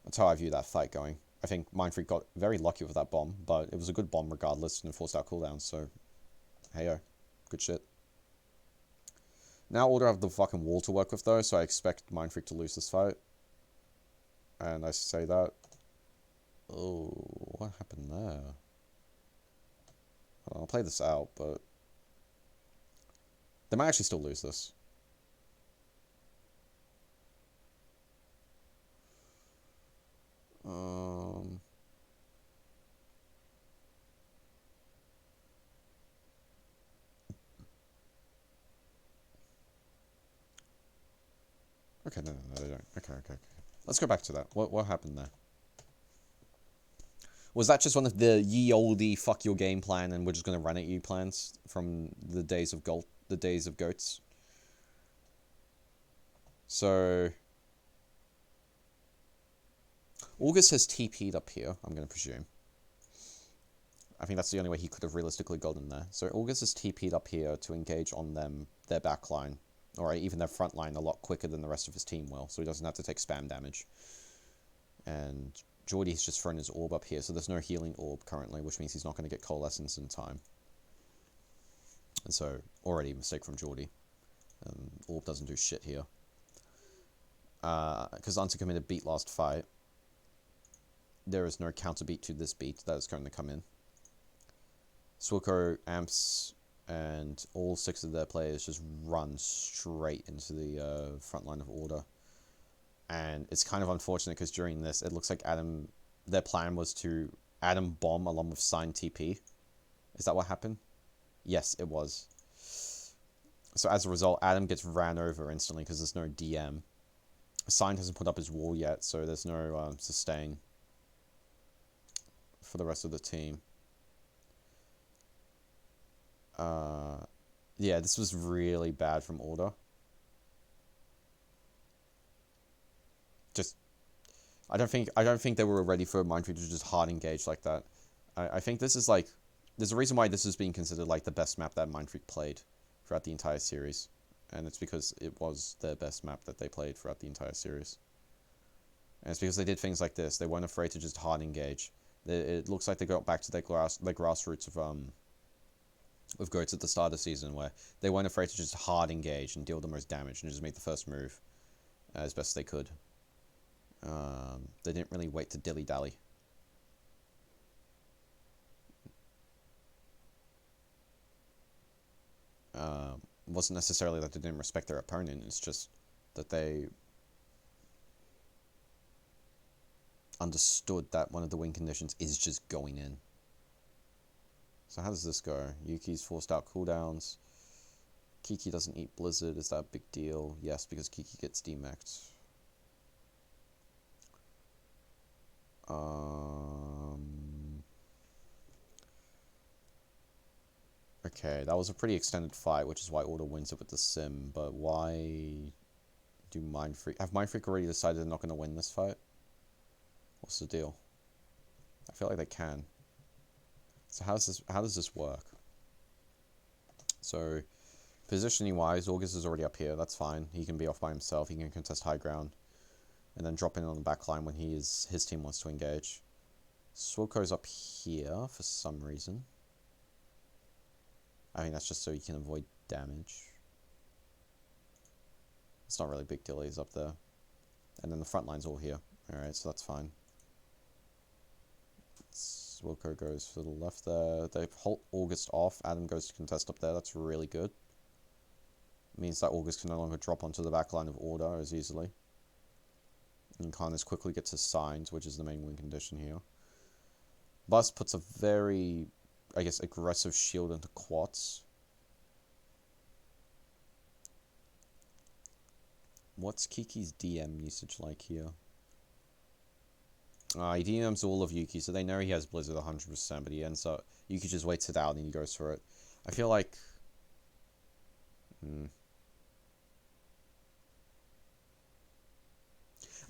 that's how I view that fight going. I think Mindfreak got very lucky with that bomb, but it was a good bomb regardless and forced out cooldowns, so hey-o. Good shit. Now Order have the fucking wall to work with though, so I expect Mindfreak to lose this fight. And I say that. Oh, what happened there? I'll play this out, but they might actually still lose this. Okay, no, they don't. Okay. Let's go back to that. What happened there? Was that just one of the ye olde fuck your game plan and we're just gonna run at you plans from the days of goats? So August has TP'd up here, I'm gonna presume. I think that's the only way he could have realistically gotten there. So August has TP'd up here to engage on their back line, or even their front line, a lot quicker than the rest of his team will, so he doesn't have to take spam damage. And Geordie's just thrown his orb up here, so there's no healing orb currently, which means he's not going to get Coalescence in time. And so, already a mistake from Geordie. Orb doesn't do shit here. Because Unta committed beat last fight, there is no counter beat to this beat that is going to come in. Swilko, Amps, and all 6 of their players just run straight into the front line of Order. And it's kind of unfortunate because during this, it looks like their plan was to Adam bomb along with Sign TP. Is that what happened? Yes, it was. So as a result, Adam gets ran over instantly because there's no DM. Sign hasn't put up his wall yet, so there's no sustain for the rest of the team. Yeah, this was really bad from Order. Just, I don't think they were ready for Mindfreak to just hard engage like that. I think this is like, there's a reason why this is being considered like the best map that Mindfreak played throughout the entire series, and it's because it was their best map that they played throughout the entire series. And it's because they did things like this. They weren't afraid to just hard engage. It looks like they got back to their grassroots of Goats at the start of the season, where they weren't afraid to just hard engage and deal the most damage and just make the first move as best they could. They didn't really wait to dilly-dally. It wasn't necessarily that they didn't respect their opponent, it's just that they understood that one of the win conditions is just going in. So how does this go? Yuki's forced out cooldowns. Kiki doesn't eat Blizzard. Is that a big deal? Yes, because Kiki gets demeched. Okay, that was a pretty extended fight, which is why Order wins it with the sim, but why do Mindfreak... Have Mindfreak already decided they're not going to win this fight? What's the deal? I feel like they can. So how does this work? So, positioning wise, August is already up here, that's fine. He can be off by himself, he can contest high ground. And then drop in on the back line when his team wants to engage. Swilko's up here for some reason. I think that's just so he can avoid damage. It's not really a big deal, he's up there. And then the front line's all here. Alright, so that's fine. Wilco goes for the left there. They halt August off. Adam goes to contest up there. That's really good. Means that August can no longer drop onto the back line of Order as easily. And can't as quickly get to Signs, which is the main win condition here. Bus puts a very, I guess, aggressive shield into Quartz. What's Kiki's DM usage like here? He DMs all of Yuki, so they know he has Blizzard 100%, but he ends up... Yuki just waits it out and he goes for it. I feel like...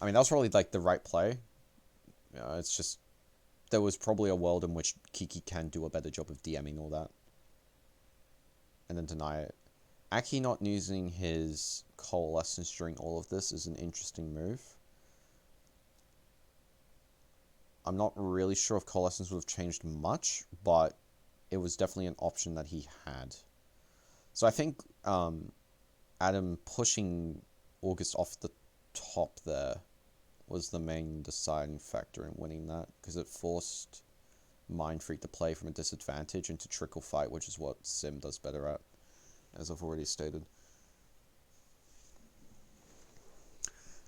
I mean, that was probably, like, the right play. It's just... There was probably a world in which Kiki can do a better job of DMing all that. And then deny it. Aki not using his Coalescence during all of this is an interesting move. I'm not really sure if Coalescence would have changed much, but it was definitely an option that he had. So I think Adam pushing August off the top there was the main deciding factor in winning that, because it forced Mindfreak to play from a disadvantage into trickle fight, which is what Sim does better at, as I've already stated.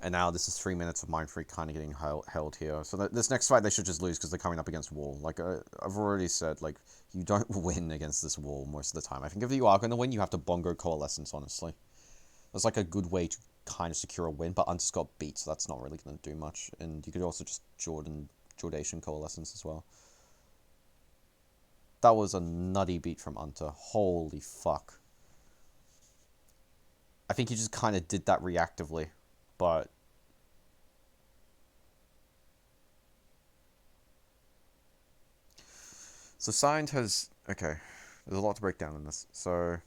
And now this is 3 minutes of Mindfreak kind of getting held here. So this next fight they should just lose because they're coming up against wall. Like I've already said, like you don't win against this wall most of the time. I think if you are going to win, you have to bongo Coalescence, honestly. That's like a good way to kind of secure a win, but Untus got beat, so that's not really going to do much. And you could also just Jordation Coalescence as well. That was a nutty beat from Unta. Holy fuck. I think he just kind of did that reactively. But so Signed has... Okay, there's a lot to break down in this. So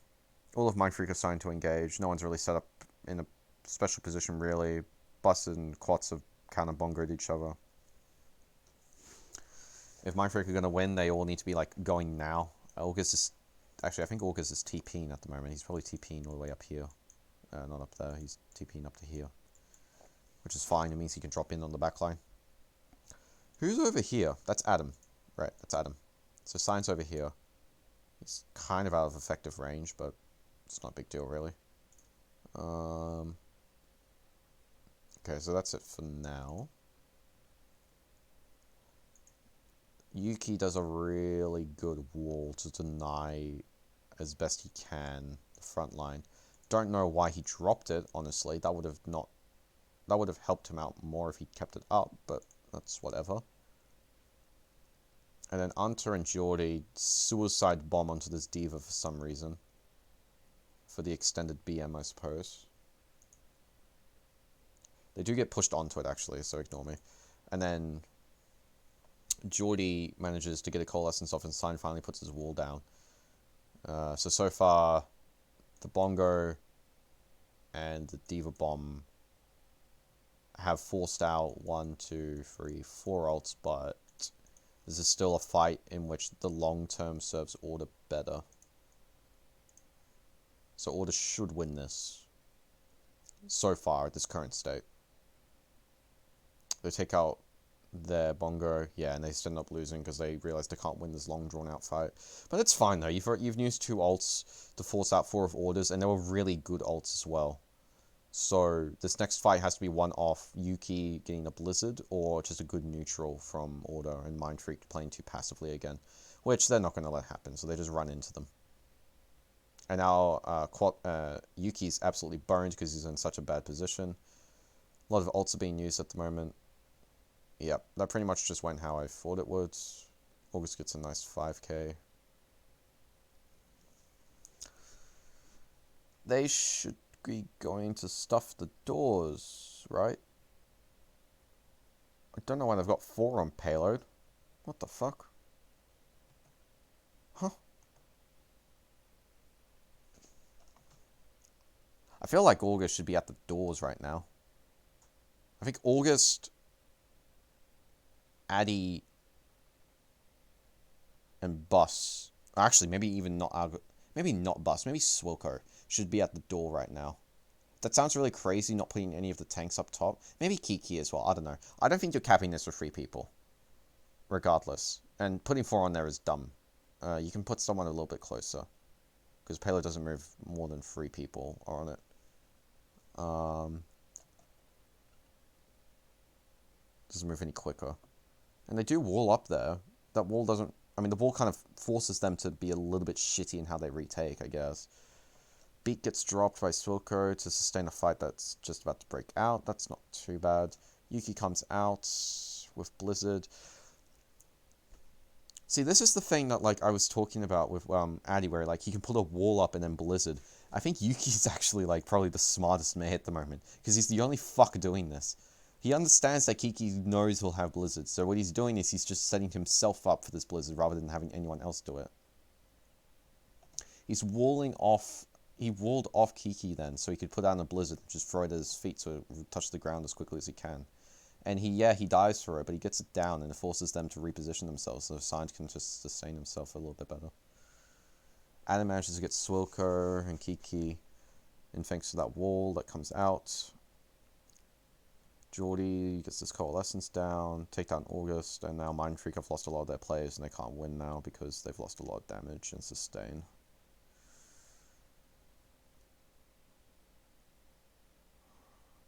all of Mindfreak are signed to engage. No one's really set up in a special position, really. Bus and Quats have kind of bongoed each other. If Mindfreak are going to win, they all need to be like going now. August is... Actually, I think August is TPing at the moment. He's probably TPing all the way up here. Not up there. He's TPing up to here. Which is fine, it means he can drop in on the back line. Who's over here? That's Adam. Right, that's Adam. So Sign's over here. He's kind of out of effective range, but it's not a big deal, really. Okay, so that's it for now. Yuki does a really good wall to deny as best he can the front line. Don't know why he dropped it, honestly. That would have helped him out more if he'd kept it up, but that's whatever. And then Unter and Geordie suicide bomb onto this D.Va for some reason. For the extended BM, I suppose. They do get pushed onto it, actually, so ignore me. And then Geordie manages to get a coalescence off, and Sign finally puts his wall down. So far, the Bongo and the D.Va bomb have forced out 1, 2, 3, 4 ults, but this is still a fight in which the long term serves Order better. So Order should win this. So far, at this current state. They take out their Bongo, yeah, and they still end up losing because they realize they can't win this long drawn out fight. But it's fine though, you've used 2 ults to force out 4 of Orders, and they were really good ults as well. So this next fight has to be one off Yuki getting a Blizzard, or just a good neutral from Order and Mindfreak playing too passively again, which they're not going to let happen, so they just run into them. And now Yuki's absolutely boned because he's in such a bad position. A lot of ults are being used at the moment. Yep, that pretty much just went how I thought it would. August gets a nice 5k. They should be going to stuff the doors, right? I don't know why they've got 4 on payload. What the fuck? Huh? I feel like August should be at the doors right now. I think August, Addy, and Bus, actually maybe even not, maybe not Bus, maybe Swilko should be at the door right now. That sounds really crazy, not putting any of the tanks up top. Maybe Kiki as well, I don't know. I don't think you're capping this for 3 people. Regardless. And putting 4 on there is dumb. You can put someone a little bit closer. Because payload doesn't move more than 3 people on it. Doesn't move any quicker. And they do wall up there. That wall doesn't... I mean, the wall kind of forces them to be a little bit shitty in how they retake, I guess. Beat gets dropped by Swilko to sustain a fight that's just about to break out. That's not too bad. Yuki comes out with Blizzard. See, this is the thing that, like, I was talking about with Addy, where, like, he can put a wall up and then Blizzard. I think Yuki's actually, like, probably the smartest man at the moment, because he's the only fuck doing this. He understands that Kiki knows he'll have Blizzard, so what he's doing is he's just setting himself up for this Blizzard rather than having anyone else do it. He's walling off... He walled off Kiki then, so he could put down a Blizzard and just throw it at his feet so it touch the ground as quickly as he can. And he dies for it, but he gets it down and it forces them to reposition themselves so Sign can just sustain himself a little bit better. Adam manages to get Swilko and Kiki, and thanks to that wall that comes out, Geordie gets this Coalescence down, take down August, and now Mindfreak have lost a lot of their players and they can't win now because they've lost a lot of damage and sustain.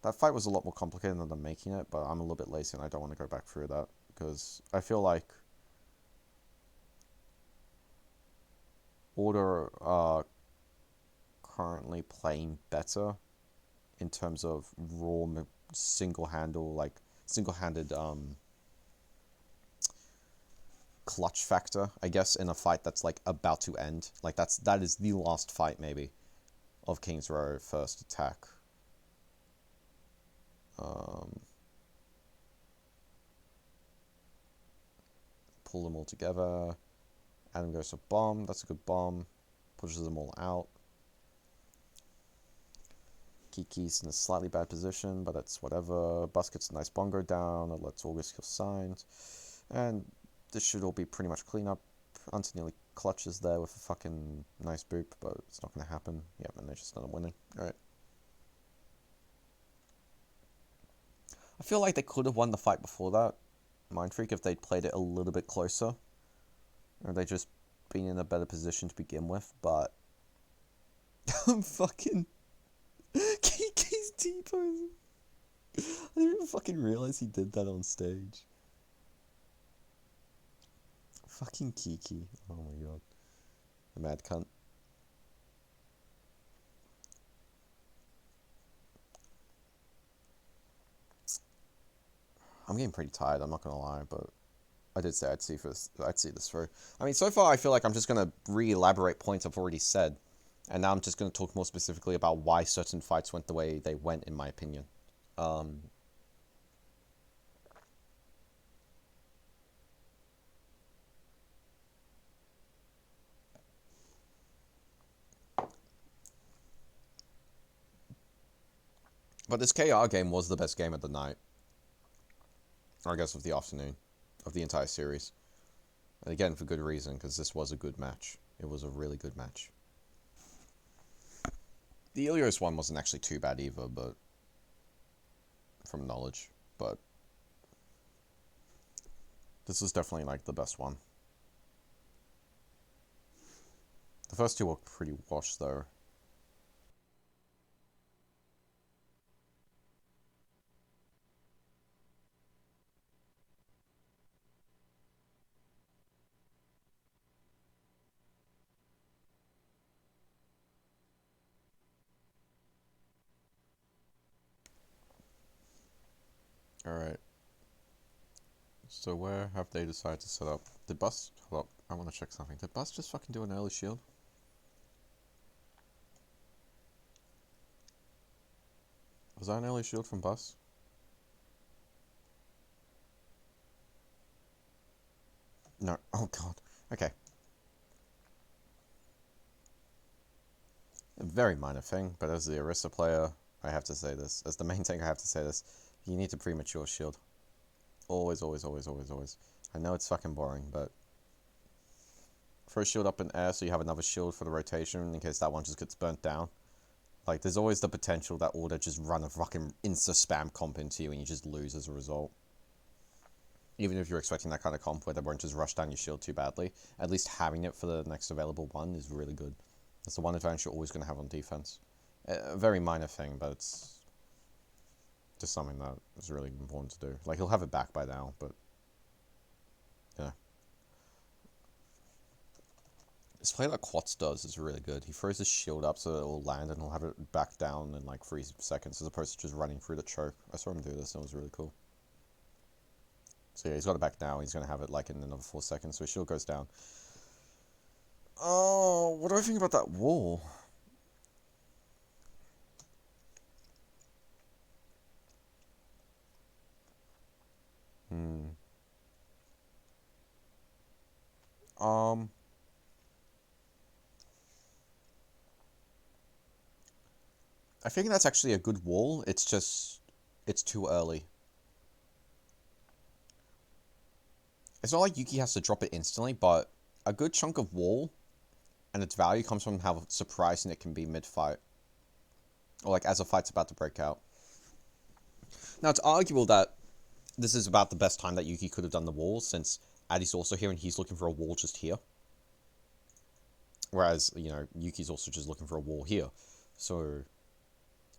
That fight was a lot more complicated than I'm making it, but I'm a little bit lazy and I don't want to go back through that, because I feel like Order are currently playing better in terms of raw single-handed clutch factor, I guess, in a fight that's like about to end. Like that is the last fight maybe of King's Row first attack. Pull them all together. Adam goes for bomb. That's a good bomb. Pushes them all out. Kiki's in a slightly bad position, but that's whatever. Bus gets a nice bongo down. It lets August kill Signs. And this should all be pretty much clean up. Unter nearly clutches there with a fucking nice boop, but it's not going to happen. Yep, and they just end up winning. Alright. I feel like they could have won the fight before that, Mindfreak, if they'd played it a little bit closer. Or they just been in a better position to begin with, but... I'm fucking... Kiki's T-posing. I didn't even fucking realize he did that on stage. Fucking Kiki. Oh my god. The mad cunt. I'm getting pretty tired, I'm not gonna lie, but I did say I'd see this through. I mean, so far I feel like I'm just gonna re-elaborate points I've already said, and now I'm just gonna talk more specifically about why certain fights went the way they went, in my opinion. But this KR game was the best game of the night. Or I guess of the afternoon. Of the entire series. And again, for good reason, because this was a good match. It was a really good match. The Ilios one wasn't actually too bad either, but... from knowledge. But... this was definitely, like, the best one. The first two were pretty washed, though. Alright. So where have they decided to set up? Did Bus... hold up, I want to check something. Did Bus just fucking do an early shield? Was that an early shield from Bus? No. Oh god. Okay. A very minor thing, but as the Orisa player, I have to say this. As the main thing, I have to say this. You need to premature shield. Always, always, always, always, always. I know it's fucking boring, but... throw a shield up in air so you have another shield for the rotation in case that one just gets burnt down. Like, there's always the potential that order just run a fucking insta-spam comp into you and you just lose as a result. Even if you're expecting that kind of comp where they won't just rush down your shield too badly, at least having it for the next available one is really good. That's the one advantage you're always going to have on defense. A very minor thing, but it's just something that is really important to do. Like, he'll have it back by now, but... yeah. This play that Quats does is really good. He throws his shield up so that it will land and he'll have it back down in like 3 seconds as opposed to just running through the choke. I saw him do this and it was really cool. So yeah, he's got it back now. He's going to have it like in another 4 seconds, so his shield goes down. Oh, what do I think about that wall? I think that's actually a good wall. It's just... it's too early. It's not like Yuki has to drop it instantly, but a good chunk of wall and its value comes from how surprising it can be mid-fight. Or like as a fight's about to break out. Now it's arguable that this is about the best time that Yuki could have done the wall, since Addy's also here and he's looking for a wall just here. Whereas, you know, Yuki's also just looking for a wall here. So,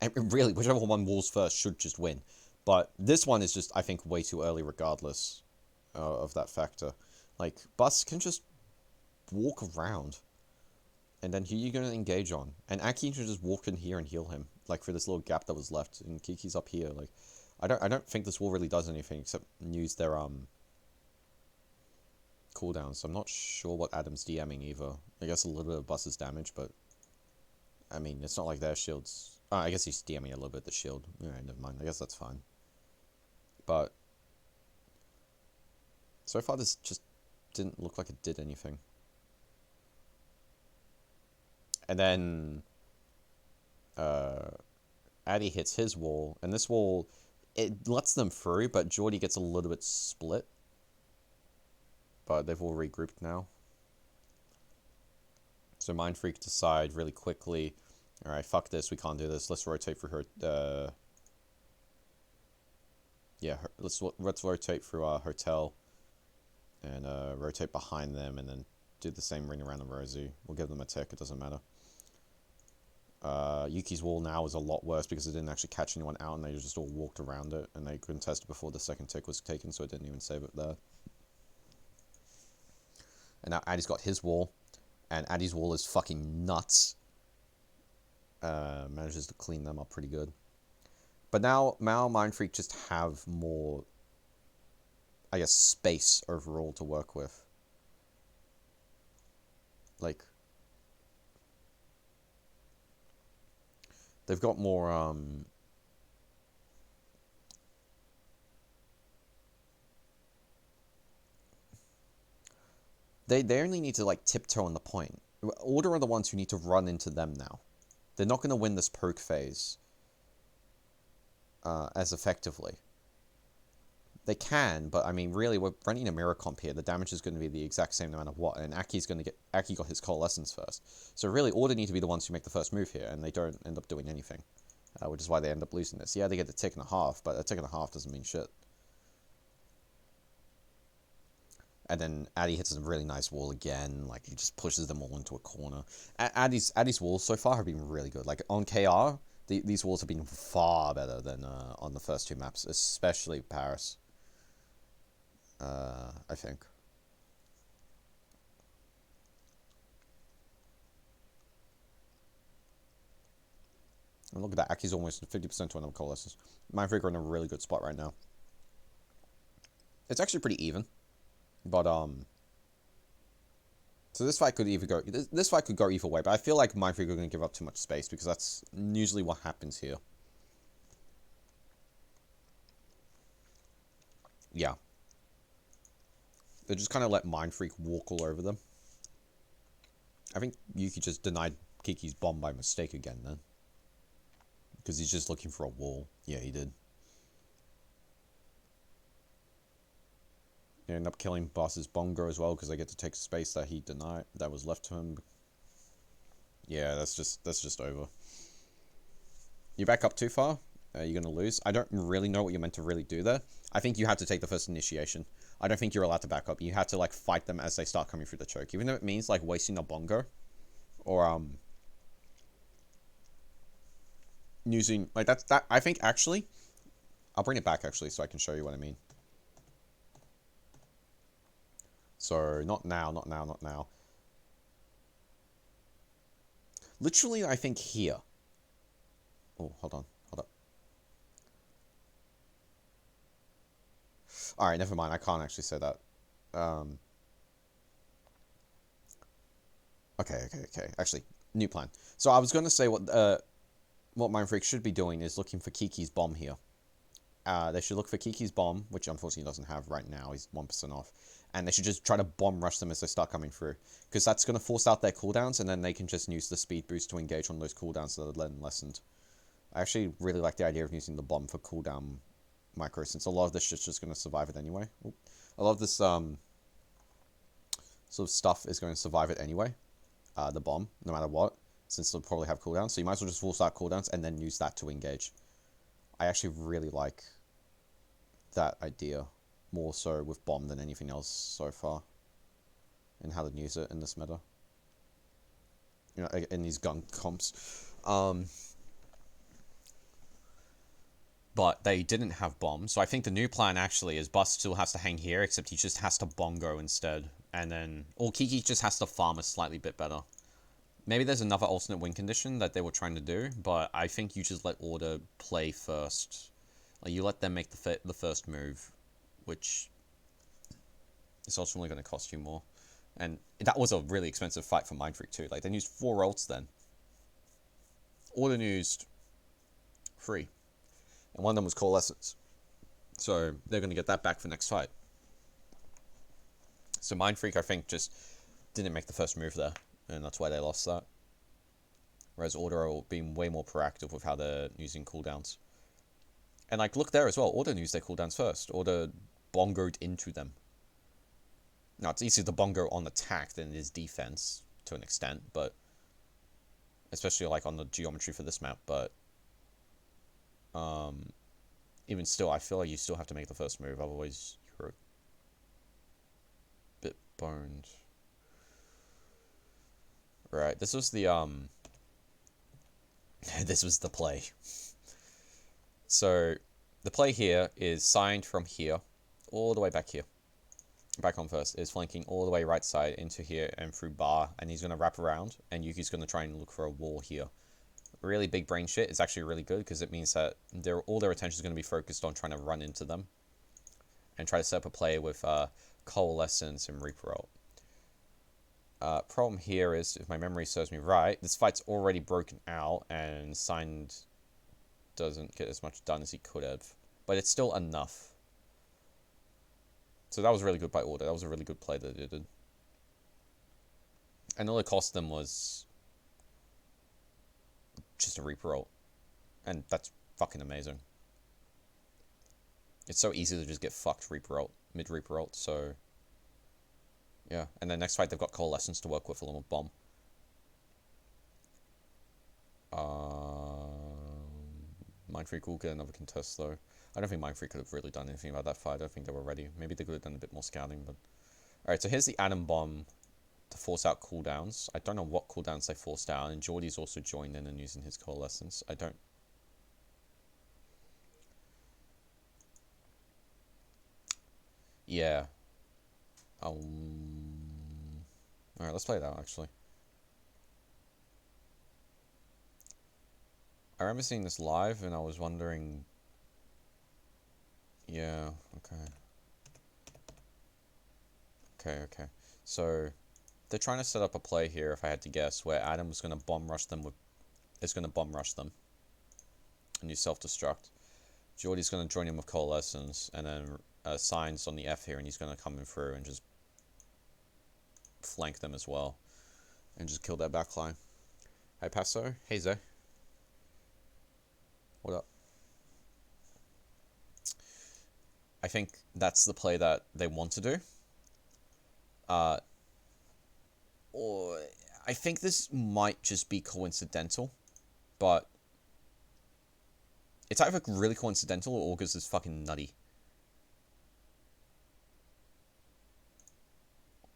and really, whichever one walls first should just win. But this one is just, I think, way too early regardless of that factor. Like, Bus can just walk around. And then who are you going to engage on? And Aki can just walk in here and heal him. Like, for this little gap that was left. And Kiki's up here. Like, I don't think this wall really does anything except use their, cooldown, so I'm not sure what Adam's DMing either. I guess a little bit of Bus's damage, but I mean, it's not like their shields... I guess he's DMing a little bit the shield. Alright, never mind. I guess that's fine. But so far this just didn't look like it did anything. And then Addy hits his wall, and this wall, it lets them through, but Geordie gets a little bit split. But they've all regrouped now. So Mindfreak decide really quickly, alright, fuck this, we can't do this, let's rotate for her, let's rotate through our hotel, and rotate behind them, and then do the same ring around the Rosie. We'll give them a tick, it doesn't matter. Yuki's wall now is a lot worse because it didn't actually catch anyone out, and they just all walked around it, and they couldn't test it before the second tick was taken, so it didn't even save it there. And now Addy's got his wall, and Addy's wall is fucking nuts. Manages to clean them up pretty good. But now Mindfreak just have more, I guess, space overall to work with. Like, they've got more, They only need to, like, tiptoe on the point. Order are the ones who need to run into them now. They're not going to win this poke phase as effectively. They can, but I mean, really, we're running a mirror comp here. The damage is going to be the exact same no matter what, and Aki's going to get... Aki got his Coalescence first. So really, Order need to be the ones who make the first move here, and they don't end up doing anything. Which is why they end up losing this. Yeah, they get a tick and a half, but a tick and a half doesn't mean shit. And then Addy hits a really nice wall again. Like, he just pushes them all into a corner. Addy's walls so far have been really good. Like, on KR, these walls have been far better than on the first two maps, especially Paris. I think. And look at that, Aki's almost 50% to another Coalescence. Mindfreak are in a really good spot right now. It's actually pretty even. But, so this fight could either go... This fight could go either way, but I feel like Mindfreak are going to give up too much space, because that's usually what happens here. Yeah. They just kind of let Mindfreak walk all over them. I think Yuki just denied Kiki's bomb by mistake again, then. Because he's just looking for a wall. Yeah, he did. They end up killing Boss's Bongo as well, because they get to take space that he denied, that was left to him. Yeah, that's just over. You back up too far, you're going to lose. I don't really know what you're meant to really do there. I think you have to take the first initiation. I don't think you're allowed to back up. You have to, like, fight them as they start coming through the choke. Even though it means, like, wasting a Bongo. Or, using, like, that, I think, actually, I'll bring it back, actually, so I can show you what I mean. So, not now, not now, not now. Literally, I think here. Oh, hold on, hold up. Alright, never mind, I can't actually say that. Okay. Actually, new plan. So I was going to say what Mindfreak should be doing is looking for Kiki's bomb here. They should look for Kiki's bomb, which unfortunately he doesn't have right now. He's 1% off. And they should just try to bomb rush them as they start coming through. Because that's going to force out their cooldowns, and then they can just use the speed boost to engage on those cooldowns that are then lessened. I actually really like the idea of using the bomb for cooldown micro, since a lot of this shit's just going to survive it anyway. A lot of this sort of stuff is going to survive it anyway. The bomb, no matter what, since they'll probably have cooldowns. So you might as well just force out cooldowns and then use that to engage. I actually really like that idea more so with bomb than anything else so far, and how to use it in this meta. You know, in these gun comps. But they didn't have bombs, so I think the new plan actually is Bust still has to hang here, except he just has to Bongo instead. And then, or Kiki just has to farm a slightly bit better. Maybe there's another alternate win condition that they were trying to do, but I think you just let Order play first. Like, you let them make the first move, which is ultimately going to cost you more. And that was a really expensive fight for Mindfreak too. Like, they used 4 ults then. Order used 3. And one of them was Coalescence. So they're going to get that back for next fight. So Mindfreak, I think, just didn't make the first move there. And that's why they lost that. Whereas Order are being way more proactive with how they're using cooldowns. And, like, look there as well. Order used their cooldowns first. Order bongoed into them. Now, it's easier to bongo on attack than it is defense, to an extent, but... especially, like, on the geometry for this map, but... even still, I feel like you still have to make the first move, otherwise you're a bit boned. Right, this was the, this was the play. So, the play here is signed from here, all the way back here. back on first, is flanking all the way right side into here and through bar, and he's going to wrap around, and Yuki's going to try and look for a wall here. Really big brain shit is actually really good, because it means that all their attention is going to be focused on trying to run into them, and try to set up a play with Coalescence and Reaper Ult. Problem here is, if my memory serves me right, this fight's already broken out, and Signed doesn't get as much done as he could have. But it's still enough. So that was really good by Order. That was a really good play that they did. And all it cost them was just a Reaper Ult. And that's fucking amazing. It's so easy to just get fucked Reaper Ult, mid-Reaper Ult, so... yeah, and then next fight they've got Coalescence to work with along with Bomb. Mindfreak will get another contest though. I don't think Mindfreak could have really done anything about that fight. I don't think they were ready. Maybe they could have done a bit more scouting, but... alright, so here's the Atom Bomb to force out cooldowns. I don't know what cooldowns they forced out, and Geordie's also joined in and using his Coalescence. I don't... yeah. Alright, let's play it out, actually. I remember seeing this live, and I was wondering... yeah, okay. Okay. So, they're trying to set up a play here, if I had to guess, where Adam's going to bomb rush them with... is going to bomb rush them. And use self-destruct. Geordie's going to join him with Coalescence, and then Signs on the F here, and he's going to come in through and just flank them as well. And just kill that backline. Hey, Paso. Hey, Zay. What up? I think that's the play that they want to do. Or I think this might just be coincidental, but it's either really coincidental or August is fucking nutty.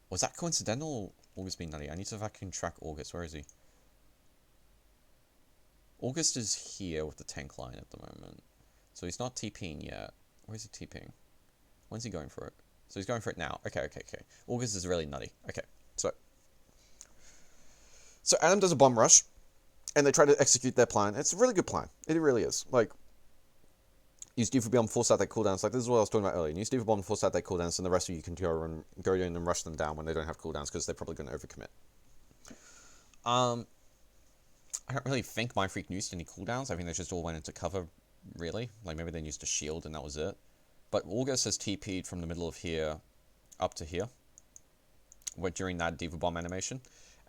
Was that coincidental or August being nutty? I need to fucking track August. Where is he? August is here with the tank line at the moment. So he's not TPing yet. Where's he TPing? When's he going for it? So he's going for it now. Okay. August is really nutty. Okay, so Adam does a bomb rush, and they try to execute their plan. It's a really good plan. It really is. Like, use D for Bomb, force out their cooldowns. Like, this is what I was talking about earlier. Use D for Bomb, force out their cooldowns, and the rest of you can go in and rush them down when they don't have cooldowns, because they're probably going to overcommit. I don't really think Mindfreak used any cooldowns. I think they just all went into cover, really. Like, maybe they used a shield and that was it. But August has TP'd from the middle of here up to here during that Diva Bomb animation.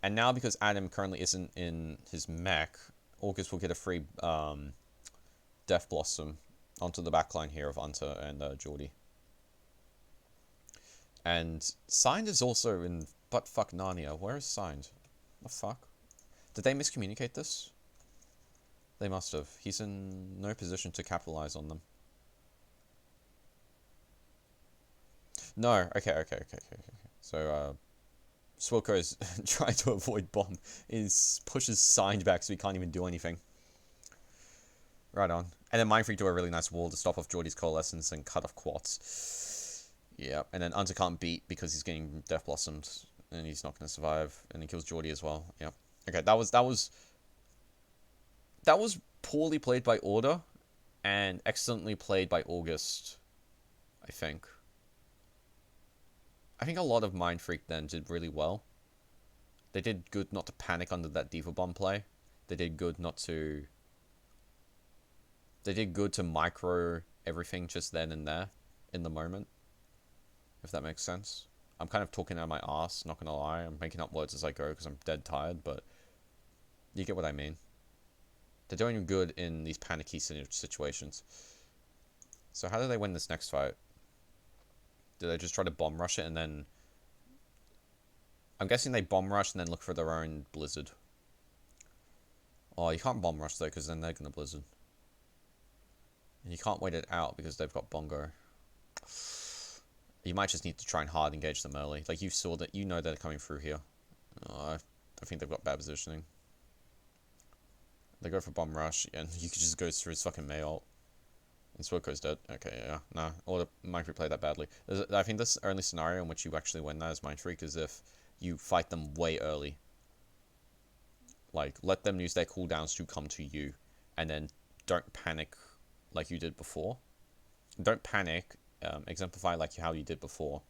And now, because Adam currently isn't in his mech, August will get a free Death Blossom onto the backline here of Unta and Geordie. And Signed is also in buttfuck Narnia. Where is Signed? The fuck? Did they miscommunicate this? They must have. He's in no position to capitalize on them. No. Okay. So, Swilko is trying to avoid bomb. He pushes Signed back so he can't even do anything. Right on. And then Mindfreak do a really nice wall to stop off Geordie's Coalescence and cut off Quartz. Yeah, and then Unta can't beat because he's getting Death Blossomed and he's not going to survive. And he kills Geordie as well. Yeah. Okay, that was poorly played by Order and excellently played by August, I think. I think a lot of Mindfreak then did really well. They did good not to panic under that Diva Bomb play. They did good to micro everything just then and there, in the moment. If that makes sense. I'm kind of talking out of my ass, not gonna lie. I'm making up words as I go because I'm dead tired, but you get what I mean. They're doing good in these panicky situations. So how do they win this next fight? Do they just try to bomb rush it and then... I'm guessing they bomb rush and then look for their own Blizzard. Oh, you can't bomb rush though, because then they're gonna Blizzard. And you can't wait it out because they've got Bongo. You might just need to try and hard engage them early. Like, you saw that, you know they're coming through here. Oh, I think they've got bad positioning. They go for bomb rush, and you could just go through his fucking May ult. And Swilko's dead. Okay, yeah. Nah, or Mindfreak played that badly. I think this only scenario in which you actually win that as Mindfreak is if you fight them way early. Like, let them use their cooldowns to come to you, and then don't panic like you did before. Don't panic, exemplify like how you did before.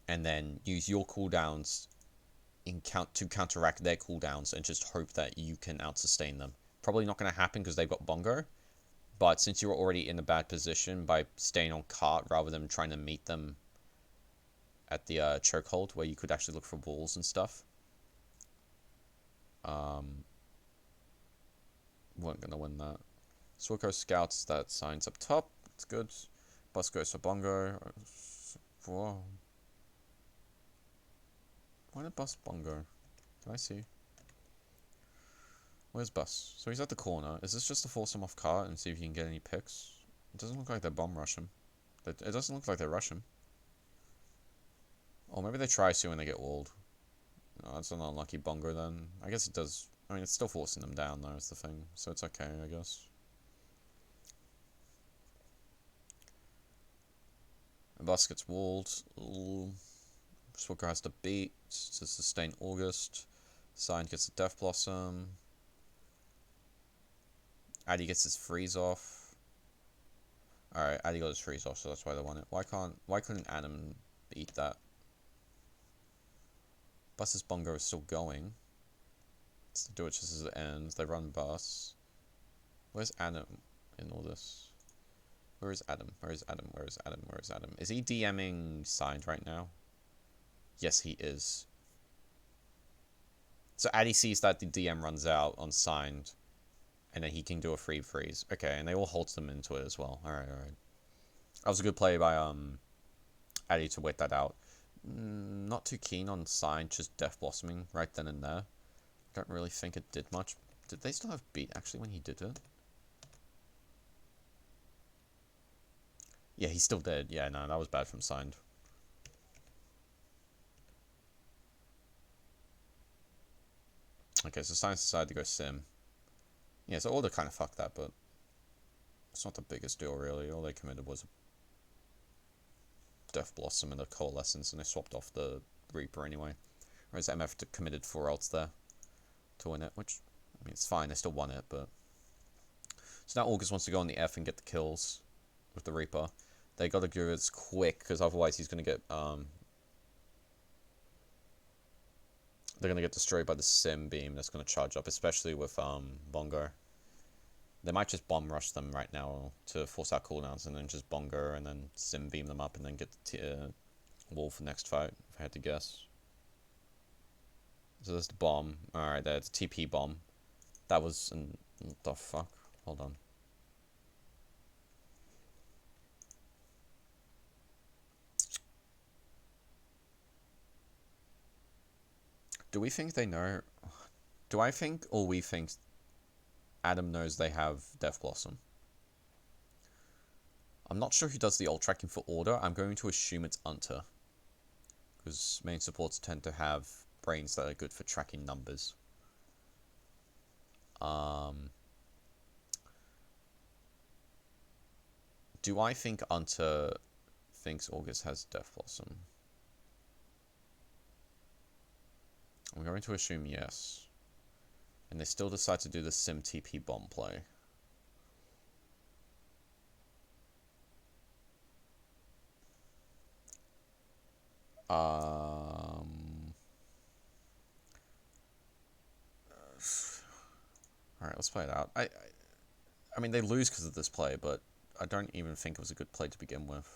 And then use your cooldowns to counteract their cooldowns and just hope that you can out-sustain them. Probably not going to happen because they've got Bongo, but since you're already in a bad position by staying on cart rather than trying to meet them at the chokehold where you could actually look for walls and stuff, weren't going to win that. Swilko scouts that signs up top. It's good. Bus goes for Bongo. Whoa. Why did Bus Bongo? Can I see? Where's Bus? So he's at the corner. Is this just to force him off cart and see if you can get any picks? It doesn't look like they bomb rush him. It doesn't look like they rush him. Or maybe they try to when they get walled. No, that's an unlucky Bongo then. I guess it does. I mean, it's still forcing them down though, is the thing. So it's okay, I guess. And Bus gets walled. Swilko has to beat to sustain August. Sign gets a Death Blossom. Addy gets his freeze off. Alright, Addy got his freeze off, so that's why they won it. Why couldn't Adam beat that? Bus's Bongo is still going. Let's do it just as it ends. They run Bus. Where's Adam in all this? Where is Adam? Where is Adam? Where is Adam? Where is Adam? Is he DMing Signed right now? Yes, he is. So Addy sees that the DM runs out on Signed, and then he can do a free freeze. Okay, and they all hold them into it as well. Alright. That was a good play by Addy to wait that out. Not too keen on Signed just Death Blossoming right then and there. Don't really think it did much. Did they still have beat actually when he did it? Yeah, he still did. Yeah, no, that was bad from Signed. Okay, so Science decided to go Sim. Yeah, so Order kind of fucked that, but it's not the biggest deal, really. All they committed was a Death Blossom and a Coalescence, and they swapped off the Reaper anyway. Whereas MF committed 4 ults there to win it, which, I mean, it's fine. They still won it, but... So now August wants to go on the F and get the kills with the Reaper. They got to do it quick, because otherwise he's going to get... They're going to get destroyed by the Sim beam that's going to charge up, especially with Bongo. They might just bomb rush them right now to force out cooldowns and then just Bongo and then Sim beam them up and then get the wall for next fight, if I had to guess. So there's the bomb. Alright, there's the TP bomb. That was... what the fuck? Hold on. Do we think they know... Do I think, or we think Adam knows they have Death Blossom? I'm not sure who does the ult tracking for Order. I'm going to assume it's Unter. Because main supports tend to have brains that are good for tracking numbers. Do I think Unter thinks August has Death Blossom? I'm going to assume yes. And they still decide to do the Sim TP bomb play. Alright, let's play it out. I mean, they lose because of this play, but I don't even think it was a good play to begin with.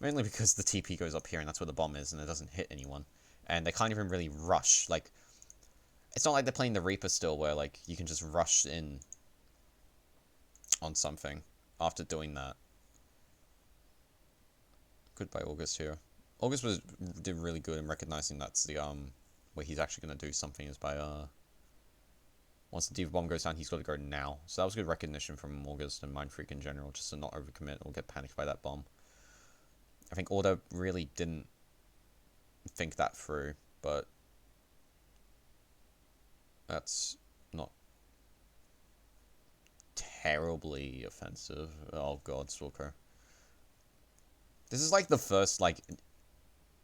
Mainly because the TP goes up here and that's where the bomb is and it doesn't hit anyone. And they can't even really rush. Like, it's not like they're playing the Reaper still where, like, you can just rush in on something after doing that. Good by August here. August did really good in recognizing that's the, where he's actually going to do something is by, once the Diva Bomb goes down, he's got to go now. So that was good recognition from August and Mindfreak in general, just to not overcommit or get panicked by that bomb. I think Order really didn't think that through, but that's not terribly offensive. Oh god, Swilko. This is like the first like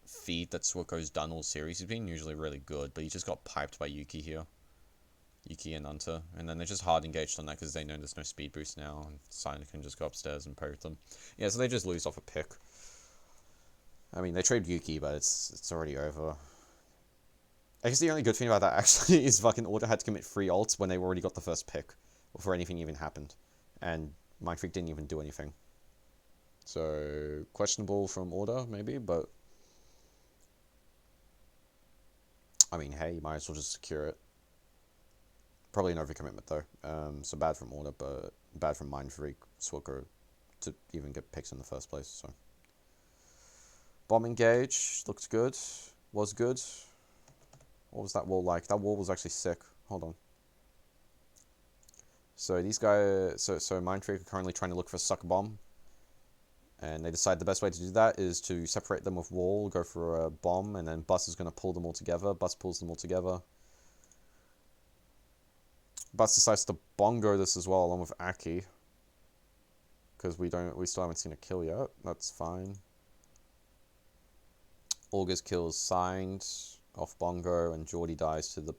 feed that Swilko's done all series. He's been usually really good, but he just got piped by Yuki here. Yuki and Hunter. And then they just hard engaged on that because they know there's no speed boost now, and Sign can just go upstairs and poke them. Yeah, so they just lose off a pick. I mean, they trade Yuki, but it's already over. I guess the only good thing about that actually is fucking Order had to commit 3 ults when they already got the first pick before anything even happened. And Mindfreak didn't even do anything. So, questionable from Order, maybe, but... I mean, hey, you might as well just secure it. Probably an overcommitment, though. So bad from Order, but bad from Mindfreak, Swilko, to even get picks in the first place, so... Bomb engage, looked good, was good. What was that wall like? That wall was actually sick. Hold on. So these guys, so Mindfreak are currently trying to look for a suck bomb. And they decide the best way to do that is to separate them with wall, go for a bomb, and then Bus is going to pull them all together. Bus pulls them all together. Bus decides to bongo this as well, along with Aki. Because we still haven't seen a kill yet. That's fine. August kills signed off bongo, and Geordie dies to the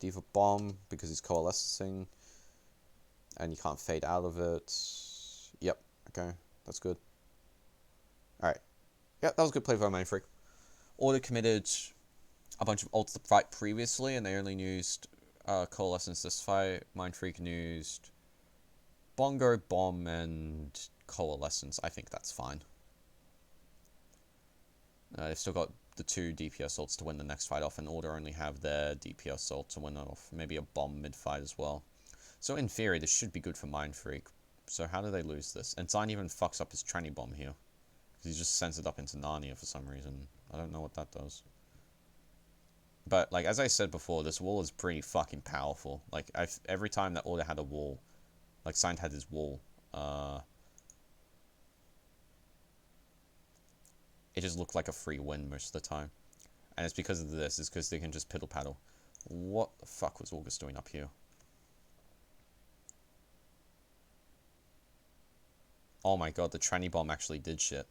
Diva bomb because he's coalescing, and you can't fade out of it. Yep, okay, that's good. Alright, yeah, that was a good play by Mindfreak. Order committed a bunch of ults to fight previously, and they only used coalescence this fight. Mindfreak used bongo, bomb, and coalescence. I think that's fine. They've still got the 2 DPS ults to win the next fight off, and Order only have their DPS ult to win off. Maybe a bomb mid-fight as well. So in theory, this should be good for Mindfreak. So how do they lose this? And Zayn even fucks up his tranny bomb here. Because he just sends it up into Narnia for some reason. I don't know what that does. But, like, as I said before, this wall is pretty fucking powerful. Like, every time that Order had a wall, like, Zayn had his wall, it just looked like a free win most of the time. And it's because of this. It's because they can just piddle paddle. What the fuck was August doing up here? Oh my god, the tranny bomb actually did shit.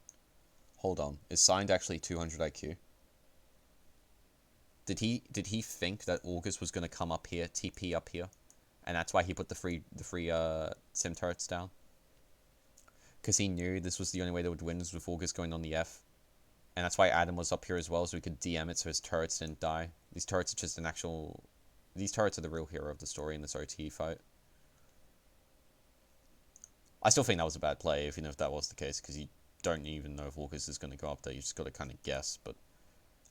Hold on. Is Signed actually 200 IQ? Did he think that August was going to come up here, TP up here? And that's why he put the free sim turrets down? Because he knew this was the only way they would win, was with August going on the F. And that's why Adam was up here as well, so we could DM it so his turrets didn't die. These turrets are just an actual... These turrets are the real hero of the story in this OT fight. I still think that was a bad play, even if that was the case, because you don't even know if August is going to go up there. You just got to kind of guess, but...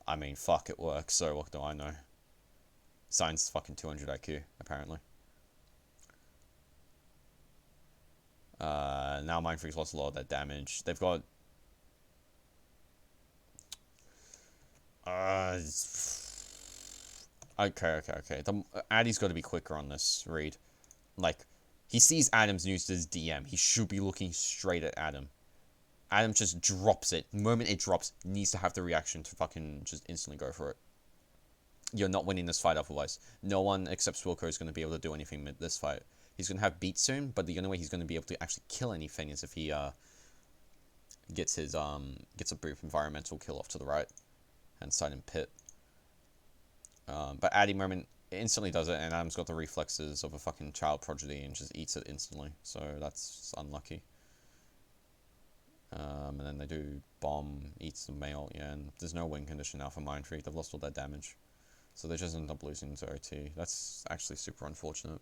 I mean, fuck, it works, so what do I know? Sign's fucking 200 IQ, apparently. Now Mindfreak's lost a lot of their damage. They've got... Okay. Addy's got to be quicker on this read. Like, he sees Adam's news to his DM. He should be looking straight at Adam. Adam just drops it. The moment it drops, needs to have the reaction to fucking just instantly go for it. You're not winning this fight otherwise. No one except Swilko is going to be able to do anything with this fight. He's going to have beat soon, but the only way he's going to be able to actually kill anything is if he gets a brief environmental kill off to the right and silent pit. But Addy moment instantly does it, and Adam's got the reflexes of a fucking child prodigy and just eats it instantly. So that's unlucky. And then they do bomb, eats the male, yeah, and there's no win condition now for Mindfreak. They've lost all their damage. So they just end up losing to OT. That's actually super unfortunate.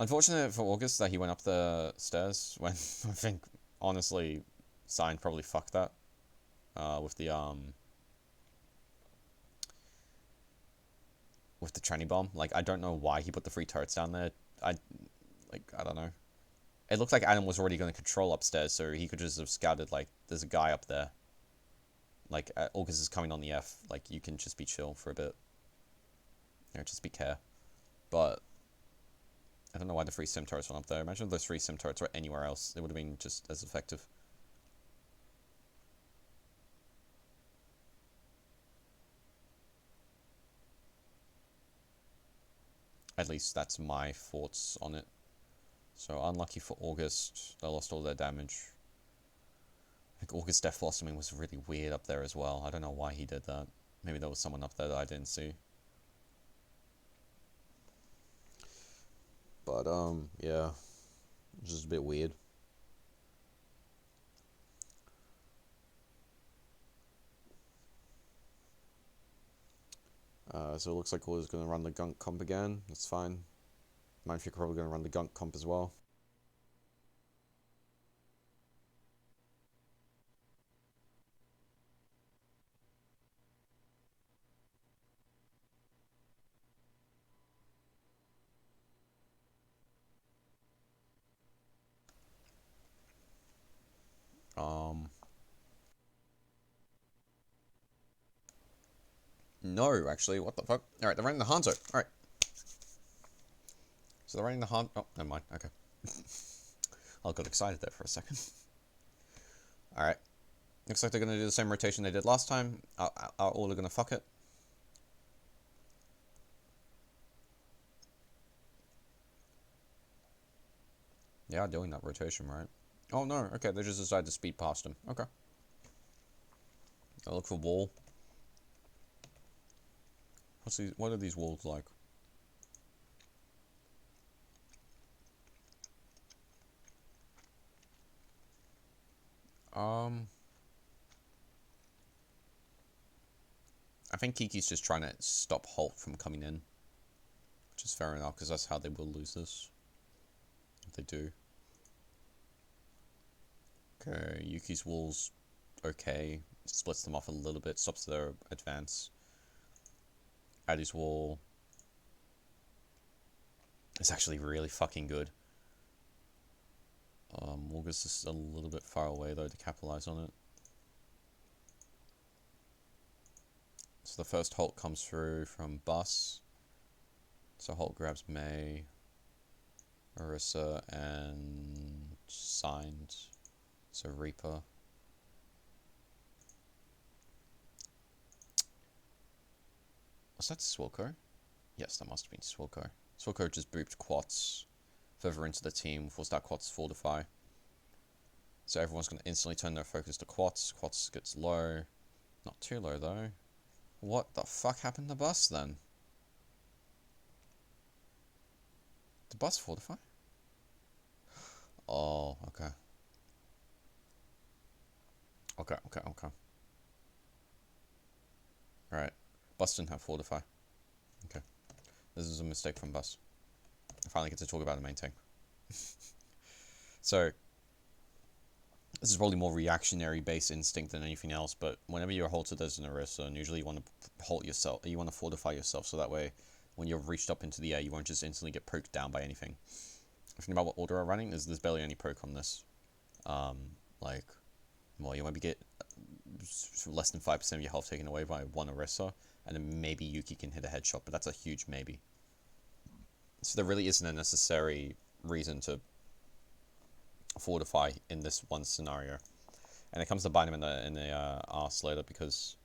Unfortunate for August that he went up the stairs when I think, honestly, Sign probably fucked that. With the tranny bomb. Like, I don't know why he put the free turrets down there. I don't know. It looked like Adam was already going to control upstairs, so he could just have scouted, like, there's a guy up there. Like, August is coming on the F. Like, you can just be chill for a bit. You know, just be care. But I don't know why the free sim turrets went up there. Imagine if those free sim turrets were anywhere else. It would have been just as effective. At least that's my thoughts on it. So unlucky for August. They lost all their damage. I think August Death Blossoming was really weird up there as well. I don't know why he did that. Maybe there was someone up there that I didn't see. But, yeah. It's just a bit weird. So it looks like Order's going to run the Gunk Comp again. That's fine. Mindfreak probably going to run the Gunk Comp as well. No, actually, what the fuck? Alright, they're running the Hanzo. Alright. So they're running the Han... Oh, never mind. Okay. I got excited there for a second. Alright. Looks like they're going to do the same rotation they did last time. Are all going to fuck it? Yeah, doing that rotation, right? Oh, no. Okay, they just decided to speed past him. Okay. I'll look for wall. What are these walls like? I think Kiki's just trying to stop Holt from coming in. Which is fair enough, because that's how they will lose this. If they do. Okay, Yuki's wall's okay. Splits them off a little bit, stops their advance. Addy's wall is actually really fucking good. August is a little bit far away though to capitalize on it. So the first Holt comes through from Bus. So Holt grabs May, Orisa, and signed. So Reaper. Was that Swilko? Yes, that must have been Swilko. Swilko just booped Quats further into the team, forced that Quats to fortify. So everyone's going to instantly turn their focus to Quats. Quats gets low. Not too low though. What the fuck happened to Bus then? Did Bus fortify? Oh, okay. Okay. Alright. Bus didn't have fortify. Okay. This is a mistake from Bus. I finally get to talk about the main tank. So, this is probably more reactionary based instinct than anything else, but whenever you're halted as an Orisa, and usually you want to halt yourself, you want to fortify yourself so that way when you're reached up into the air, you won't just instantly get poked down by anything. The thing about what order are running is there's barely any poke on this. Well, you maybe get less than 5% of your health taken away by one Orisa, and then maybe Yuki can hit a headshot, but that's a huge maybe. So there really isn't a necessary reason to fortify in this one scenario. And it comes to bite him in the arse later because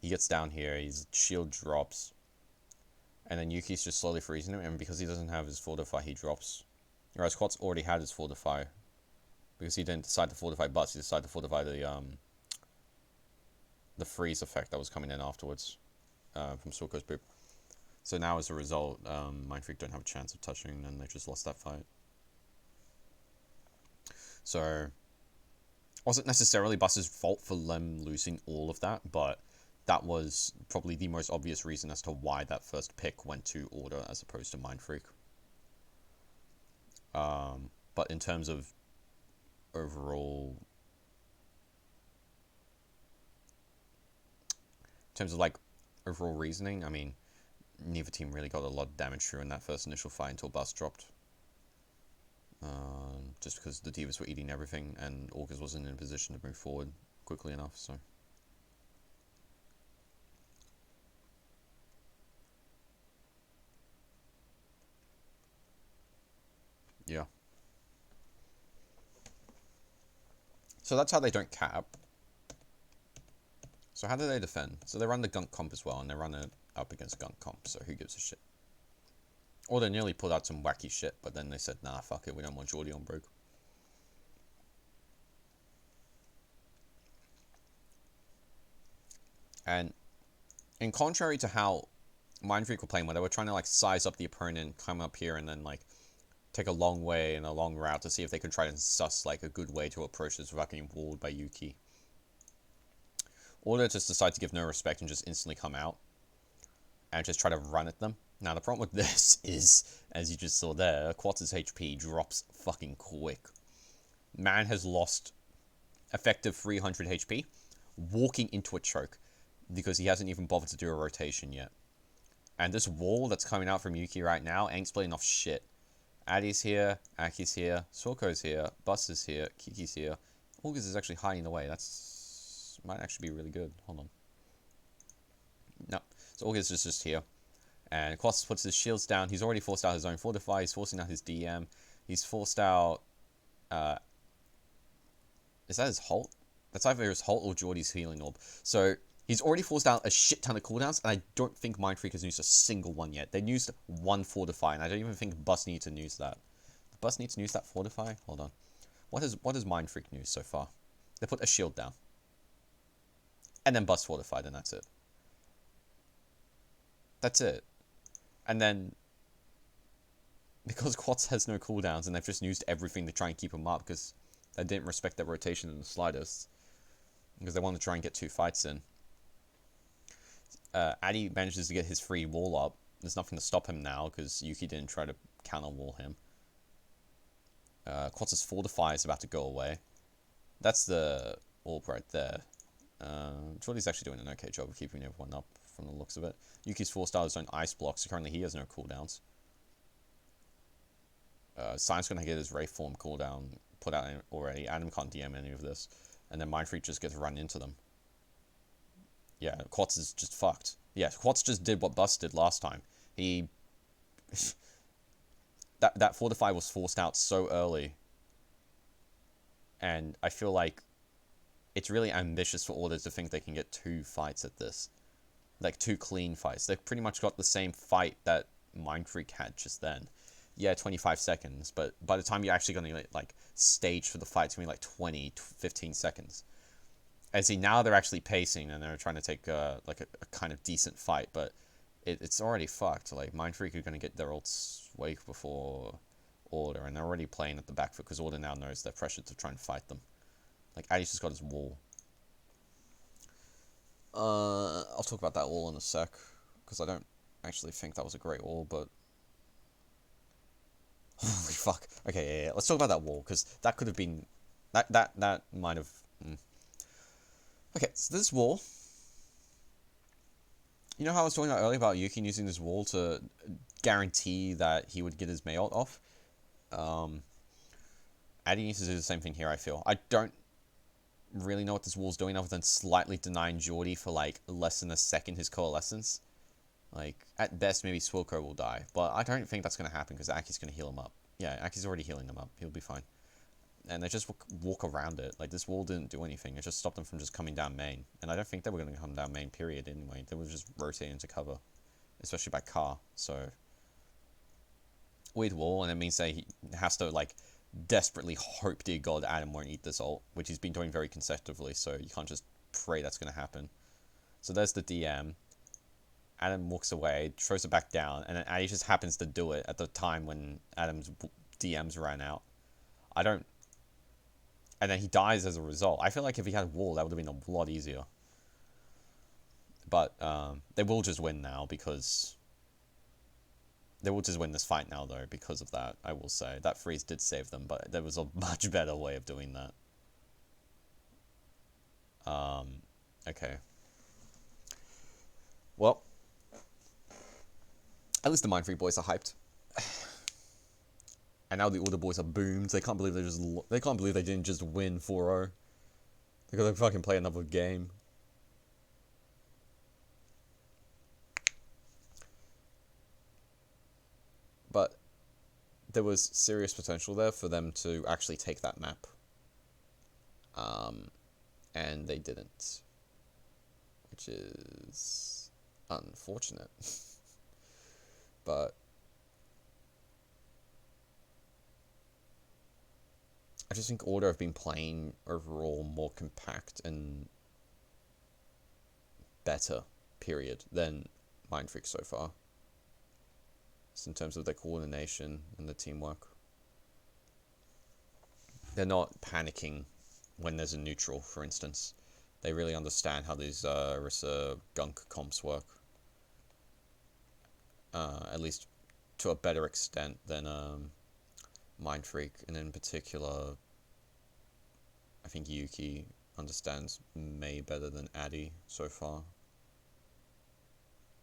he gets down here, his shield drops, and then Yuki's just slowly freezing him, and because he doesn't have his fortify, he drops. Whereas Quats already had his fortify. Because he didn't decide to fortify Butts, he decided to fortify the freeze effect that was coming in afterwards from Swilko's boop. So now as a result, Mindfreak don't have a chance of touching, and they just lost that fight. So, wasn't necessarily Bus's fault for them losing all of that, but that was probably the most obvious reason as to why that first pick went to Order as opposed to Mindfreak. But in terms of overall, overall reasoning, I mean, neither team really got a lot of damage through in that first initial fight until Bus dropped. Just because the Divas were eating everything and August wasn't in a position to move forward quickly enough, so. Yeah. So that's how they don't cap. So how do they defend? So they run the Gunk Comp as well, and they run it up against Gunk Comp, so who gives a shit? Or they nearly pulled out some wacky shit, but then they said, nah, fuck it, we don't want Geordie on break. And in contrary to how Mindfreak were playing, where they were trying to like size up the opponent, come up here, and then like take a long way and a long route to see if they could try and suss like a good way to approach this without getting walled by Yuki. Or they just decide to give no respect and just instantly come out and just try to run at them. Now the problem with this is, as you just saw there, Quatz's HP drops fucking quick. Man has lost effective 300 HP walking into a choke because he hasn't even bothered to do a rotation yet. And this wall that's coming out from Yuki right now ain't splitting off shit. Addy's here, Aki's here, Sorko's here, Bus is here, Kiki's here. August is actually hiding away. That's might actually be really good. Hold on. No. So August is just here. And Quas puts his shields down. He's already forced out his own Fortify. He's forcing out his DM. He's forced out... is that his Halt? That's either his Halt or Geordie's Healing Orb. So he's already forced out a shit ton of cooldowns, and I don't think Mindfreak has used a single one yet. They used one Fortify, and I don't even think Bus needs to use that. Bus needs to use that Fortify? Hold on. What has Mindfreak used so far? They put a shield down. And then Bus Fortified, and that's it. That's it. And then, because Quats has no cooldowns, and they've just used everything to try and keep him up, because they didn't respect their rotation in the slightest, because they wanted to try and get 2 fights in. Addy manages to get his free wall up. There's nothing to stop him now, because Yuki didn't try to counter wall him. Quats' Fortify is about to go away. That's the orb right there. Jordy's actually doing an okay job of keeping everyone up from the looks of it. Yuki's forced out his own ice blocks, so currently he has no cooldowns. Science going to get his Wraith form cooldown put out already. Adam can't DM any of this. And then Mindfreak just gets run into them. Yeah, Quats is just fucked. Yeah, Quats just did what Bus did last time. He... that Fortify was forced out so early. And I feel like it's really ambitious for Order to think they can get 2 fights at this. Like 2 clean fights. They've pretty much got the same fight that Mindfreak had just then. Yeah, 25 seconds, but by the time you're actually going to like stage for the fight, it's going to be like 20, 15 seconds. As in, now they're actually pacing and they're trying to take like a kind of decent fight, but it's already fucked. Like Mindfreak are going to get their ults way before Order, and they're already playing at the back foot because Order now knows they're pressured to try and fight them. Like Addy's just got his wall. I'll talk about that wall in a sec, because I don't actually think that was a great wall, but... Holy fuck. Okay, yeah. Let's talk about that wall, because that could have been... That might have... Okay, so this wall... You know how I was talking about earlier about Yuki using this wall to guarantee that he would get his May ult off? Addy needs to do the same thing here, I feel. I don't really know what this wall's doing other than slightly denying Geordie for like less than a second his coalescence. Like, at best, maybe Swilko will die, but I don't think that's going to happen because Aki's going to heal him up. Yeah, Aki's already healing him up. He'll be fine. And they just walk around it. Like, this wall didn't do anything. It just stopped them from just coming down main. And I don't think they were going to come down main, period, anyway. They were just rotating into cover, especially by car. So, weird wall, and it means that he has to, like, desperately hope, dear God, Adam won't eat this ult, which he's been doing very consecutively, so you can't just pray that's going to happen. So there's the DM. Adam walks away, throws it back down, and then Addy just happens to do it at the time when Adam's DMs ran out. And then he dies as a result. I feel like if he had a wall, that would have been a lot easier. But they will just win now because... They will just win this fight now, though, because of that, I will say. That freeze did save them, but there was a much better way of doing that. Okay. Well, at least the Mindfreak boys are hyped. And now the Order boys are boomed. They can't believe they didn't just win 4-0. They gotta fucking play another game. But there was serious potential there for them to actually take that map. And they didn't. Which is unfortunate. But I just think Order have been playing overall more compact and better, period, than Mindfreak so far. Just in terms of their coordination and the teamwork. They're not panicking when there's a neutral, for instance. They really understand how these Orisa gunk comps work. At least to a better extent than Mindfreak, and in particular, I think Yuki understands Mei better than Addy so far.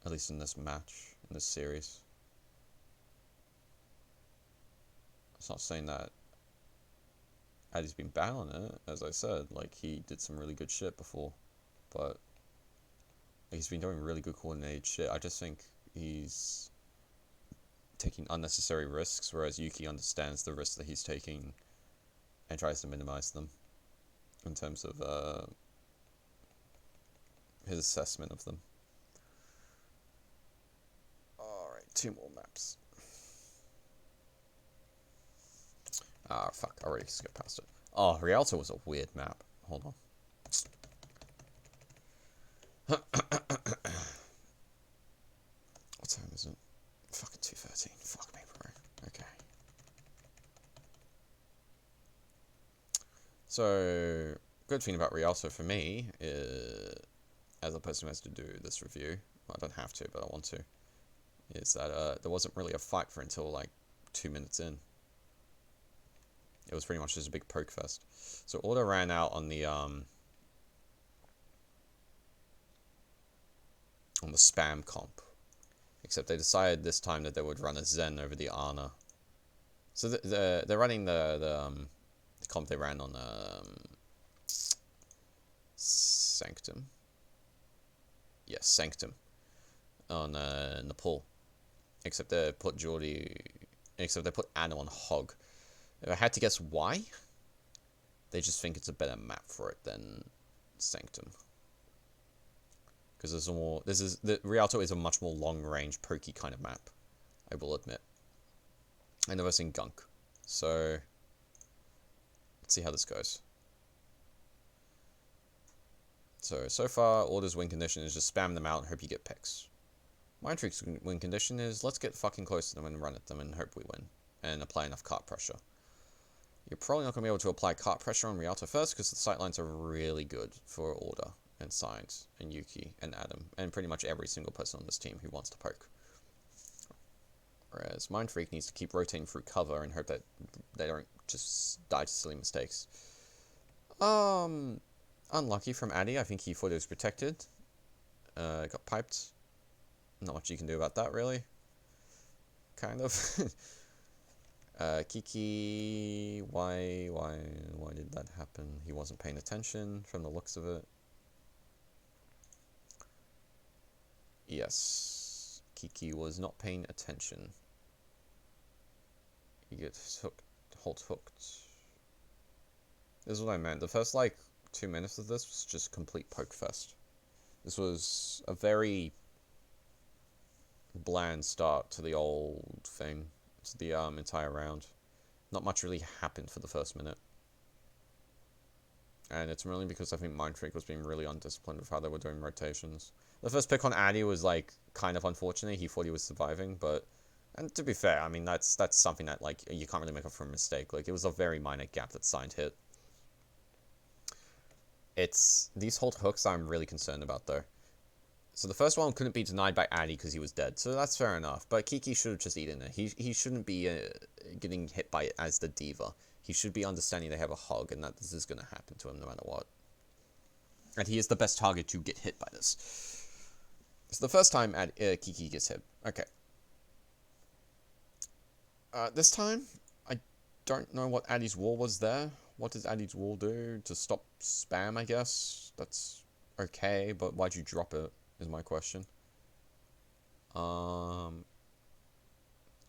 At least in this match, in this series. It's not saying that Addy's been bad on it, as I said. Like, he did some really good shit before, but he's been doing really good coordinated shit. I just think he's taking unnecessary risks, whereas Yuki understands the risks that he's taking and tries to minimize them in terms of his assessment of them. Alright, 2 more maps. Ah, fuck, I already skipped past it. Oh, Rialto was a weird map. Hold on. What time is it? Fucking 2:13. Fuck me, bro. Okay. So, good thing about Rialto for me is, as a person who has to do this review, well, I don't have to, but I want to, is that there wasn't really a fight for until like 2 minutes in. It was pretty much just a big poke fest. So Order ran out on the spam comp, except they decided this time that they would run a Zen over the Ana. So they're running the comp they ran on Sanctum. Yes, Sanctum on Nepal. Except they put Ana on Hog. If I had to guess why, they just think it's a better map for it than Sanctum. Because the Rialto is a much more long-range, pokey kind of map, I will admit. And they're versing Gunk. So, let's see how this goes. So far, Order's win condition is just spam them out and hope you get picks. Mindfreak's win condition is let's get fucking close to them and run at them and hope we win. And apply enough cart pressure. You're probably not going to be able to apply cart pressure on Rialto first because the sightlines are really good for Order and Science and Yuki and Adam and pretty much every single person on this team who wants to poke. Whereas Mindfreak needs to keep rotating through cover and hope that they don't just die to silly mistakes. Unlucky from Addy. I think he thought it was protected. Got piped. Not much you can do about that, really. Kind of. Kiki, why did that happen? He wasn't paying attention from the looks of it. Yes, Kiki was not paying attention. He gets hooked, hooked. This is what I meant. The first, 2 minutes of this was just complete poke fest. This was a very bland start to the old thing. To the entire round. Not much really happened for the first minute. And it's really because I think Mindfreak was being really undisciplined with how they were doing rotations. The first pick on Addy was kind of unfortunate. He thought he was surviving, but and to be fair, I mean that's something that you can't really make up for a mistake. It was a very minor gap that Signed hit. It's these hold hooks I'm really concerned about though. So the first one couldn't be denied by Addy because he was dead, so that's fair enough. But Kiki should have just eaten it. He shouldn't be getting hit by it as the diva. He should be understanding they have a hog and that this is going to happen to him no matter what. And he is the best target to get hit by this. It's the first time Kiki gets hit. Okay. This time, I don't know what Addy's wall was there. What does Addy's wall do to stop spam, I guess? That's okay, but why'd you drop it? Is my question.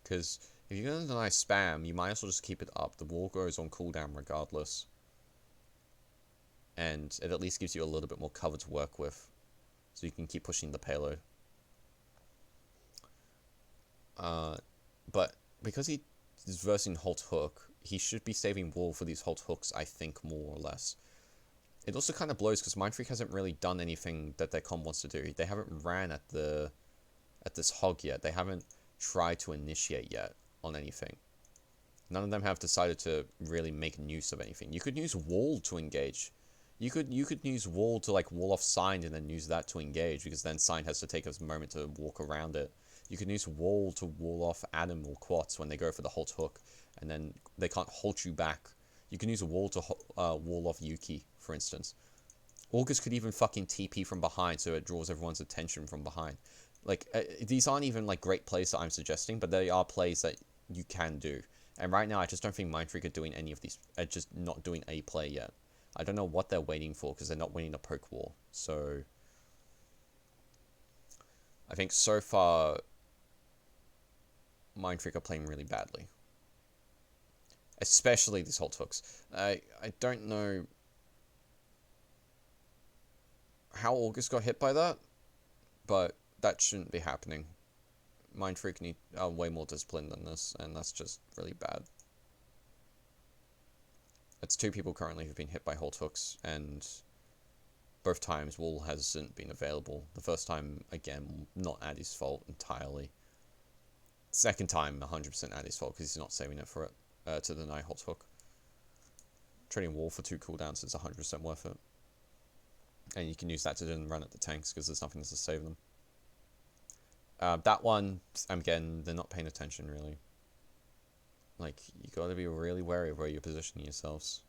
Because if you're gonna deny spam, you might as well just keep it up. The wall goes on cooldown regardless. And it at least gives you a little bit more cover to work with. So you can keep pushing the payload. But because he is versing Halt Hook, he should be saving wall for these halt hooks, I think, more or less. It also kind of blows because Mindfreak hasn't really done anything that their comp wants to do. They haven't ran at this hog yet. They haven't tried to initiate yet on anything. None of them have decided to really make use of anything. You could use wall to engage. You could use wall to like wall off Sign and then use that to engage, because then Sign has to take a moment to walk around it. You can use wall to wall off Adam or Quats when they go for the halt hook, and then they can't halt you back. You can use a wall to wall off Yuki, for instance. August could even fucking TP from behind, so it draws everyone's attention from behind. Like, these aren't even like great plays that I'm suggesting, but they are plays that you can do. And right now, I just don't think Mindfreak are doing any of these. Just not doing a play yet. I don't know what they're waiting for, because they're not winning the poke war. So I think so far, Mindfreak are playing really badly. Especially these halt hooks. I don't know how August got hit by that, but that shouldn't be happening. Mindfreak need way more discipline than this, and that's just really bad. It's 2 people currently who've been hit by halt hooks, and both times wall hasn't been available. The first time, again, not Addy's fault entirely. Second time, 100% Addy's fault, because he's not saving it for it to deny halt hook. Trading wall for 2 cooldowns is 100% worth it. And you can use that to then run at the tanks, because there's nothing to save them. That one, again, they're not paying attention, really. Like, you gotta be really wary of where you're positioning yourselves.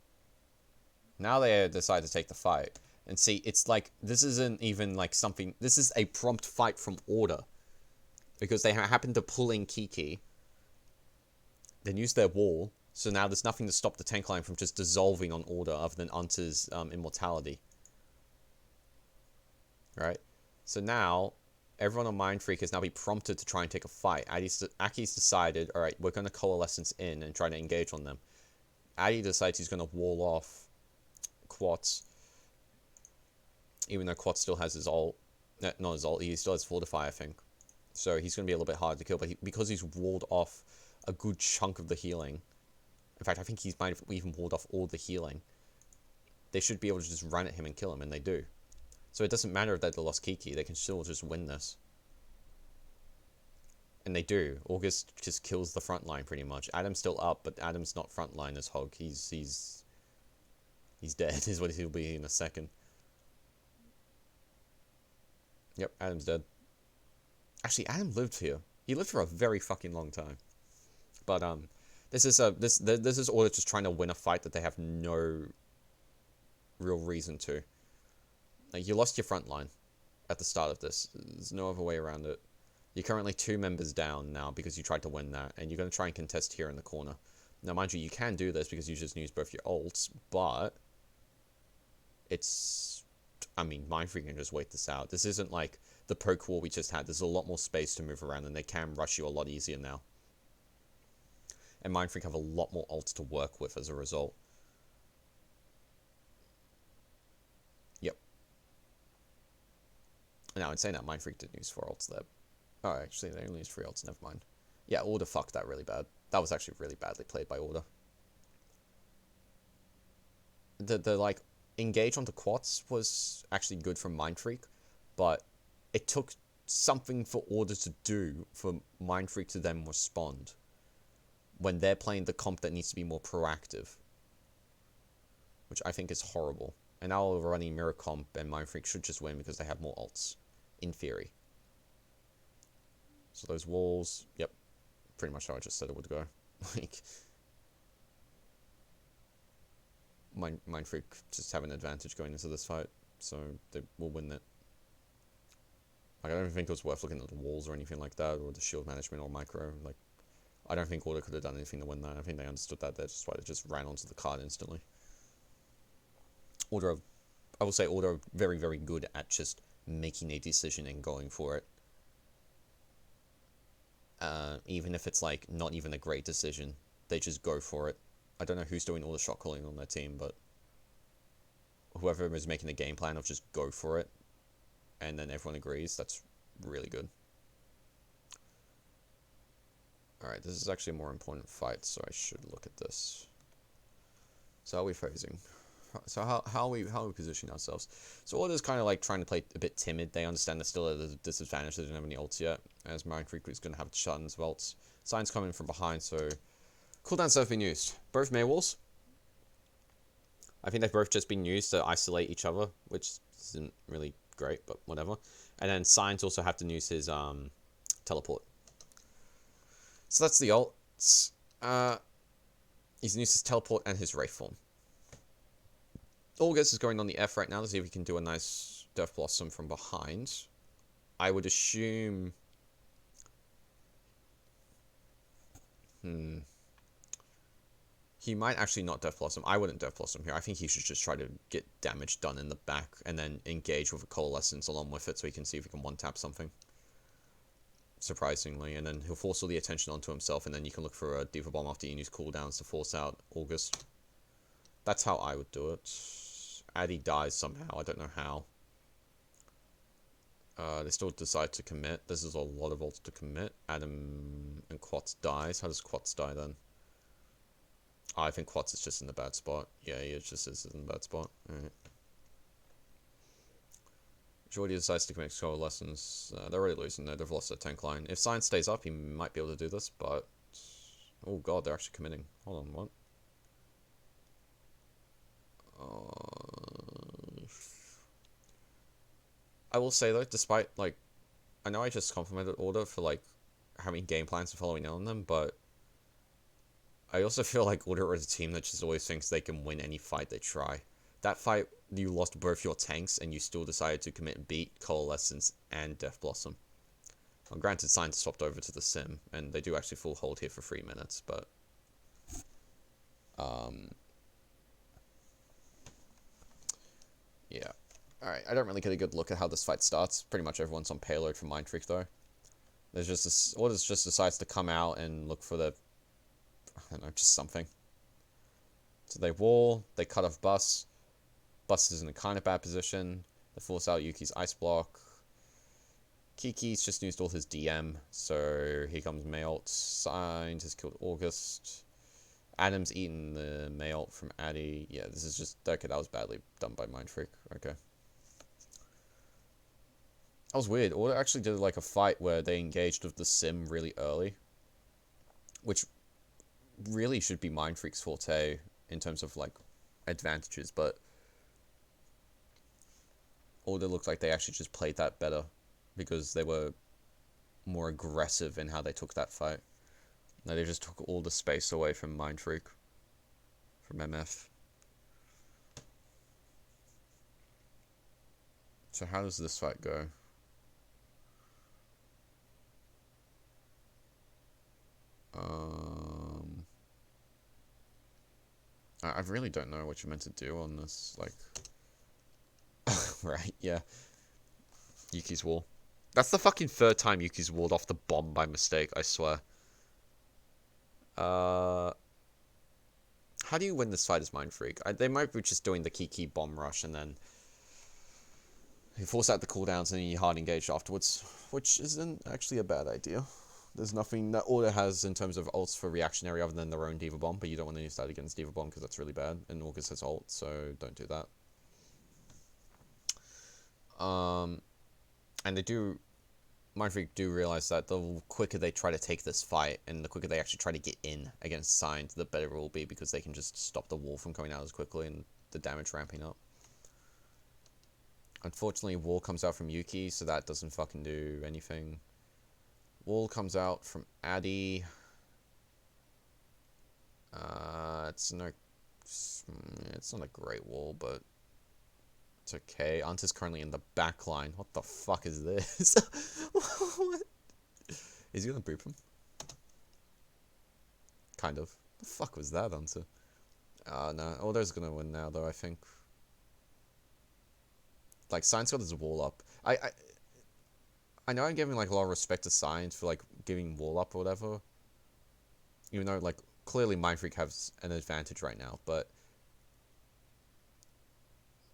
Now they decide to take the fight. And see, it's like, this isn't even like something, this is a prompt fight from Order. Because they happen to pull in Kiki. Then use their wall. So now there's nothing to stop the tank line from just dissolving on Order other than Unta's immortality. Right? So now, everyone on Mindfreak has now been prompted to try and take a fight. Aki's decided, alright, we're going to coalescence in and try to engage on them. Addy decides he's going to wall off Quats. Even though Quats still has his ult. Not his ult, he still has Fortify, I think. So he's going to be a little bit hard to kill, but because he's walled off a good chunk of the healing. In fact, I think he might have even walled off all the healing. They should be able to just run at him and kill him, and they do. So it doesn't matter if they lost Kiki, they can still just win this. And they do. August just kills the front line pretty much. Adam's still up, but Adam's not front line as Hog. He's dead, is what he'll be in a second. Yep, Adam's dead. Actually, Adam lived here. He lived for a very fucking long time. But this is Order just trying to win a fight that they have no real reason to. Like, you lost your front line at the start of this. There's no other way around it. You're currently 2 members down now because you tried to win that, and you're going to try and contest here in the corner. Now, mind you can do this because you just use both your ults, but it's... I mean, Mindfreak can just wait this out. This isn't like the poke war we just had. There's a lot more space to move around, and they can rush you a lot easier now. And Mindfreak have a lot more ults to work with as a result. Yep. Now, in saying that, Mindfreak didn't use 4 ults there. Oh, actually, they only used 3 ults, never mind. Yeah, Order fucked that really bad. That was actually really badly played by Order. The like, engage onto Quats was actually good from Mindfreak, but it took something for Order to do for Mindfreak to then respond when they're playing the comp that needs to be more proactive, which I think is horrible. And now we're running Mirror Comp, and Mindfreak should just win because they have more ults, in theory. So those walls, yep, pretty much how I just said it would go. Like, Mindfreak just have an advantage going into this fight, so they will win it. Like, I don't think it was worth looking at the walls or anything like that, or the shield management or micro. Like, I don't think Order could have done anything to win that. I think they understood that. That's why they just ran onto the card instantly. Order, I will say Order are very, very good at just making a decision and going for it. Even if it's like not even a great decision, they just go for it. I don't know who's doing all the shot calling on their team, but whoever is making the game plan of just go for it, and then everyone agrees, that's really good. Alright, this is actually a more important fight, so I should look at this. So how are we phrasing? So how are we positioning ourselves? So Order's kind of like trying to play a bit timid. They understand they're still at a disadvantage. They don't have any ults yet. As Mindfreak is going to have shut-ins of ults. Signs coming from behind, so cooldowns have been used. Both Maywalls. I think they've both just been used to isolate each other, which isn't really great, but whatever. And then Signs also have to use his teleport. So that's the ults. He's used his teleport and his Wraith form. August is going on the F right now to see if he can do a nice Death Blossom from behind. I would assume... He might actually not Death Blossom. I wouldn't Death Blossom here. I think he should just try to get damage done in the back and then engage with a Coalescence along with it so he can see if he can one-tap something. Surprisingly. And then he'll force all the attention onto himself and then you can look for a Diva Bomb after you use cooldowns to force out August. That's how I would do it. Addy dies somehow. I don't know how. They still decide to commit. This is a lot of ults to commit. Adam and Quats dies. How does Quats die then? I think Quats is just in a bad spot. Yeah, he just is in a bad spot. Alright. Jordy decides to commit Coalescence. They're already losing though. They've lost their tank line. If Science stays up, he might be able to do this, but... Oh god, they're actually committing. Hold on, what? I will say though, despite like, I know I just complimented Order for like having game plans and following on them, but I also feel like Order is a team that just always thinks they can win any fight they try. That fight, you lost both your tanks and you still decided to commit and beat Coalescence and Death Blossom. Well, granted, Science swapped over to the Sim, and they do actually full hold here for 3 minutes, but yeah. Alright, I don't really get a good look at how this fight starts. Pretty much everyone's on payload for Mindfreak, though. There's just this... Orders just decides to come out and look for the... I don't know, just something. So they wall, they cut off Bus. Bus is in a kind of bad position. They force out Yuki's Ice Block. Kiki's just used all his DM, so here comes Mayult. Signed, has killed August. Adam's eaten the Mayult from Addy. Yeah, this is just... Okay, that was badly done by Mindfreak. Okay. That was weird. Order actually did like a fight where they engaged with the Sim really early, which really should be Mindfreak's forte in terms of like advantages, but Order looked like they actually just played that better because they were more aggressive in how they took that fight. No, they just took all the space away from Mindfreak, from MF. So how does this fight go? I really don't know what you're meant to do on this, like... Right, yeah. Yuki's wall. That's the fucking third time Yuki's walled off the bomb by mistake, I swear. How do you win this fight as Mindfreak? They might be just doing the Kiki bomb rush and then... You force out the cooldowns and then you hard engage afterwards, which isn't actually a bad idea. There's nothing that Order has in terms of ults for reactionary other than their own Diva Bomb, but you don't want to use that against Diva Bomb because that's really bad, and August has ult, so don't do that. And they do... Mindfreak do realize that the quicker they try to take this fight, and the quicker they actually try to get in against Signs, the better it will be, because they can just stop the wall from coming out as quickly and the damage ramping up. Unfortunately, wall comes out from Yuki, so that doesn't fucking do anything. Wall comes out from Addy. It's not a great wall, but it's okay. Anta's currently in the back line. What the fuck is this? What? Is he gonna boop him? Kind of. The fuck was that, Anta? No. Order's gonna win now, though, I think. Like, Science got his wall up. I know I'm giving, like, a lot of respect to Science for, like, giving wall up or whatever. Even though, like, clearly Mindfreak has an advantage right now, but...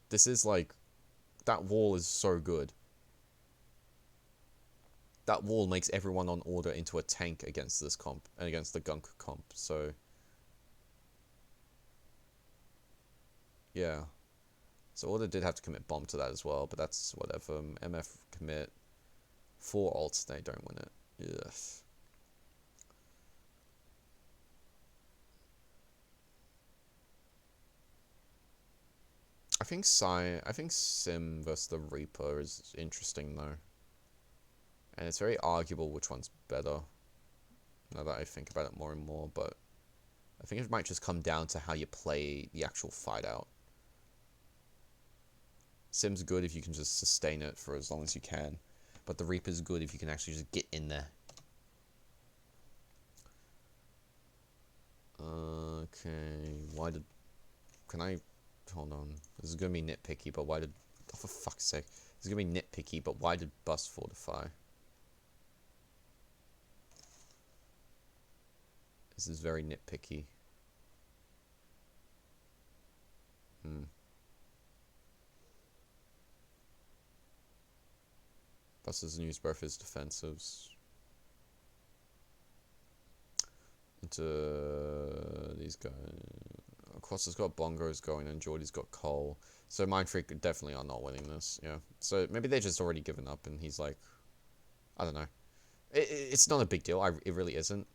This is, like... That wall is so good. that wall makes everyone on order into a tank against this comp, and against the gunk comp, so... Yeah. So order did have to commit bomb to that as well, but that's whatever. MF commit 4 ults, they don't win it. Yes. I think Sim versus the Reaper is interesting though. And it's very arguable which one's better. Now that I think about it more and more, but I think it might just come down to how you play the actual fight out. Sim's good if you can just sustain it for as long as you can, but the Reaper's good if you can actually just get in there. Okay, why did... Can I... Hold on. This is gonna be nitpicky, but why did... Oh, for fuck's sake. This is gonna be nitpicky, but why did Bust fortify? This is very nitpicky. Bust has used both his defensives into these guys. Of course, has got Bongos going, and Geordie's got Cole. So Mindfreak definitely are not winning this. Yeah. So maybe they're just already given up, and he's like, I don't know. It's not a big deal. It really isn't.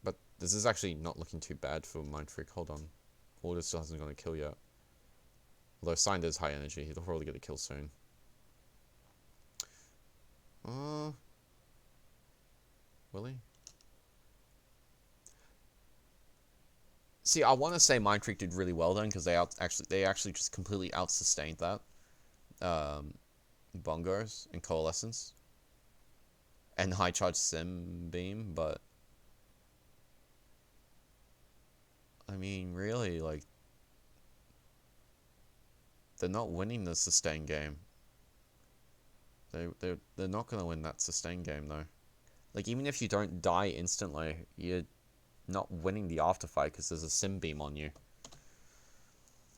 But this is actually not looking too bad for Mindfreak. Hold on. Order still hasn't got a kill yet. Although Signed is high energy, he'll probably get a kill soon. Will he? See, I want to say Mindfreak did really well then, because they actually just completely out-sustained that. Bongos and Coalescence. And High Charge Sim Beam, but... I mean, really, like... They're not winning the sustain game. They're not going to win that sustain game, though. Like, even if you don't die instantly, you're not winning the afterfight because there's a Sim Beam on you.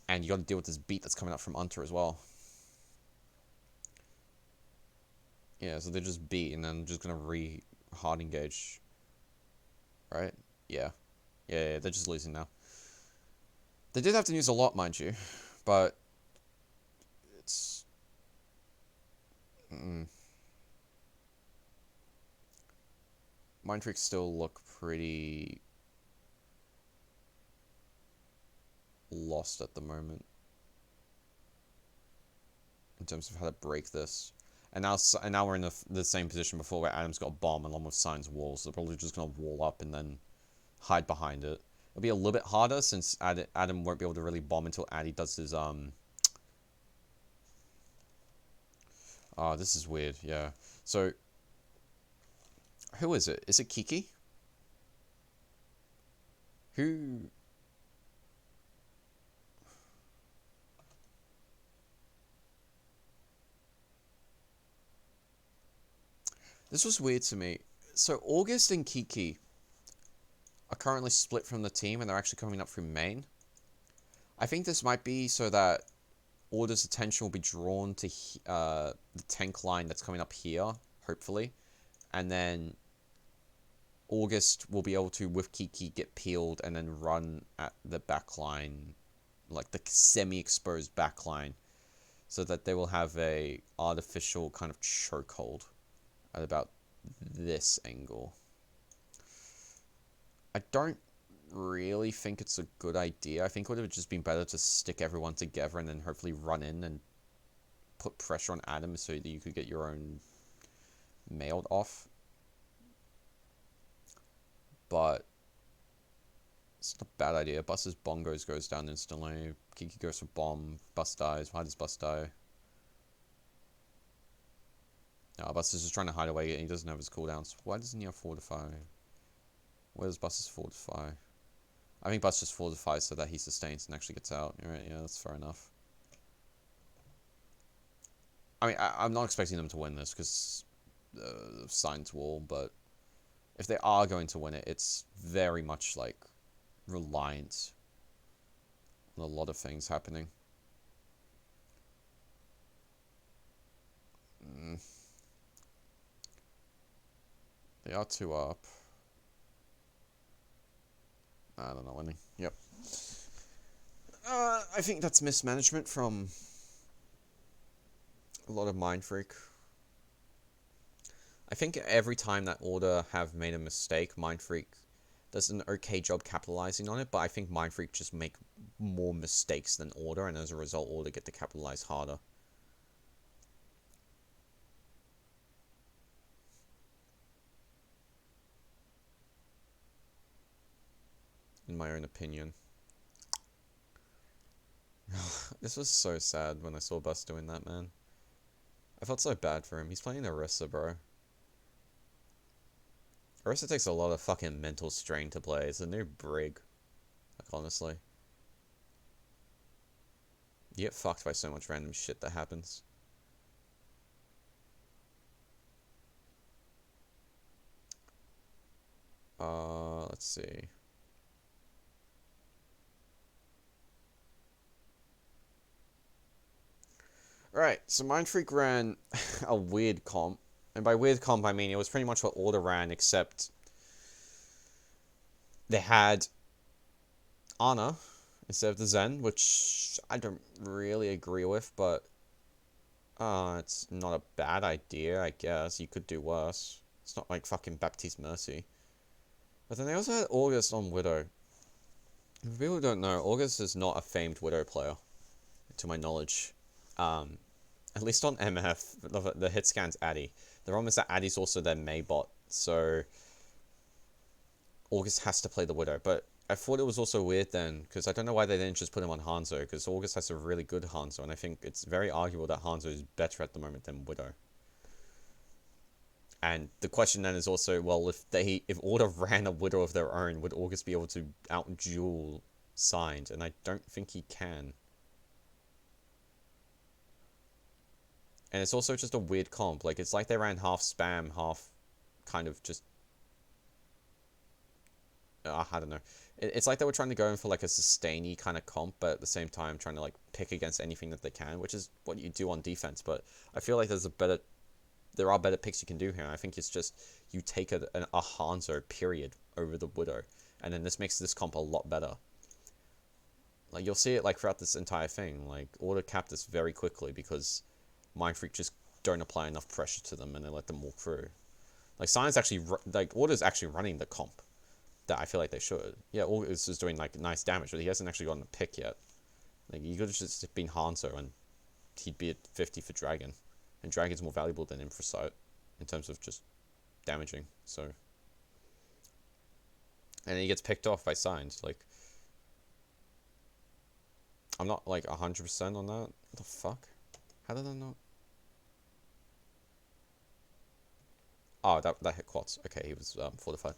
And you got to deal with this beat that's coming up from Unter as well. Yeah, so they're just beat, and then just going to hard engage. Right? Yeah. Yeah, they're just losing now. They did have to use a lot, mind you. But... It's... Mindfreak still look pretty... lost at the moment. In terms of how to break this. And now we're in the same position before where Adam's got a bomb along with Sign's walls. So they're probably just going to wall up and then hide behind it. It'll be a little bit harder since Adam won't be able to really bomb until Addy does his... Oh, this is weird, yeah. So, who is it? Is it Kiki? Who... This was weird to me. So, August and Kiki are currently split from the team, and they're actually coming up through main. I think this might be so that Order's attention will be drawn to the tank line that's coming up here, hopefully. And then August will be able to, with Kiki, get peeled and then run at the back line, like the semi-exposed back line, so that they will have a artificial kind of chokehold at about this angle. I don't really think it's a good idea. I think it would have just been better to stick everyone together and then hopefully run in and put pressure on Adam so that you could get your own mailed off. But it's not a bad idea. Bus's Bongos goes down instantly. Kiki goes for bomb. Bus dies. Why does Bus die? No, Bus is just trying to hide away and he doesn't have his cooldowns. Why doesn't he have Fortify? Where does Bus's Fortify? I think Bus just fortifies so that he sustains and actually gets out. Alright, yeah, that's fair enough. I mean, I'm not expecting them to win this because Sign's wall, but if they are going to win it, it's very much like reliant on a lot of things happening. They are 2 up. I don't know winning. Yep. I think that's mismanagement from a lot of Mindfreak. I think every time that Order have made a mistake, Mindfreak does an okay job capitalizing on it, but I think Mindfreak just make more mistakes than Order, and as a result, Order get to capitalize harder. In my own opinion. This was so sad when I saw Bus doing that, man. I felt so bad for him. He's playing Orisa, bro. Orisa takes a lot of fucking mental strain to play. It's a new brig. Like, honestly. You get fucked by so much random shit that happens. Let's see. Right, so Mindfreak ran a weird comp. And by weird comp, I mean it was pretty much what Order ran, except they had Ana instead of the Zen, which I don't really agree with, but it's not a bad idea, I guess. You could do worse. It's not like fucking Baptiste Mercy. But then they also had August on Widow. If people don't know, August is not a famed Widow player, to my knowledge. At least on MF, the hit scan's Addy. The problem is that Addy's also their Mei bot, so August has to play the Widow. But I thought it was also weird then, because I don't know why they didn't just put him on Hanzo, because August has a really good Hanzo, and I think it's very arguable that Hanzo is better at the moment than Widow. And the question then is also, well, if Order ran a Widow of their own, would August be able to out-duel Signed? And I don't think he can. And it's also just a weird comp. Like, it's like they ran half spam, half kind of just... I don't know. It's like they were trying to go in for, like, a sustain-y kind of comp, but at the same time trying to, like, pick against anything that they can, which is what you do on defense. But I feel like there are better picks you can do here. I think it's just you take a Hanzo, period, over the Widow. And then this makes this comp a lot better. Like, you'll see it, like, throughout this entire thing. Like, Order cap this very quickly because Mindfreak just don't apply enough pressure to them and they let them walk through. Like, Science actually, like, Order's actually running the comp that I feel like they should. Yeah, Order's is doing, like, nice damage, but he hasn't actually gotten a pick yet. Like, he could have just been Hanzo and he'd be at 50 for Dragon. And Dragon's more valuable than him for Sight in terms of just damaging, so. And he gets picked off by Signs, like. I'm not, like, 100% on that. What the fuck? How did I not? Oh, that hit quads. Okay, he was fortified.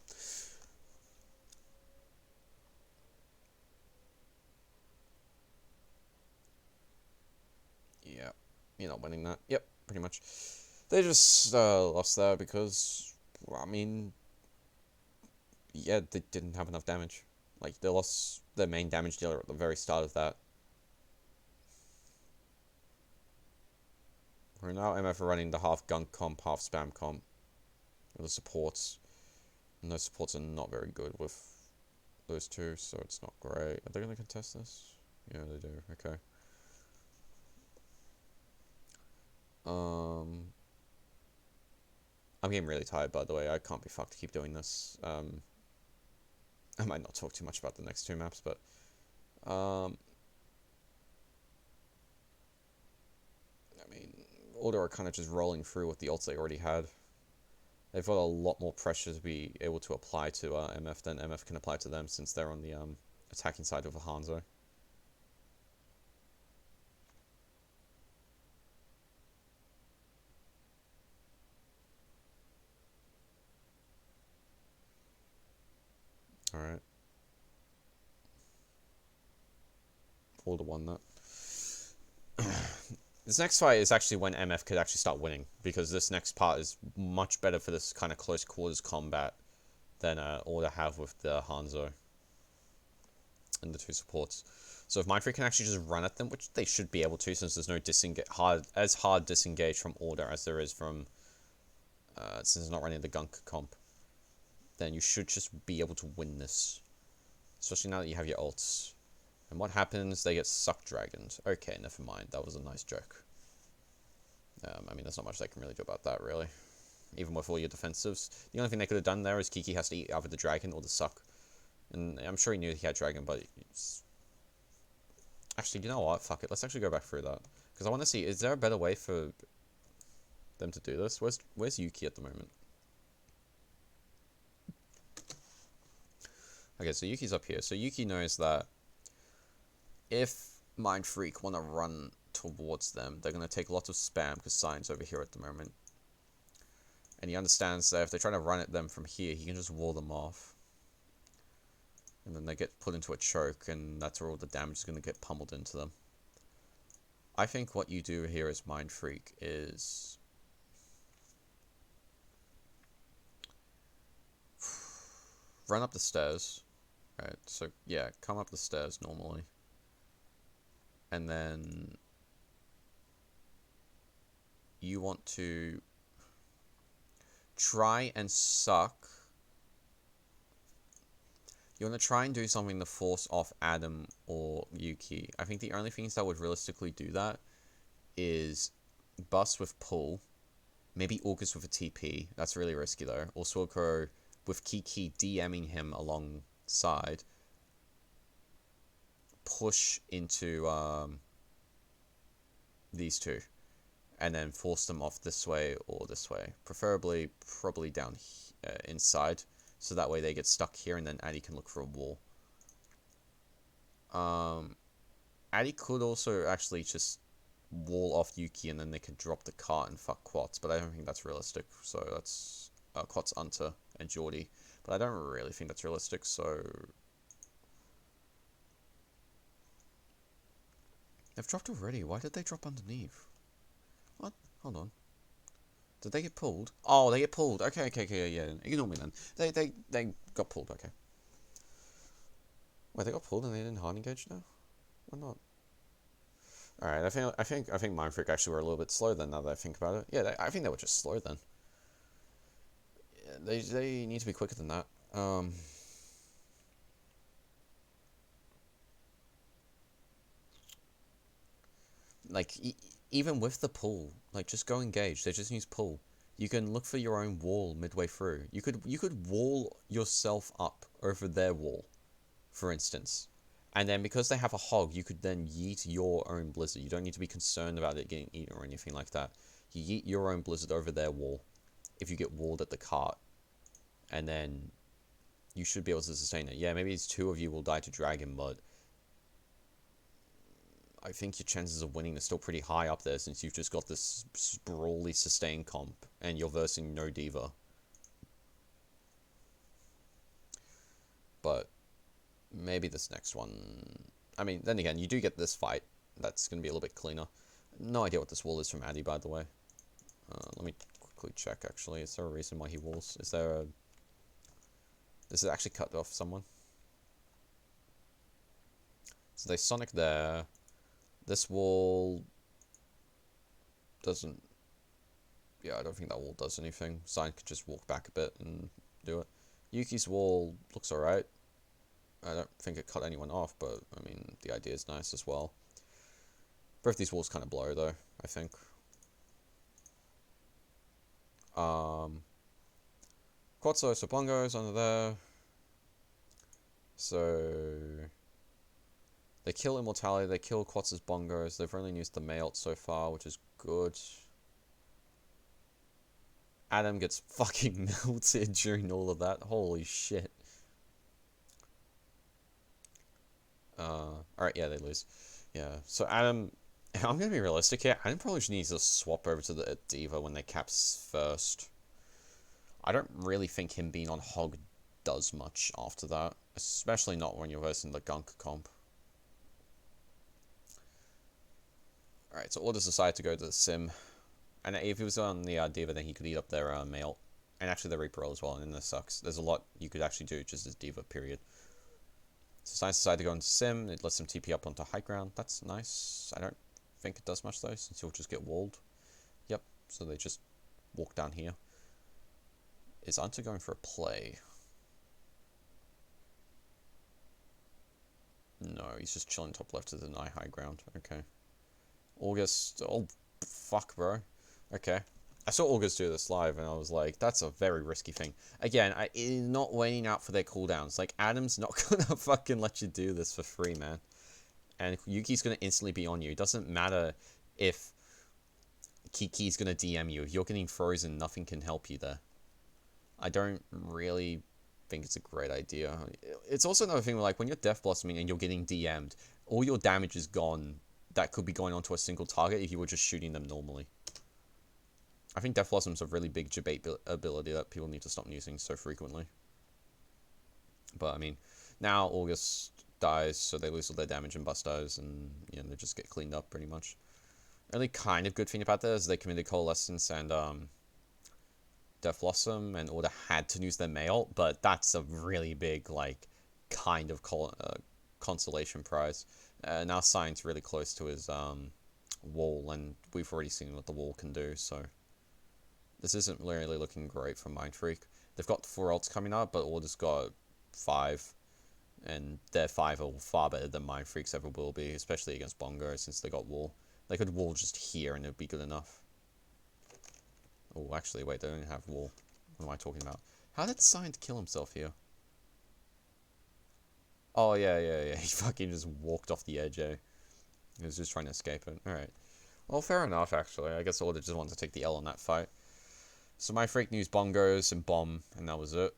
Yeah, you're not winning that. Yep, pretty much. They just lost there because, I mean, yeah, they didn't have enough damage. Like, they lost their main damage dealer at the very start of that. We're now MF are running the half gunk comp, half spam comp. With the supports. And those supports are not very good with those two, so it's not great. Are they going to contest this? Yeah, they do. Okay. I'm getting really tired, by the way. I can't be fucked to keep doing this. I might not talk too much about the next two maps, but... I mean, Order are kind of just rolling through with the ults they already had. They've got a lot more pressure to be able to apply to MF than MF can apply to them since they're on the attacking side of a Hanzo. Alright. Order won that. This next fight is actually when MF could actually start winning, because this next part is much better for this kind of close quarters combat than Order have with the Hanzo and the two supports. So if Mindfreak can actually just run at them, which they should be able to, since there's no hard disengage from Order as there is from since it's not running the gunk comp. then you should just be able to win this. Especially now that you have your ults. And what happens? They get suck dragoned. Okay, never mind. That was a nice joke. I mean, there's not much they can really do about that, really. Even with all your defensives. The only thing they could have done there is Kiki has to eat either the dragon or the suck. And I'm sure he knew he had dragon, but... Actually, you know what? Fuck it. Let's actually go back through that. Because I want to see, is there a better way for them to do this? Where's Yuki at the moment? Okay, so Yuki's up here. So Yuki knows that if Mindfreak want to run towards them, they're going to take lots of spam because Cyan's over here at the moment. And he understands that if they try to run at them from here, he can just wall them off. And then they get put into a choke, and that's where all the damage is going to get pummeled into them. I think what you do here as Mindfreak is... run up the stairs. Right, so yeah, come up the stairs normally. And then... you want to... try and suck... you want to try and do something to force off Adam or Yuki. I think the only things that would realistically do that is Bust with pull, maybe August with a TP. That's really risky though. Or Swordcrow with Kiki DMing him alongside. Push into these two. And then force them off this way or this way. Preferably, probably down inside. So that way they get stuck here and then Addy can look for a wall. Addy could also actually just wall off Yuki and then they could drop the cart and fuck Quats, but I don't think that's realistic. So that's Quats, Unter, and Geordie. But I don't really think that's realistic, so... they've dropped already. Why did they drop underneath? What? Hold on. Did they get pulled? Oh, they get pulled. Okay, yeah. Ignore me then. They got pulled, okay. Wait, they got pulled and they didn't hard engage now? Why not? Alright, I think Mindfreak actually were a little bit slow then, now that I think about it. Yeah, I think they were just slow then. Yeah, they need to be quicker than that. Like, even with the pull, like, just go engage. They just use pull. You can look for your own wall midway through. You could wall yourself up over their wall, for instance. And then because they have a hog, you could then yeet your own blizzard. You don't need to be concerned about it getting eaten or anything like that. You yeet your own blizzard over their wall if you get walled at the cart. And then you should be able to sustain it. Yeah, maybe these two of you will die to dragon, but I think your chances of winning are still pretty high up there since you've just got this sprawly sustain comp and you're versing no diva. But maybe this next one... I mean, then again, you do get this fight. That's going to be a little bit cleaner. No idea what this wall is from Addy, by the way. Let me quickly check, actually. Is there a reason why he walls? Is there a... does it actually cut off someone? So they Sonic there. This wall doesn't... yeah, I don't think that wall does anything. Cyan could just walk back a bit and do it. Yuki's wall looks alright. I don't think it cut anyone off, but, I mean, the idea is nice as well. Both these walls kind of blow, though, I think. Quatso, so Bongos under there. So... they kill Immortality, they kill Quats' Bongos. They've only used the Mayolt so far, which is good. Adam gets fucking melted during all of that. Holy shit. Alright, yeah, they lose. Yeah, so Adam... I'm gonna be realistic here. Adam probably just needs to swap over to the Diva when they caps first. I don't really think him being on Hog does much after that. Especially not when you're versing the Gunk comp. Alright, so Orders decided to go to the Sim. And if he was on the Diva, then he could eat up their Mayolt. And actually the Reaper as well, and this sucks. There's a lot you could actually do just as Diva, period. So Science decided to go into Sim. It lets them TP up onto high ground. That's nice. I don't think it does much though, since he'll just get walled. Yep, so they just walk down here. Is Unter going for a play? No, he's just chilling top left to deny high ground. Okay. August. Oh, fuck, bro. Okay. I saw August do this live, and I was like, that's a very risky thing. Again, he's not waiting out for their cooldowns. Like, Adam's not gonna fucking let you do this for free, man. And Yuki's gonna instantly be on you. It doesn't matter if Kiki's gonna DM you. If you're getting frozen, nothing can help you there. I don't really think it's a great idea. It's also another thing where, like, when you're Death Blossoming and you're getting DM'd, all your damage is gone that could be going onto a single target if you were just shooting them normally. I think Death Blossom's a really big debate ability that people need to stop using so frequently. But, I mean, now August dies, so they lose all their damage and Bust dies, and, you know, they just get cleaned up pretty much. The only kind of good thing about that is they committed Coalescence and, Death Blossom, and Order had to use their mail, but that's a really big, like, kind of consolation prize. Now Science really close to his, wall, and we've already seen what the wall can do, so this isn't really looking great for Mindfreak. They've got 4 ults coming up, but Order's got 5, and their 5 are far better than Mindfreak's ever will be, especially against Bongo, since they got wall. They could wall just here, and it'd be good enough. Oh, actually, wait, they don't have wall. What am I talking about? How did Science kill himself here? Oh, yeah. He fucking just walked off the edge, eh? He was just trying to escape it. Alright. Well, fair enough, actually. I guess Order just wanted to take the L on that fight. So my freak used Bongos and Bomb, and that was it.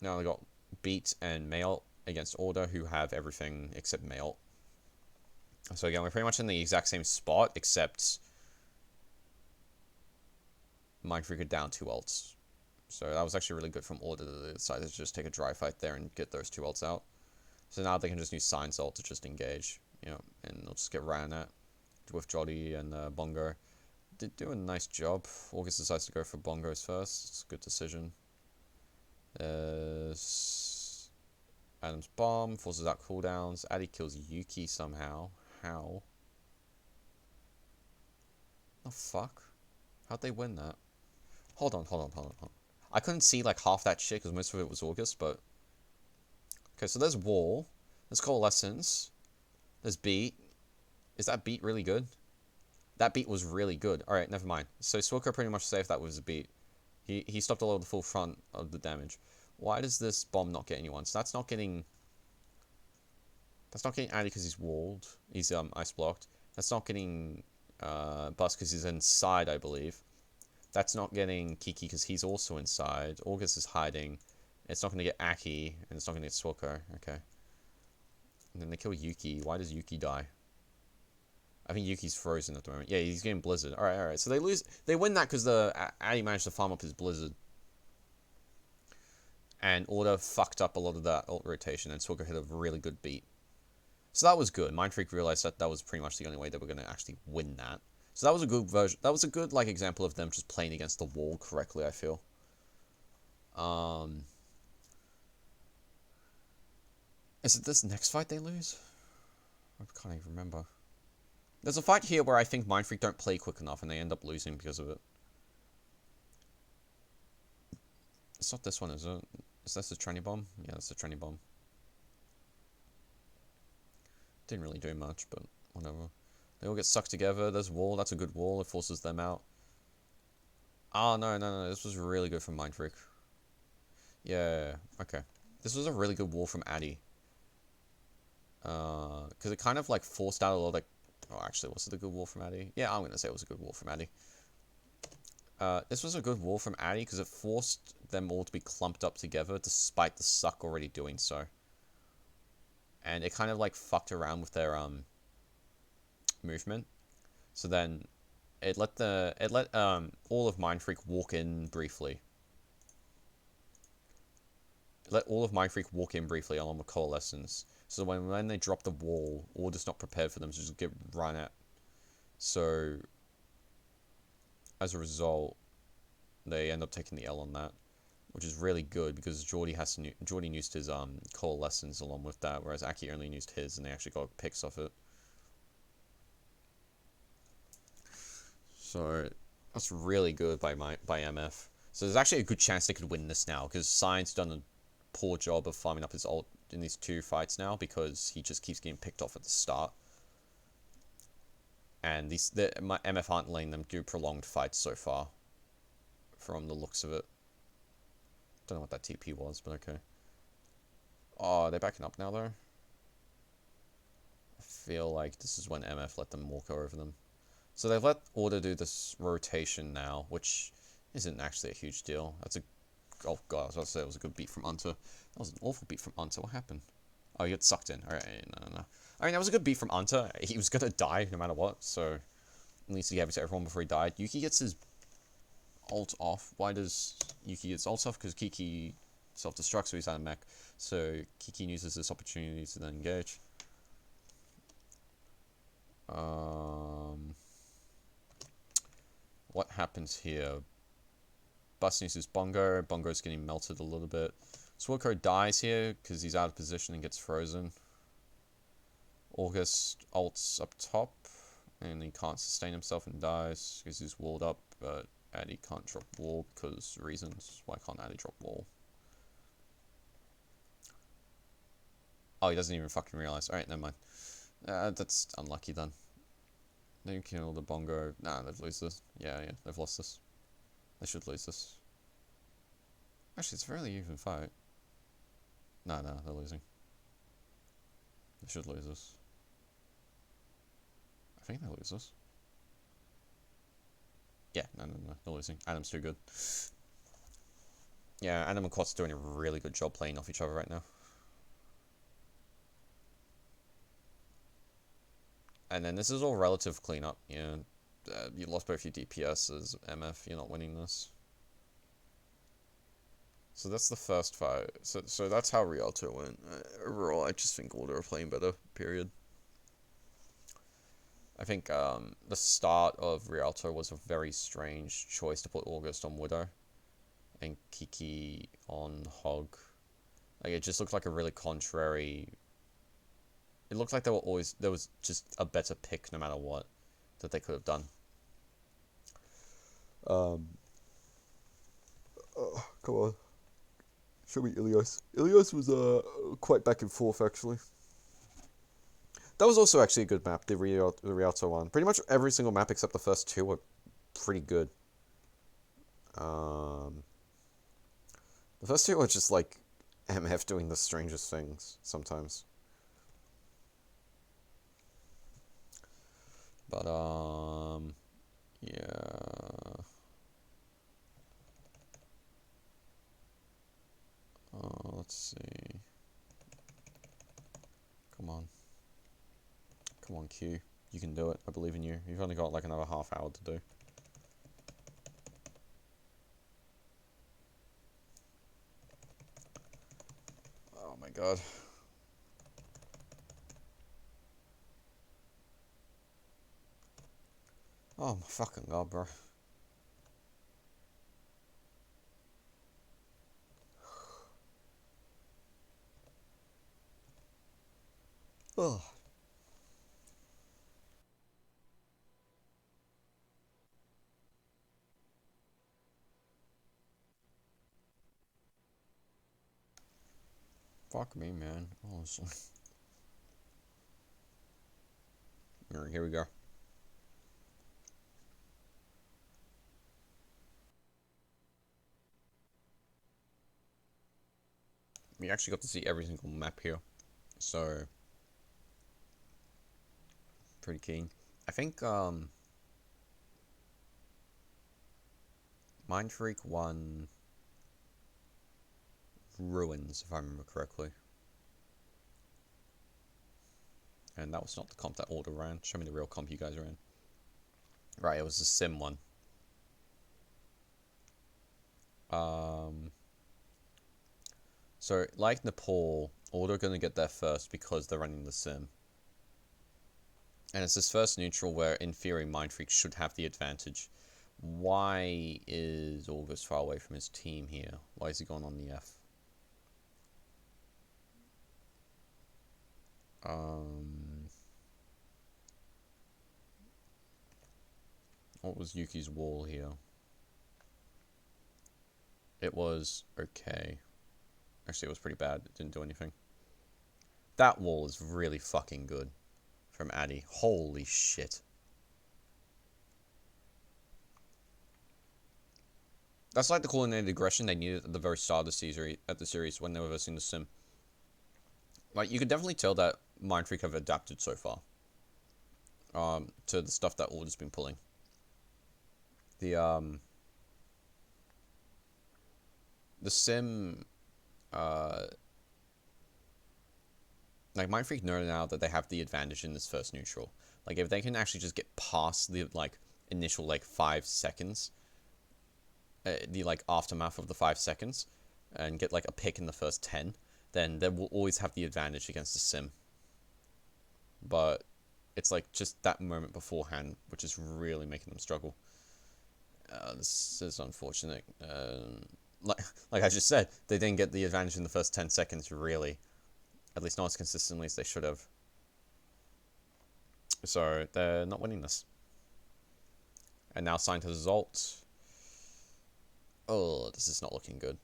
Now they got Beat and Mail against Order, who have everything except Mail. So again, we're pretty much in the exact same spot, except Mindfreak are down 2 ults. So that was actually really good from Order that they decided to just take a dry fight there and get those 2 ults out. So now they can just use Science ult to just engage, you know, and they'll just get ran at with Jolly and Bongo. Did do a nice job. August decides to go for Bongos first. It's a good decision. Adam's bomb forces out cooldowns. Addy kills Yuki somehow. How? The fuck? How'd they win that? Hold on. I couldn't see like half that shit because most of it was August, but... Okay, so there's Wall. There's Coalescence. There's Beat. Is that Beat really good? That Beat was really good. Alright, never mind. So Swilker pretty much saved that with his Beat. He stopped a lot of the full front of the damage. Why does this bomb not get anyone? So that's not getting... That's not getting Addy because he's walled. He's ice blocked. That's not getting Bust because he's inside, I believe. That's not getting Kiki because he's also inside. August is hiding. It's not going to get Aki, and it's not going to get Swilker. Okay. And then they kill Yuki. Why does Yuki die? I think Yuki's frozen at the moment. Yeah, he's getting Blizzard. Alright. So they lose. They win that because the Addy managed to farm up his Blizzard. And Order fucked up a lot of that ult rotation, and Swilker hit a really good beat. So that was good. Mindfreak realized that that was pretty much the only way they were going to actually win that. So that was a good version. That was a good like example of them just playing against the wall correctly, I feel. Is it this next fight they lose? I can't even remember. There's a fight here where I think Mindfreak don't play quick enough and they end up losing because of it. It's not this one, is it? Is this the Trenny Bomb? Yeah, that's the Trenny Bomb. Didn't really do much, but whatever. They all get sucked together. There's wall. That's a good wall. It forces them out. Oh, no. This was really good from Mindfreak. Yeah, okay. This was a really good wall from Addy. Because it kind of, like, forced out a lot of, like... Oh, actually, was it a good wall from Addy? Yeah, I'm going to say it was a good wall from Addy. This was a good wall from Addy because it forced them all to be clumped up together despite the suck already doing so. And it kind of, like, fucked around with their, movement. So then it let all of Mindfreak walk in briefly. Let all of Mindfreak walk in briefly along with Coalescence. So when they drop the wall, Order's not prepared for them to just get run at. So as a result, they end up taking the L on that, which is really good because Geordie used his Coalescence along with that, whereas Aki only used his, and they actually got picks off it. So that's really good by MF. So there's actually a good chance they could win this now because Science done a poor job of farming up his ult these two fights now because he just keeps getting picked off at the start. And my MF aren't letting them do prolonged fights so far, from the looks of it. Don't know what that TP was, but okay. Oh, they're backing up now though. I feel like this is when MF let them walk over them. So they've let Order do this rotation now, which isn't actually a huge deal. That's a... Oh god, I was about to say it was a good beat from Unter. That was an awful beat from Unter. What happened? Oh, he got sucked in. Alright, no. I mean, that was a good beat from Unter. He was gonna die no matter what, so... At least he gave it to everyone before he died. Yuki gets his ult off. Why does Yuki get his ult off? Because Kiki self-destructs, so he's out of mech. So Kiki uses this opportunity to then engage. What happens here? Bus uses Bongo. Bongo's getting melted a little bit. Swordco dies here because he's out of position and gets frozen. August ults up top, and he can't sustain himself and dies because he's walled up, but Addy can't drop wall because reasons. Why can't Addy drop wall? Oh, he doesn't even fucking realize. Alright, never mind. That's unlucky then. They kill the Bongo. Nah, they've lost this. Yeah, they've lost this. They should lose this. Actually, it's a fairly even fight. No, they're losing. They should lose this. I think they lose this. Yeah, no, they're losing. Adam's too good. Yeah, Adam and Quat's doing a really good job playing off each other right now. And then this is all relative cleanup. Yeah, you lost both your DPSs, MF. You're not winning this. So that's the first fight. So that's how Rialto went. Overall, I just think Order are playing better. Period. I think the start of Rialto was a very strange choice to put August on Widow and Kiki on Hog. Like, it just looked like a really contrary... It looked like there was just a better pick no matter what that they could have done. Oh, come on. Show me Ilios. Ilios was quite back and forth, actually. That was also actually a good map, the Rialto one. Pretty much every single map except the first two were pretty good. The first two were just like MF doing the strangest things sometimes. But, yeah. Let's see. Come on. Come on, Q. You can do it. I believe in you. You've only got like another half hour to do. Oh my god. Oh my fucking god, bro. Ugh. Fuck me, man. Honestly. Alright, here we go. We actually got to see every single map here. So... pretty keen. I think, Mindfreak won... Ruins, if I remember correctly. And that was not the comp that Order ran. Show me the real comp you guys ran. Right, it was the sim one. So, like Nepal, Order are going to get there first because they're running the sim. And it's this first neutral where, in theory, Mindfreak should have the advantage. Why is August far away from his team here? Why is he going on the F? What was Yuki's wall here? It was okay. Actually, it was pretty bad. It didn't do anything. That wall is really fucking good from Addy. Holy shit. That's like the coordinated aggression they needed at the very start of the series when they were versing the Sim. Like, you could definitely tell that Mindfreak have adapted so far. To the stuff that Order's been pulling. The Sim, like, Mindfreak know now that they have the advantage in this first neutral. Like, if they can actually just get past the, like, initial, like, 5 seconds, the, like, aftermath of the 5 seconds, and get, like, a pick in the first 10, then they will always have the advantage against the Sim. But it's, like, just that moment beforehand, which is really making them struggle. This is unfortunate. Like I just said, they didn't get the advantage in the first 10 seconds, really. At least not as consistently as they should have. So, they're not winning this. And now signed to the Zolt. Oh, this is not looking good.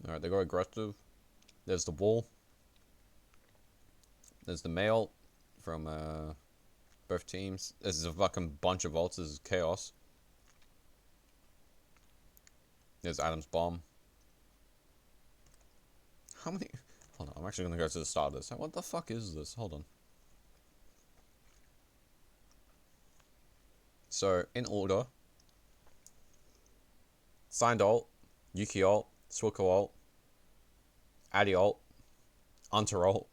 Alright, they go aggressive. There's the wall. There's the mail from both teams. There's a fucking bunch of ults. This is chaos. There's Adam's bomb. How many? Hold on, I'm actually gonna go to the start of this. What the fuck is this? Hold on. So, in order. Signed ult. Yuki ult. Swilko ult. Addy ult. Hunter ult.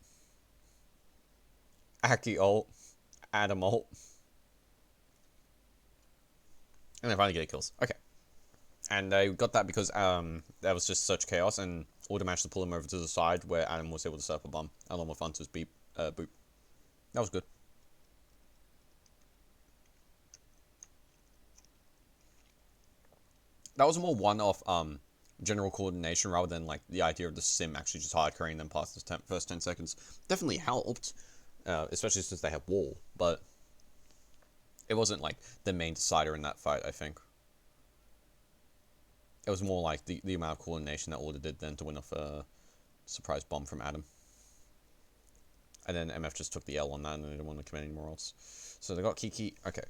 Aki ult. Adam ult. And they finally get kills. Okay. And they got that because there was just such chaos, and Order managed to pull him over to the side where Adam was able to set up a bomb, along with Hunter's boop. That was good. That was more one-off general coordination rather than like the idea of the Sim actually just hard carrying them past the first 10 seconds. Definitely helped, especially since they have wall, but it wasn't like the main decider in that fight, I think. It was more like the amount of coordination that Order did then to win off a surprise bomb from Adam. And then MF just took the L on that and they didn't want to commit any more else. So they got Kiki. Okay.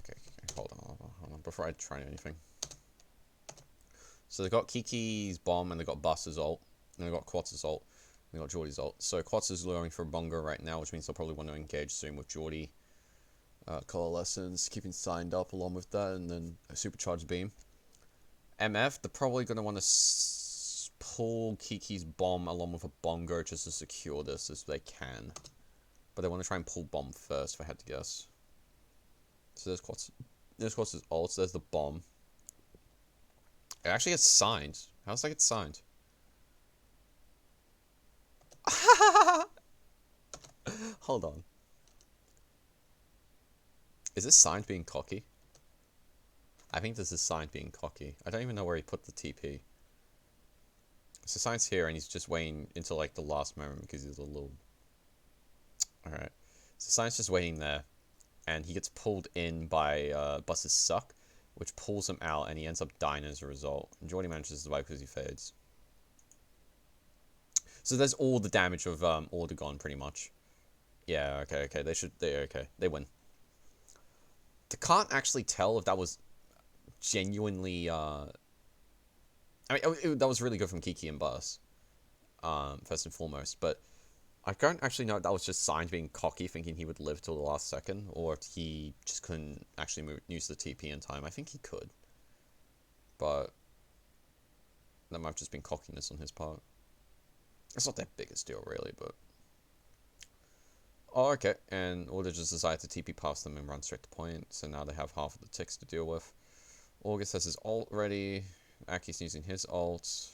Hold on. Before I try anything. So they got Kiki's bomb and they got Buster's ult. And they got Quatz's ult. And they got Geordie's ult. So Quatz is going for a bongo right now, which means they'll probably want to engage soon with Geordie. Coalescence, keeping signed up along with that, and then a supercharged beam. MF, they're probably going to want to pull Kiki's bomb along with a bongo just to secure this as they can. But they want to try and pull bomb first, if I had to guess. So there's Quatz's ult, so there's the bomb. It actually gets signed. How does that get signed? Hold on. Is this signed being cocky? I think this is signed being cocky. I don't even know where he put the TP. So signed's here, and he's just waiting until like the last moment because he's a little... Alright. So signed's just waiting there. And he gets pulled in by Bus's suck, which pulls him out, and he ends up dying as a result. And Geordie manages to survive because he fades. So there's all the damage of Order gone, pretty much. Yeah, okay. They win. I can't actually tell if that was genuinely... I mean, that was really good from Kiki and Bus, first and foremost, but I don't actually know if that was just signed being cocky, thinking he would live till the last second, or if he just couldn't actually use the TP in time. I think he could, but that might have just been cockiness on his part. It's not that big a deal, really, but... Oh, okay, and Order just decided to TP past them and run straight to point, so now they have half of the ticks to deal with. August has his ult ready. Aki's using his ult.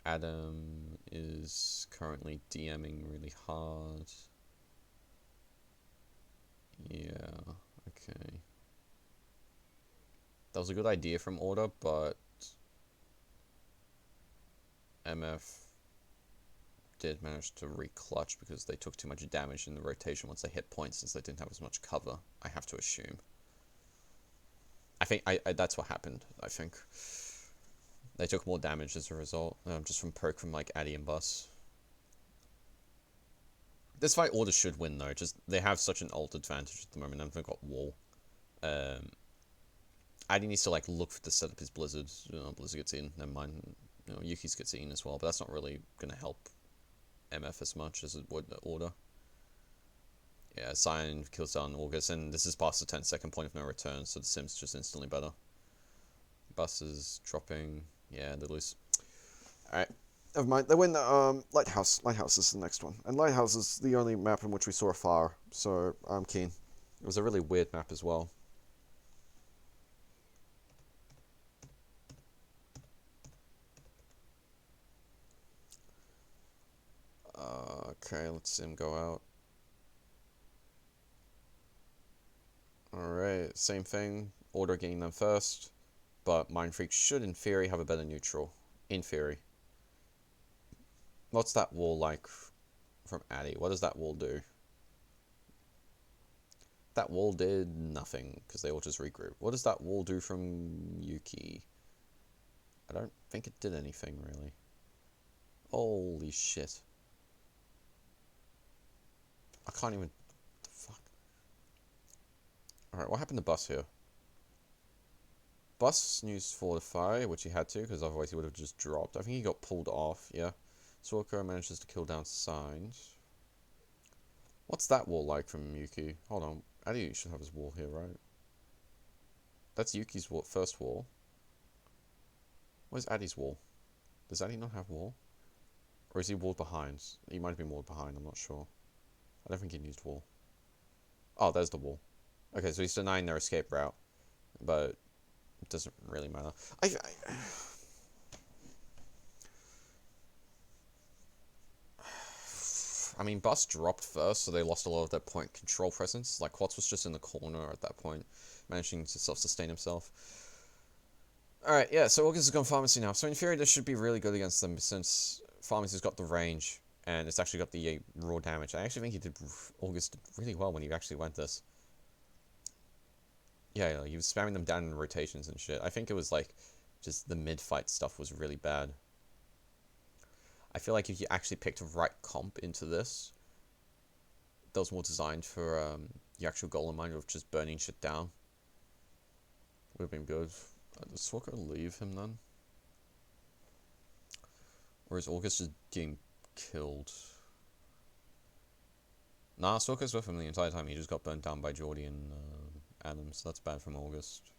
Adam is currently DMing really hard. Yeah, okay. That was a good idea from Order, but MF did manage to re-clutch because they took too much damage in the rotation once they hit points, since they didn't have as much cover, I have to assume. I think that's what happened, I think. They took more damage as a result, just from poke from, like, Addy and Bus. This fight Order should win, though, just they have such an ult advantage at the moment, and they've got Wall. Addy needs to, like, look to set up his Blizzard. Blizzard gets in, never mind. Yuki's gets in as well, but that's not really going to help MF as much as it would Order. Yeah, Cyan kills down August, and this is past the 10-second point of no return, so the Sim's just instantly better. Bus is dropping. Yeah, they lose. Alright. Never mind. They win the Lighthouse. Lighthouse is the next one. And Lighthouse is the only map in which we saw a fire, so I'm keen. It was a really weird map as well. Okay, let's see him go out. Alright, same thing. Order getting them first. But Mindfreak should, in theory, have a better neutral. In theory. What's that wall like from Addy? What does that wall do? That wall did nothing, because they all just regroup. What does that wall do from Yuki? I don't think it did anything, really. Holy shit. I can't even... What the fuck? Alright, what happened to Bus here? Bus used Fortify, which he had to, because otherwise he would have just dropped. I think he got pulled off, yeah. Sorko manages to kill down Signs. What's that wall like from Yuki? Hold on. Addy should have his wall here, right? That's Yuki's wall, first wall. Where's Addy's wall? Does Addy not have wall? Or is he walled behind? He might have been walled behind, I'm not sure. I don't think he used wall. Oh, there's the wall. Okay, so he's denying their escape route. But it doesn't really matter. I mean, Bus dropped first, so they lost a lot of their point control presence. Like, Quats was just in the corner at that point, managing to self-sustain himself. Alright, yeah, so August has gone Pharmacy now. So in theory, this should be really good against them, since Pharmacy's got the range, and it's actually got the raw damage. I actually think August did really well when he actually went this. Yeah, he was spamming them down in rotations and shit. I think it was, like, just the mid-fight stuff was really bad. I feel like if you actually picked a right comp into this, that was more designed for the actual goal in mind of just burning shit down, would have been good. Does Swaka leave him then? Or is August just getting killed? Nah, Swaka's with him the entire time. He just got burnt down by Geordie and Adams. So that's bad from August.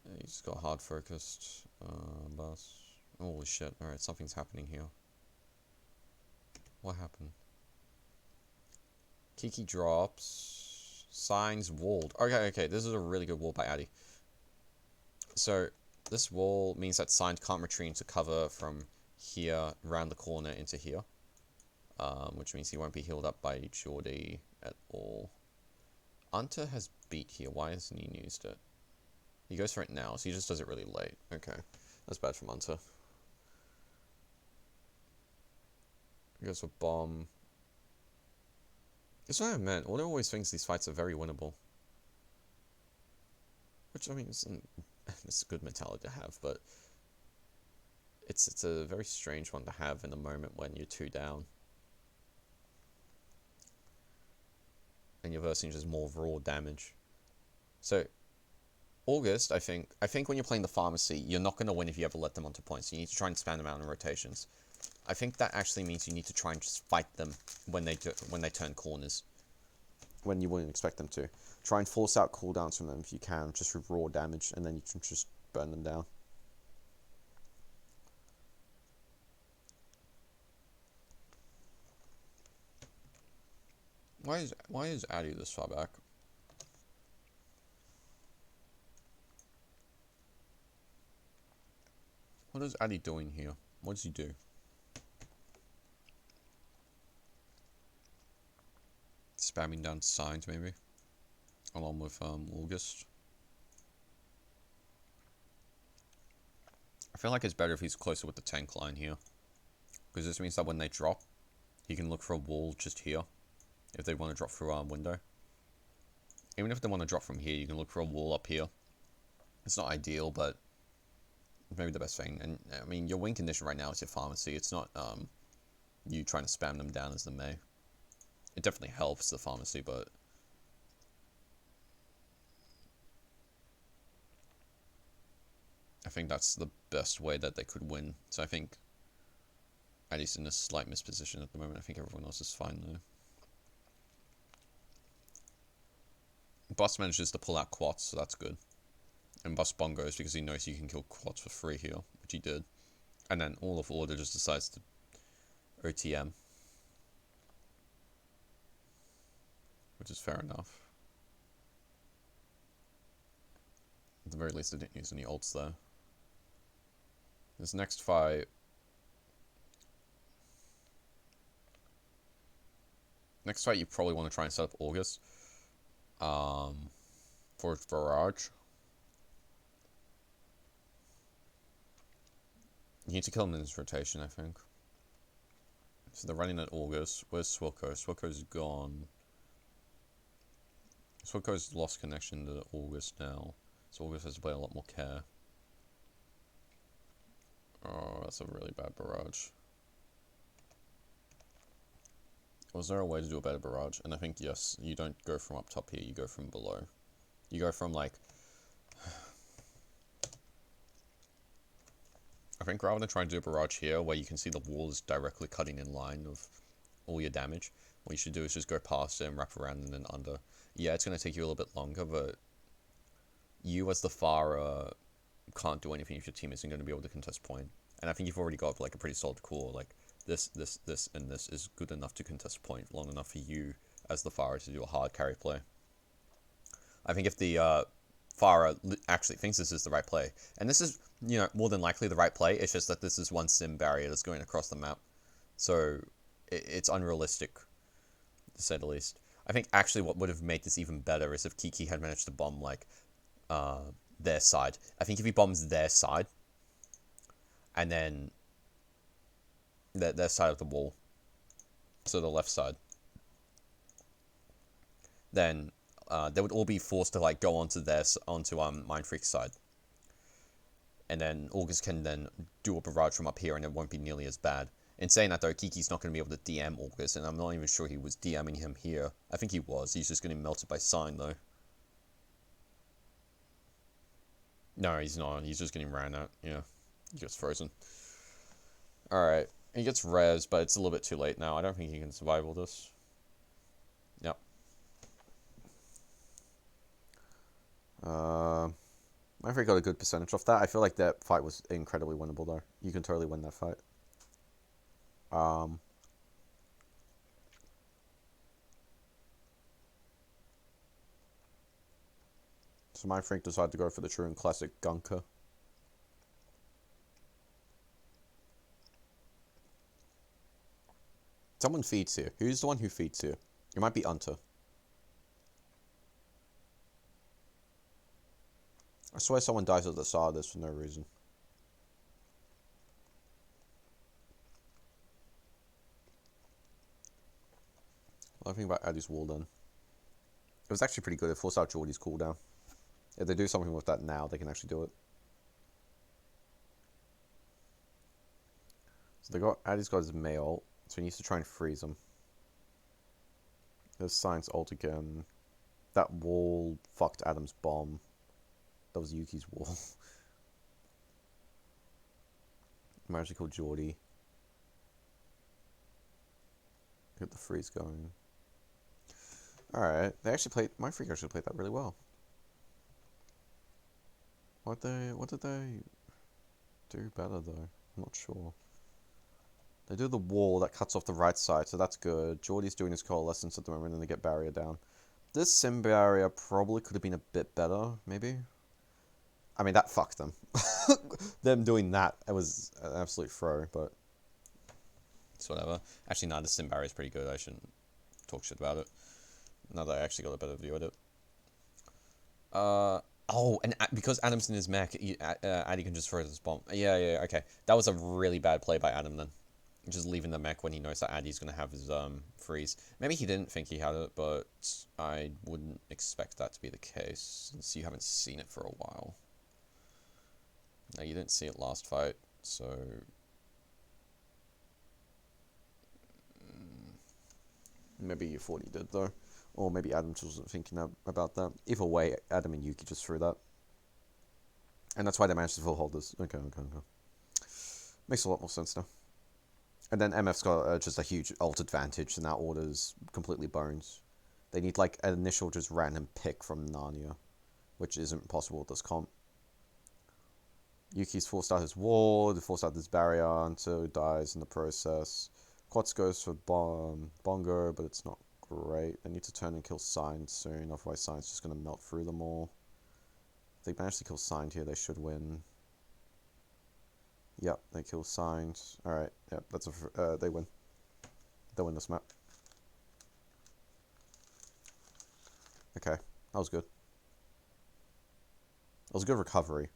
Yeah, he's got hard focused. Bus. Holy shit. Alright, something's happening here. What happened? Kiki drops. Signs walled. Okay, this is a really good wall by Addy. So, this wall means that Signs can't retreat into cover from here, around the corner into here. Which means he won't be healed up by Geordie at all. Unta has beat here. Why hasn't he used it? He goes for it now, so he just does it really late. Okay, that's bad from Unta. He goes for bomb. That's what I meant. Order always thinks these fights are very winnable. Which, I mean, it's a good mentality to have, but it's a very strange one to have in a moment when you're 2 down. And you're versing just more raw damage. So, August, I think when you're playing the Pharmacy, you're not going to win if you ever let them onto points. You need to try and spam them out in rotations. I think that actually means you need to try and just fight them when they turn corners, when you wouldn't expect them to. Try and force out cooldowns from them if you can, just with raw damage, and then you can just burn them down. Why is Addy this far back? What is Addy doing here? What does he do? Spamming down Signs, maybe? Along with August. I feel like it's better if he's closer with the tank line here. because this means that when they drop, he can look for a wall just here, if they want to drop through our window. Even if they want to drop from here, you can look for a wall up here. It's not ideal, but maybe the best thing. And I mean, your win condition right now is your pharmacy. It's not you trying to spam them down as the May. It definitely helps the pharmacy, but I think that's the best way that they could win. So I think Addy's in a slight misposition at the moment. I think everyone else is fine though. Boss manages to pull out quads, so that's good. And Boss bongos because he knows you can kill quads for free here, which he did. And then all of Order just decides to OTM. Which is fair enough. At the very least, they didn't use any ults there. This next fight... Next fight, you probably want to try and set up August. For Barrage. You need to kill him in this rotation, I think. So they're running at August. Where's Swilko? Swilko's gone. Swilko's lost connection to August now. So August has to play a lot more care. Oh, that's a really bad barrage. Was there a way to do a better barrage? And I think, yes, you don't go from up top here, you go from below. You go from, like... I think rather than trying to do a barrage here, where you can see the wall is directly cutting in line of all your damage, what you should do is just go past it and wrap around and then under. Yeah, it's going to take you a little bit longer, but you as the Pharah can't do anything if your team isn't going to be able to contest point. And I think you've already got like a pretty solid core. Like this, and this is good enough to contest point, long enough for you as the Pharah to do a hard carry play. I think if the Pharah actually thinks this is the right play, and this is, you know, more than likely the right play, it's just that this is one sim barrier that's going across the map. So it's unrealistic, to say the least. I think actually what would have made this even better is if Kiki had managed to bomb, like, their side. I think if he bombs their side, and then their side of the wall, so the left side, then they would all be forced to, like, go onto Mindfreak's side. And then August can then do a barrage from up here, and it won't be nearly as bad. In saying that, though, Kiki's not going to be able to DM August, and I'm not even sure he was DMing him here. I think he was. He's just getting melted by Sign, though. No, he's not. He's just getting ran at. Yeah. He gets frozen. Alright. He gets res, but it's a little bit too late now. I don't think he can survive all this. Yep. Mindfreak got a good percentage off that. I feel like that fight was incredibly winnable, though. You can totally win that fight. So Mindfreak decided to go for the true and classic Gunker. Someone feeds here. Who's the one who feeds here? It might be Unter. I swear someone dies at the start of this for no reason. What do I think about Addy's wall then? It was actually pretty good. It forced out Geordie's cooldown. If they do something with that now, they can actually do it. So Addy's got his May ult, so he needs to try and freeze him. There's Science ult again. That wall fucked Adam's bomb. That was Yuki's wall. Magical Geordie. Get the freeze going. Alright, Mindfreak actually played that really well. What did they do better though? I'm not sure. They do the wall that cuts off the right side, so that's good. Geordie's doing his coalescence at the moment and they get barrier down. This sim barrier probably could have been a bit better, maybe. I mean, that fucked them. Them doing that, it was an absolute throw, but It's whatever. Actually, no, the sim barrier is pretty good. I shouldn't talk shit about it. Now that I actually got a better view at it. Oh, and because Adam's in his mech, Addy can just throw this bomb. Yeah, okay. That was a really bad play by Adam then. Just leaving the mech when he knows that Addy's going to have his freeze. Maybe he didn't think he had it, but I wouldn't expect that to be the case, since you haven't seen it for a while. No, you didn't see it last fight, so... Maybe you thought he did, though. Or maybe Adam just wasn't thinking about that. Either way, Adam and Yuki just threw that. And that's why they managed to full holders. Okay. Makes a lot more sense now. And then MF's got just a huge ult advantage, and that order's completely bones. They need, like, an initial just random pick from Narnia, which isn't possible with this comp. Yuki's forced out his ward, forced out his barrier until he dies in the process. Quats goes for Bongo, but it's not great. They need to turn and kill Sign soon, otherwise Sign's just going to melt through them all. If they manage to kill Sign here, they should win. Yep, they kill Signed. Alright, yep, that's they win. They win this map. Okay, that was good. That was a good recovery.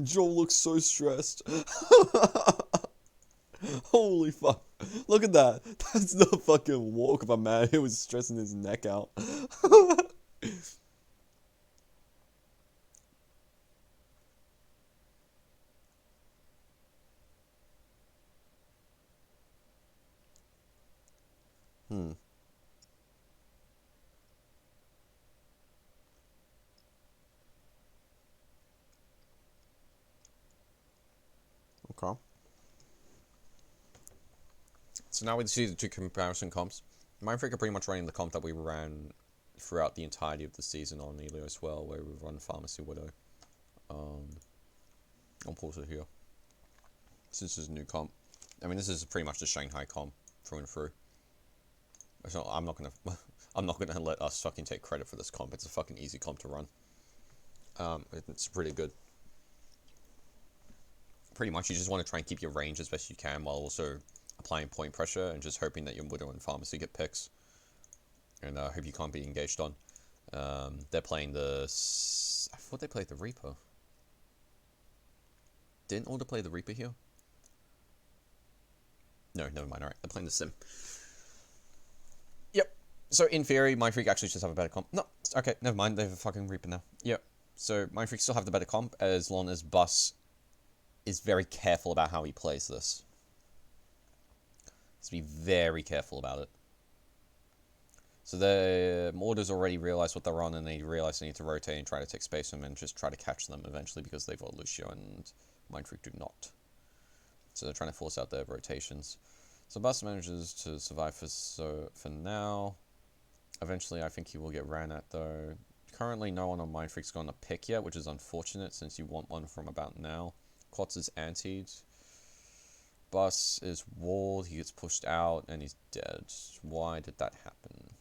Joel looks so stressed. Holy fuck. Look at that. That's the fucking walk of a man who was stressing his neck out. Okay. So now we see the two comparison comps. Mindfreak are pretty much running the comp that we ran throughout the entirety of the season on Elio as well, where we run Pharmacy Widow. I'll pause it here. Since this is a new comp. I mean, this is pretty much the Shanghai comp through and through. So I'm not gonna let us fucking take credit for this comp. It's a fucking easy comp to run. It's pretty good. Pretty much, you just want to try and keep your range as best you can while also applying point pressure and just hoping that your Widow and Pharmacy get picks. And I hope you can't be engaged on. They're playing the... I thought they played the Reaper. Didn't Order play the Reaper here? No, never mind. Alright, they're playing the Sim. Yep. So, in theory, Mindfreak actually just have a better comp. No, okay, never mind. They have a fucking Reaper now. Yep. So, Mindfreak still have the better comp as long as Bus is very careful about how he plays this. Has to be very careful about it. So the Mortars already realize what they're on, and they realize they need to rotate and try to take space from them and just try to catch them eventually because they've got Lucio and Mindfreak do not. So they're trying to force out their rotations. So Bus manages to survive for now. Eventually I think he will get ran at though. Currently no one on Mindfreak's gone to pick yet, which is unfortunate since you want one from about now. Quats is antied. Bus is walled, he gets pushed out, and he's dead. Why did that happen?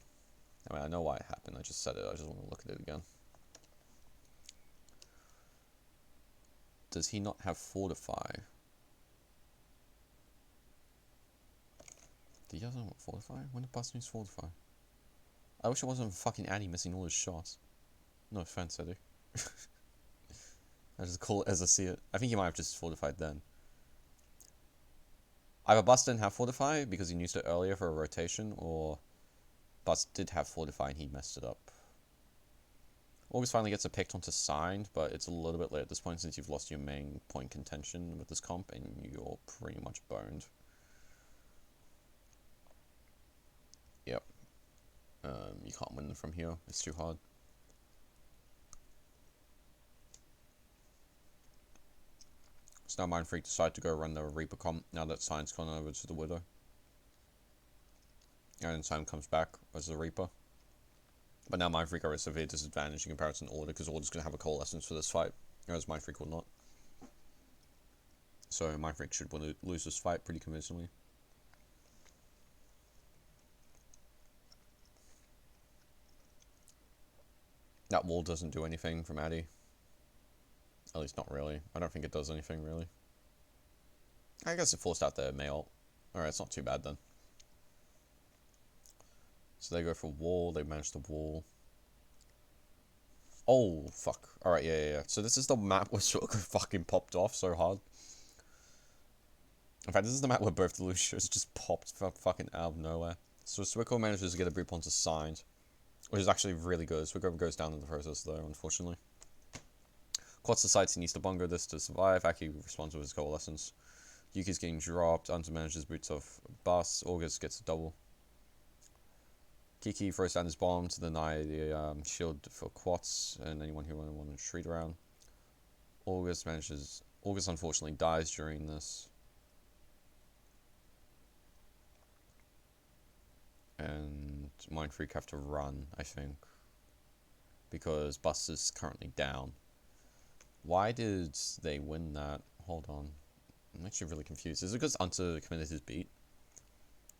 I mean, I know why it happened, I just said it, I just want to look at it again. Does he not have Fortify? Did he not Fortify? When did Bus use Fortify? I wish it wasn't fucking Addy missing all his shots. No offense, Eddie. I just call it as I see it. I think he might have just Fortified then. Either Bus didn't have Fortify because he used it earlier for a rotation, or Bus did have Fortify and he messed it up. August finally gets a picked onto Signed, but it's a little bit late at this point since you've lost your main point contention with this comp and you're pretty much boned. Yep. You can't win from here. It's too hard. So now Mindfreak decide to go run the Reaper comp now that Sign's gone over to the Widow. And then Sign comes back as the Reaper. But now Mindfreak are at a severe disadvantage in comparison to Order because Order's going to have a coalescence for this fight, whereas Mindfreak will not. So Mindfreak should lose this fight pretty convincingly. That wall doesn't do anything from Addy. At least not really. I don't think it does anything, really. I guess it forced out their May ult. Alright, it's not too bad then. So they go for wall, they manage the wall. Oh, fuck. Alright, yeah. So this is the map where Suico fucking popped off so hard. In fact, this is the map where both the Lucios just popped fucking out of nowhere. So Suico manages to get a boop onto Signed, which is actually really good. Suico goes down in the process, though, unfortunately. Quats decides he needs to bungo this to survive. Aki responds with his Coalescence. Yuki's getting dropped. Unto manages boots off Bus. August gets a double. Kiki throws down his bomb to deny the shield for Quats and anyone who wanted to retreat around. August unfortunately dies during this. And Mindfreak have to run, I think. Because Bus is currently down. Why did they win that? Hold on. I'm actually really confused. Is it because Unto committed his beat?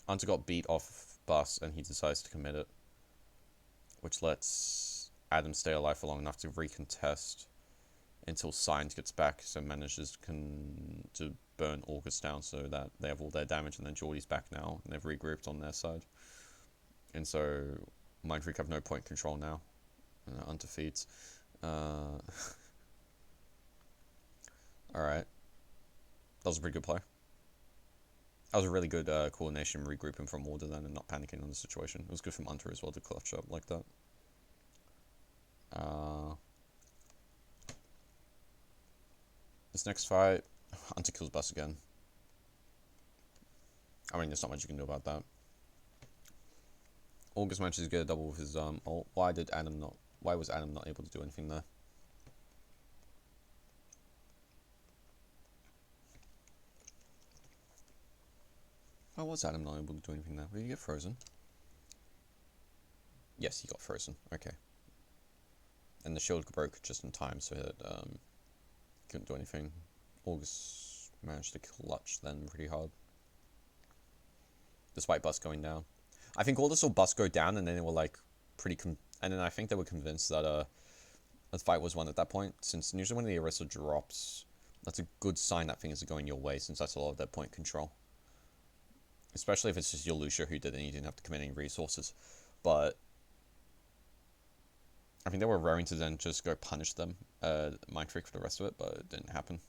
Unto got beat off Bus and he decides to commit it. Which lets Adam stay alive for long enough to recontest until Signed gets back, so manages to burn August down so that they have all their damage, and then Geordie's back now, and they've regrouped on their side. And so Mindfreak have no point control now. Unto feeds. Alright. That was a pretty good play. That was a really good coordination, regrouping from order then and not panicking on the situation. It was good from Hunter as well to clutch up like that. This next fight, Hunter kills Bus again. I mean, there's not much you can do about that. August manages to get a double with his ult. Why was Adam not able to do anything there? Why was Adam not able to do anything there? Did he get frozen? Yes, he got frozen. Okay. And the shield broke just in time, so that couldn't do anything. August managed to clutch then pretty hard. Despite Bus going down. I think all this saw Bus go down, and then they were like and then I think they were convinced that the fight was won at that point, since usually when the Orisa drops, that's a good sign that things are going your way, since that's a lot of their point control. Especially if it's just your Lucio who did it and you didn't have to commit any resources. But I think they were raring to then just go punish them, Mindfreak for the rest of it, but it didn't happen.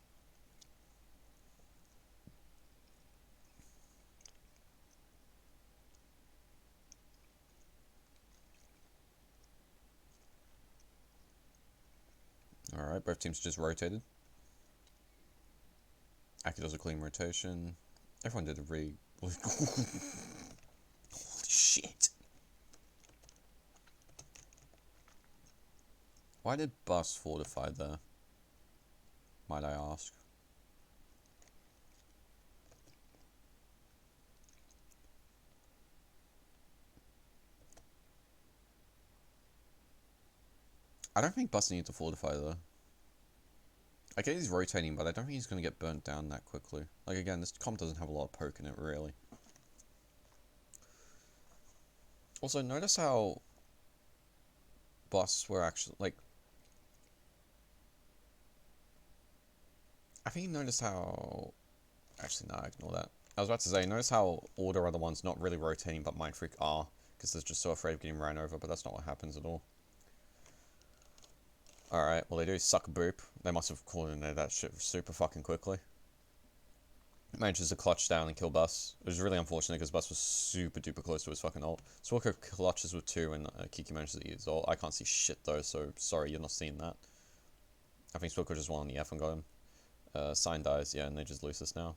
Alright, both teams just rotated. Aki does a clean rotation. Everyone did a really... Holy shit! Why did Bus fortify there? Might I ask? I don't think Bus needs to fortify though. I get he's rotating, but I don't think he's going to get burnt down that quickly. Like, again, this comp doesn't have a lot of poke in it, really. Also, notice how Bus were actually, like... I think you notice how... Actually, no, ignore that. I was about to say, notice how Order are the ones not really rotating, but Mindfreak are, because they're just so afraid of getting ran over, but that's not what happens at all. Alright, well they do suck a boop. They must have coordinated that shit super fucking quickly. Manages to clutch down and kill Bus. It was really unfortunate because Bus was super duper close to his fucking ult. Swalker clutches with 2 and Kiki manages to eat his ult. I can't see shit though, so sorry you're not seeing that. I think Swalker just won on the F and got him. Sign dies, yeah, and they just lose this now.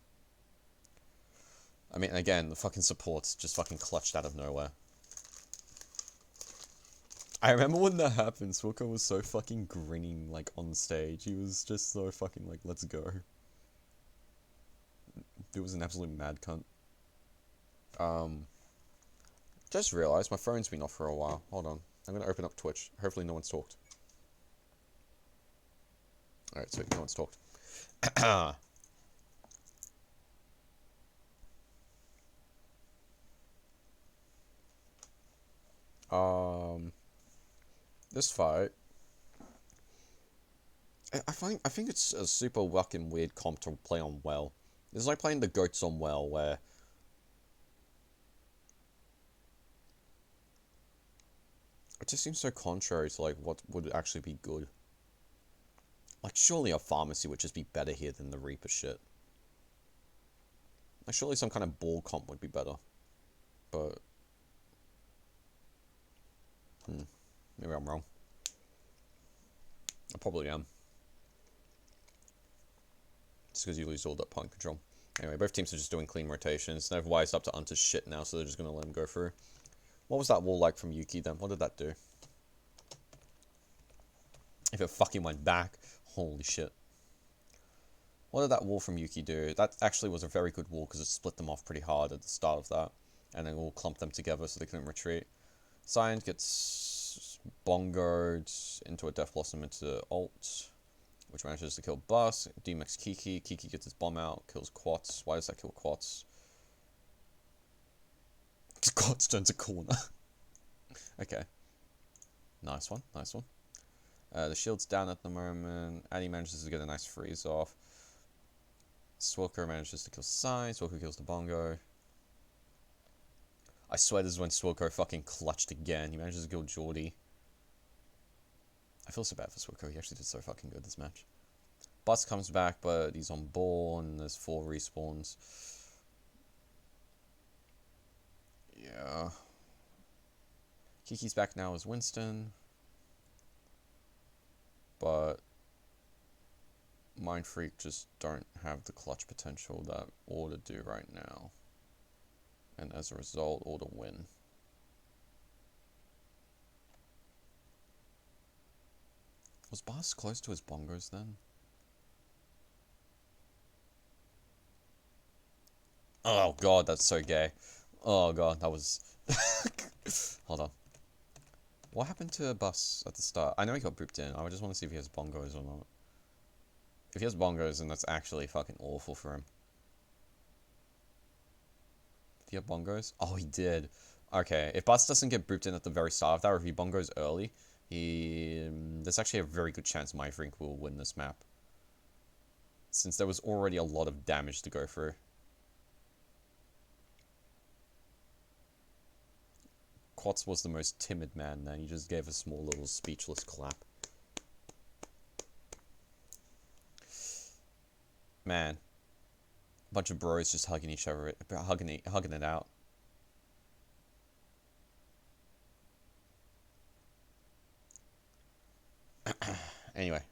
I mean, again, the fucking supports just fucking clutched out of nowhere. I remember when that happened, Swalker was so fucking grinning, like, on stage. He was just so fucking, like, let's go. Dude was an absolute mad cunt. Just realized my phone's been off for a while. Hold on. I'm gonna open up Twitch. Hopefully no one's talked. Alright, sweet, no one's talked. This fight, I think it's a super fucking weird comp to play on well. It's like playing the goats on well, where It just seems so contrary to like what would actually be good. Like surely a pharmacy would just be better here than the Reaper shit. Like surely some kind of ball comp would be better. But maybe I'm wrong. I probably am. Just because you lose all that point control. Anyway, both teams are just doing clean rotations. They've wised up to Unta's shit now, so they're just going to let him go through. What was that wall like from Yuki then? What did that do? If it fucking went back, holy shit. What did that wall from Yuki do? That actually was a very good wall because it split them off pretty hard at the start of that. And then all clumped them together so they couldn't retreat. Cyan gets bongoed into a Death Blossom into ult, which manages to kill Bus. DMX Kiki. Kiki gets his bomb out, kills Quats. Why does that kill Quats? Quats turns a corner. Okay. Nice one, nice one. The shield's down at the moment. Addy manages to get a nice freeze off. Swilker manages to kill Sai. Swilker kills the bongo. I swear this is when Swilker fucking clutched again. He manages to kill Geordie. I feel so bad for Swilker. He actually did so fucking good this match. Bus comes back, but he's on ball, and there's 4 respawns. Yeah. Kiki's back now as Winston. But Mindfreak just don't have the clutch potential that Order do right now. And as a result, Order win. Was Bas close to his bongos then? Oh god, that's so gay. Oh god, that was... Hold on. What happened to Bus at the start? I know he got booped in. I just want to see if he has bongos or not. If he has bongos, then that's actually fucking awful for him. Did he have bongos? Oh, he did. Okay, if Bus doesn't get booped in at the very start of that, or if he bongos early, there's actually a very good chance Mindfreak will win this map. Since there was already a lot of damage to go through. Quats was the most timid man then. He just gave a small little speechless clap. Man. A bunch of bros just hugging each other, hugging it out. Anyway.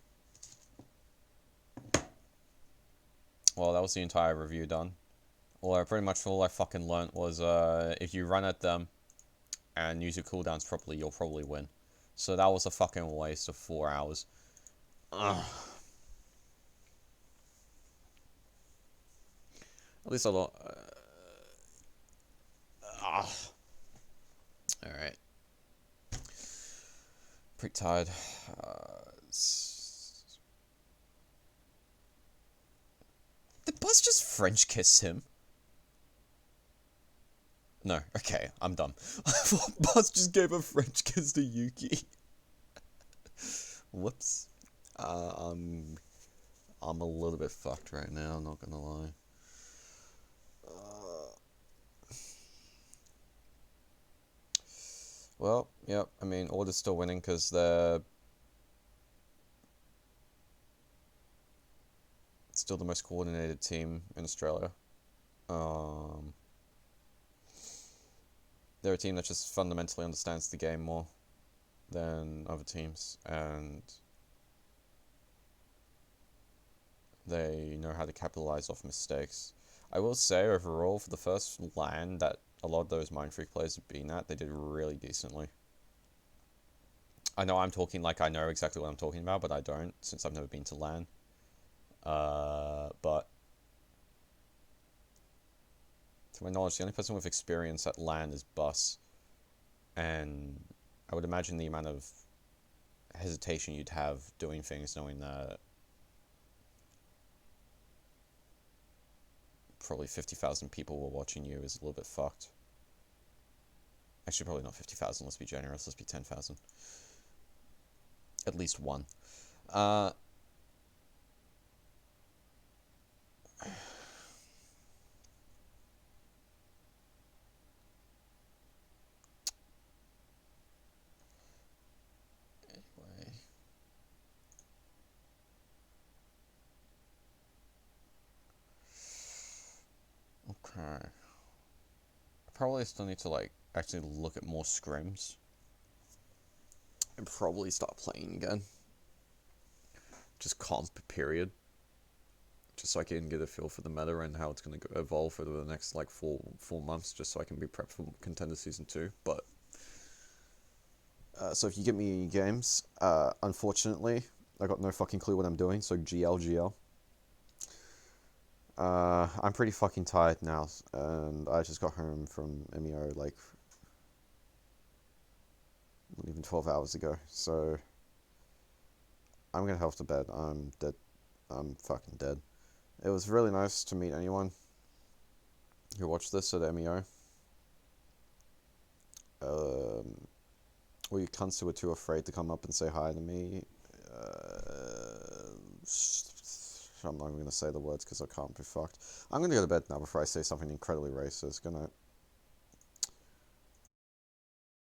Well, that was the entire review done. Pretty much all I fucking learnt was if you run at them and use your cooldowns properly, you'll probably win. So that was a fucking waste of 4 hours. Ugh. At least a lot. Alright. Pretty tired. Did Buzz just French kiss him? No, okay, I'm done. Buzz just gave a French kiss to Yuki. Whoops. I'm a little bit fucked right now, not gonna lie. Well, yep, I mean, Order's still winning because they're still the most coordinated team in Australia. They're a team that just fundamentally understands the game more than other teams, and they know how to capitalize off mistakes. I will say, overall, for the first LAN that a lot of those Mindfreak players have been at, they did really decently. I know I'm talking like I know exactly what I'm talking about, but I don't, since I've never been to LAN. But to my knowledge, the only person with experience at LAN is Bus. And I would imagine the amount of hesitation you'd have doing things knowing that probably 50,000 people were watching you is a little bit fucked. Actually, probably not 50,000, let's be generous, let's be 10,000. At least one. Alright. Probably still need to, like, actually look at more scrims. And probably start playing again. Just comp, period. Just so I can get a feel for the meta and how it's going to evolve over the next, like, four months, just so I can be prepped for Contender Season 2, but... So if you get me games, unfortunately, I got no fucking clue what I'm doing, so GL. I'm pretty fucking tired now, and I just got home from MEO, like, not even 12 hours ago, so I'm gonna head to bed. I'm dead. I'm fucking dead. It was really nice to meet anyone who watched this at MEO. Or you cunts who were too afraid to come up and say hi to me. I'm not even going to say the words because I can't be fucked. I'm going to go to bed now before I say something incredibly racist. Good night.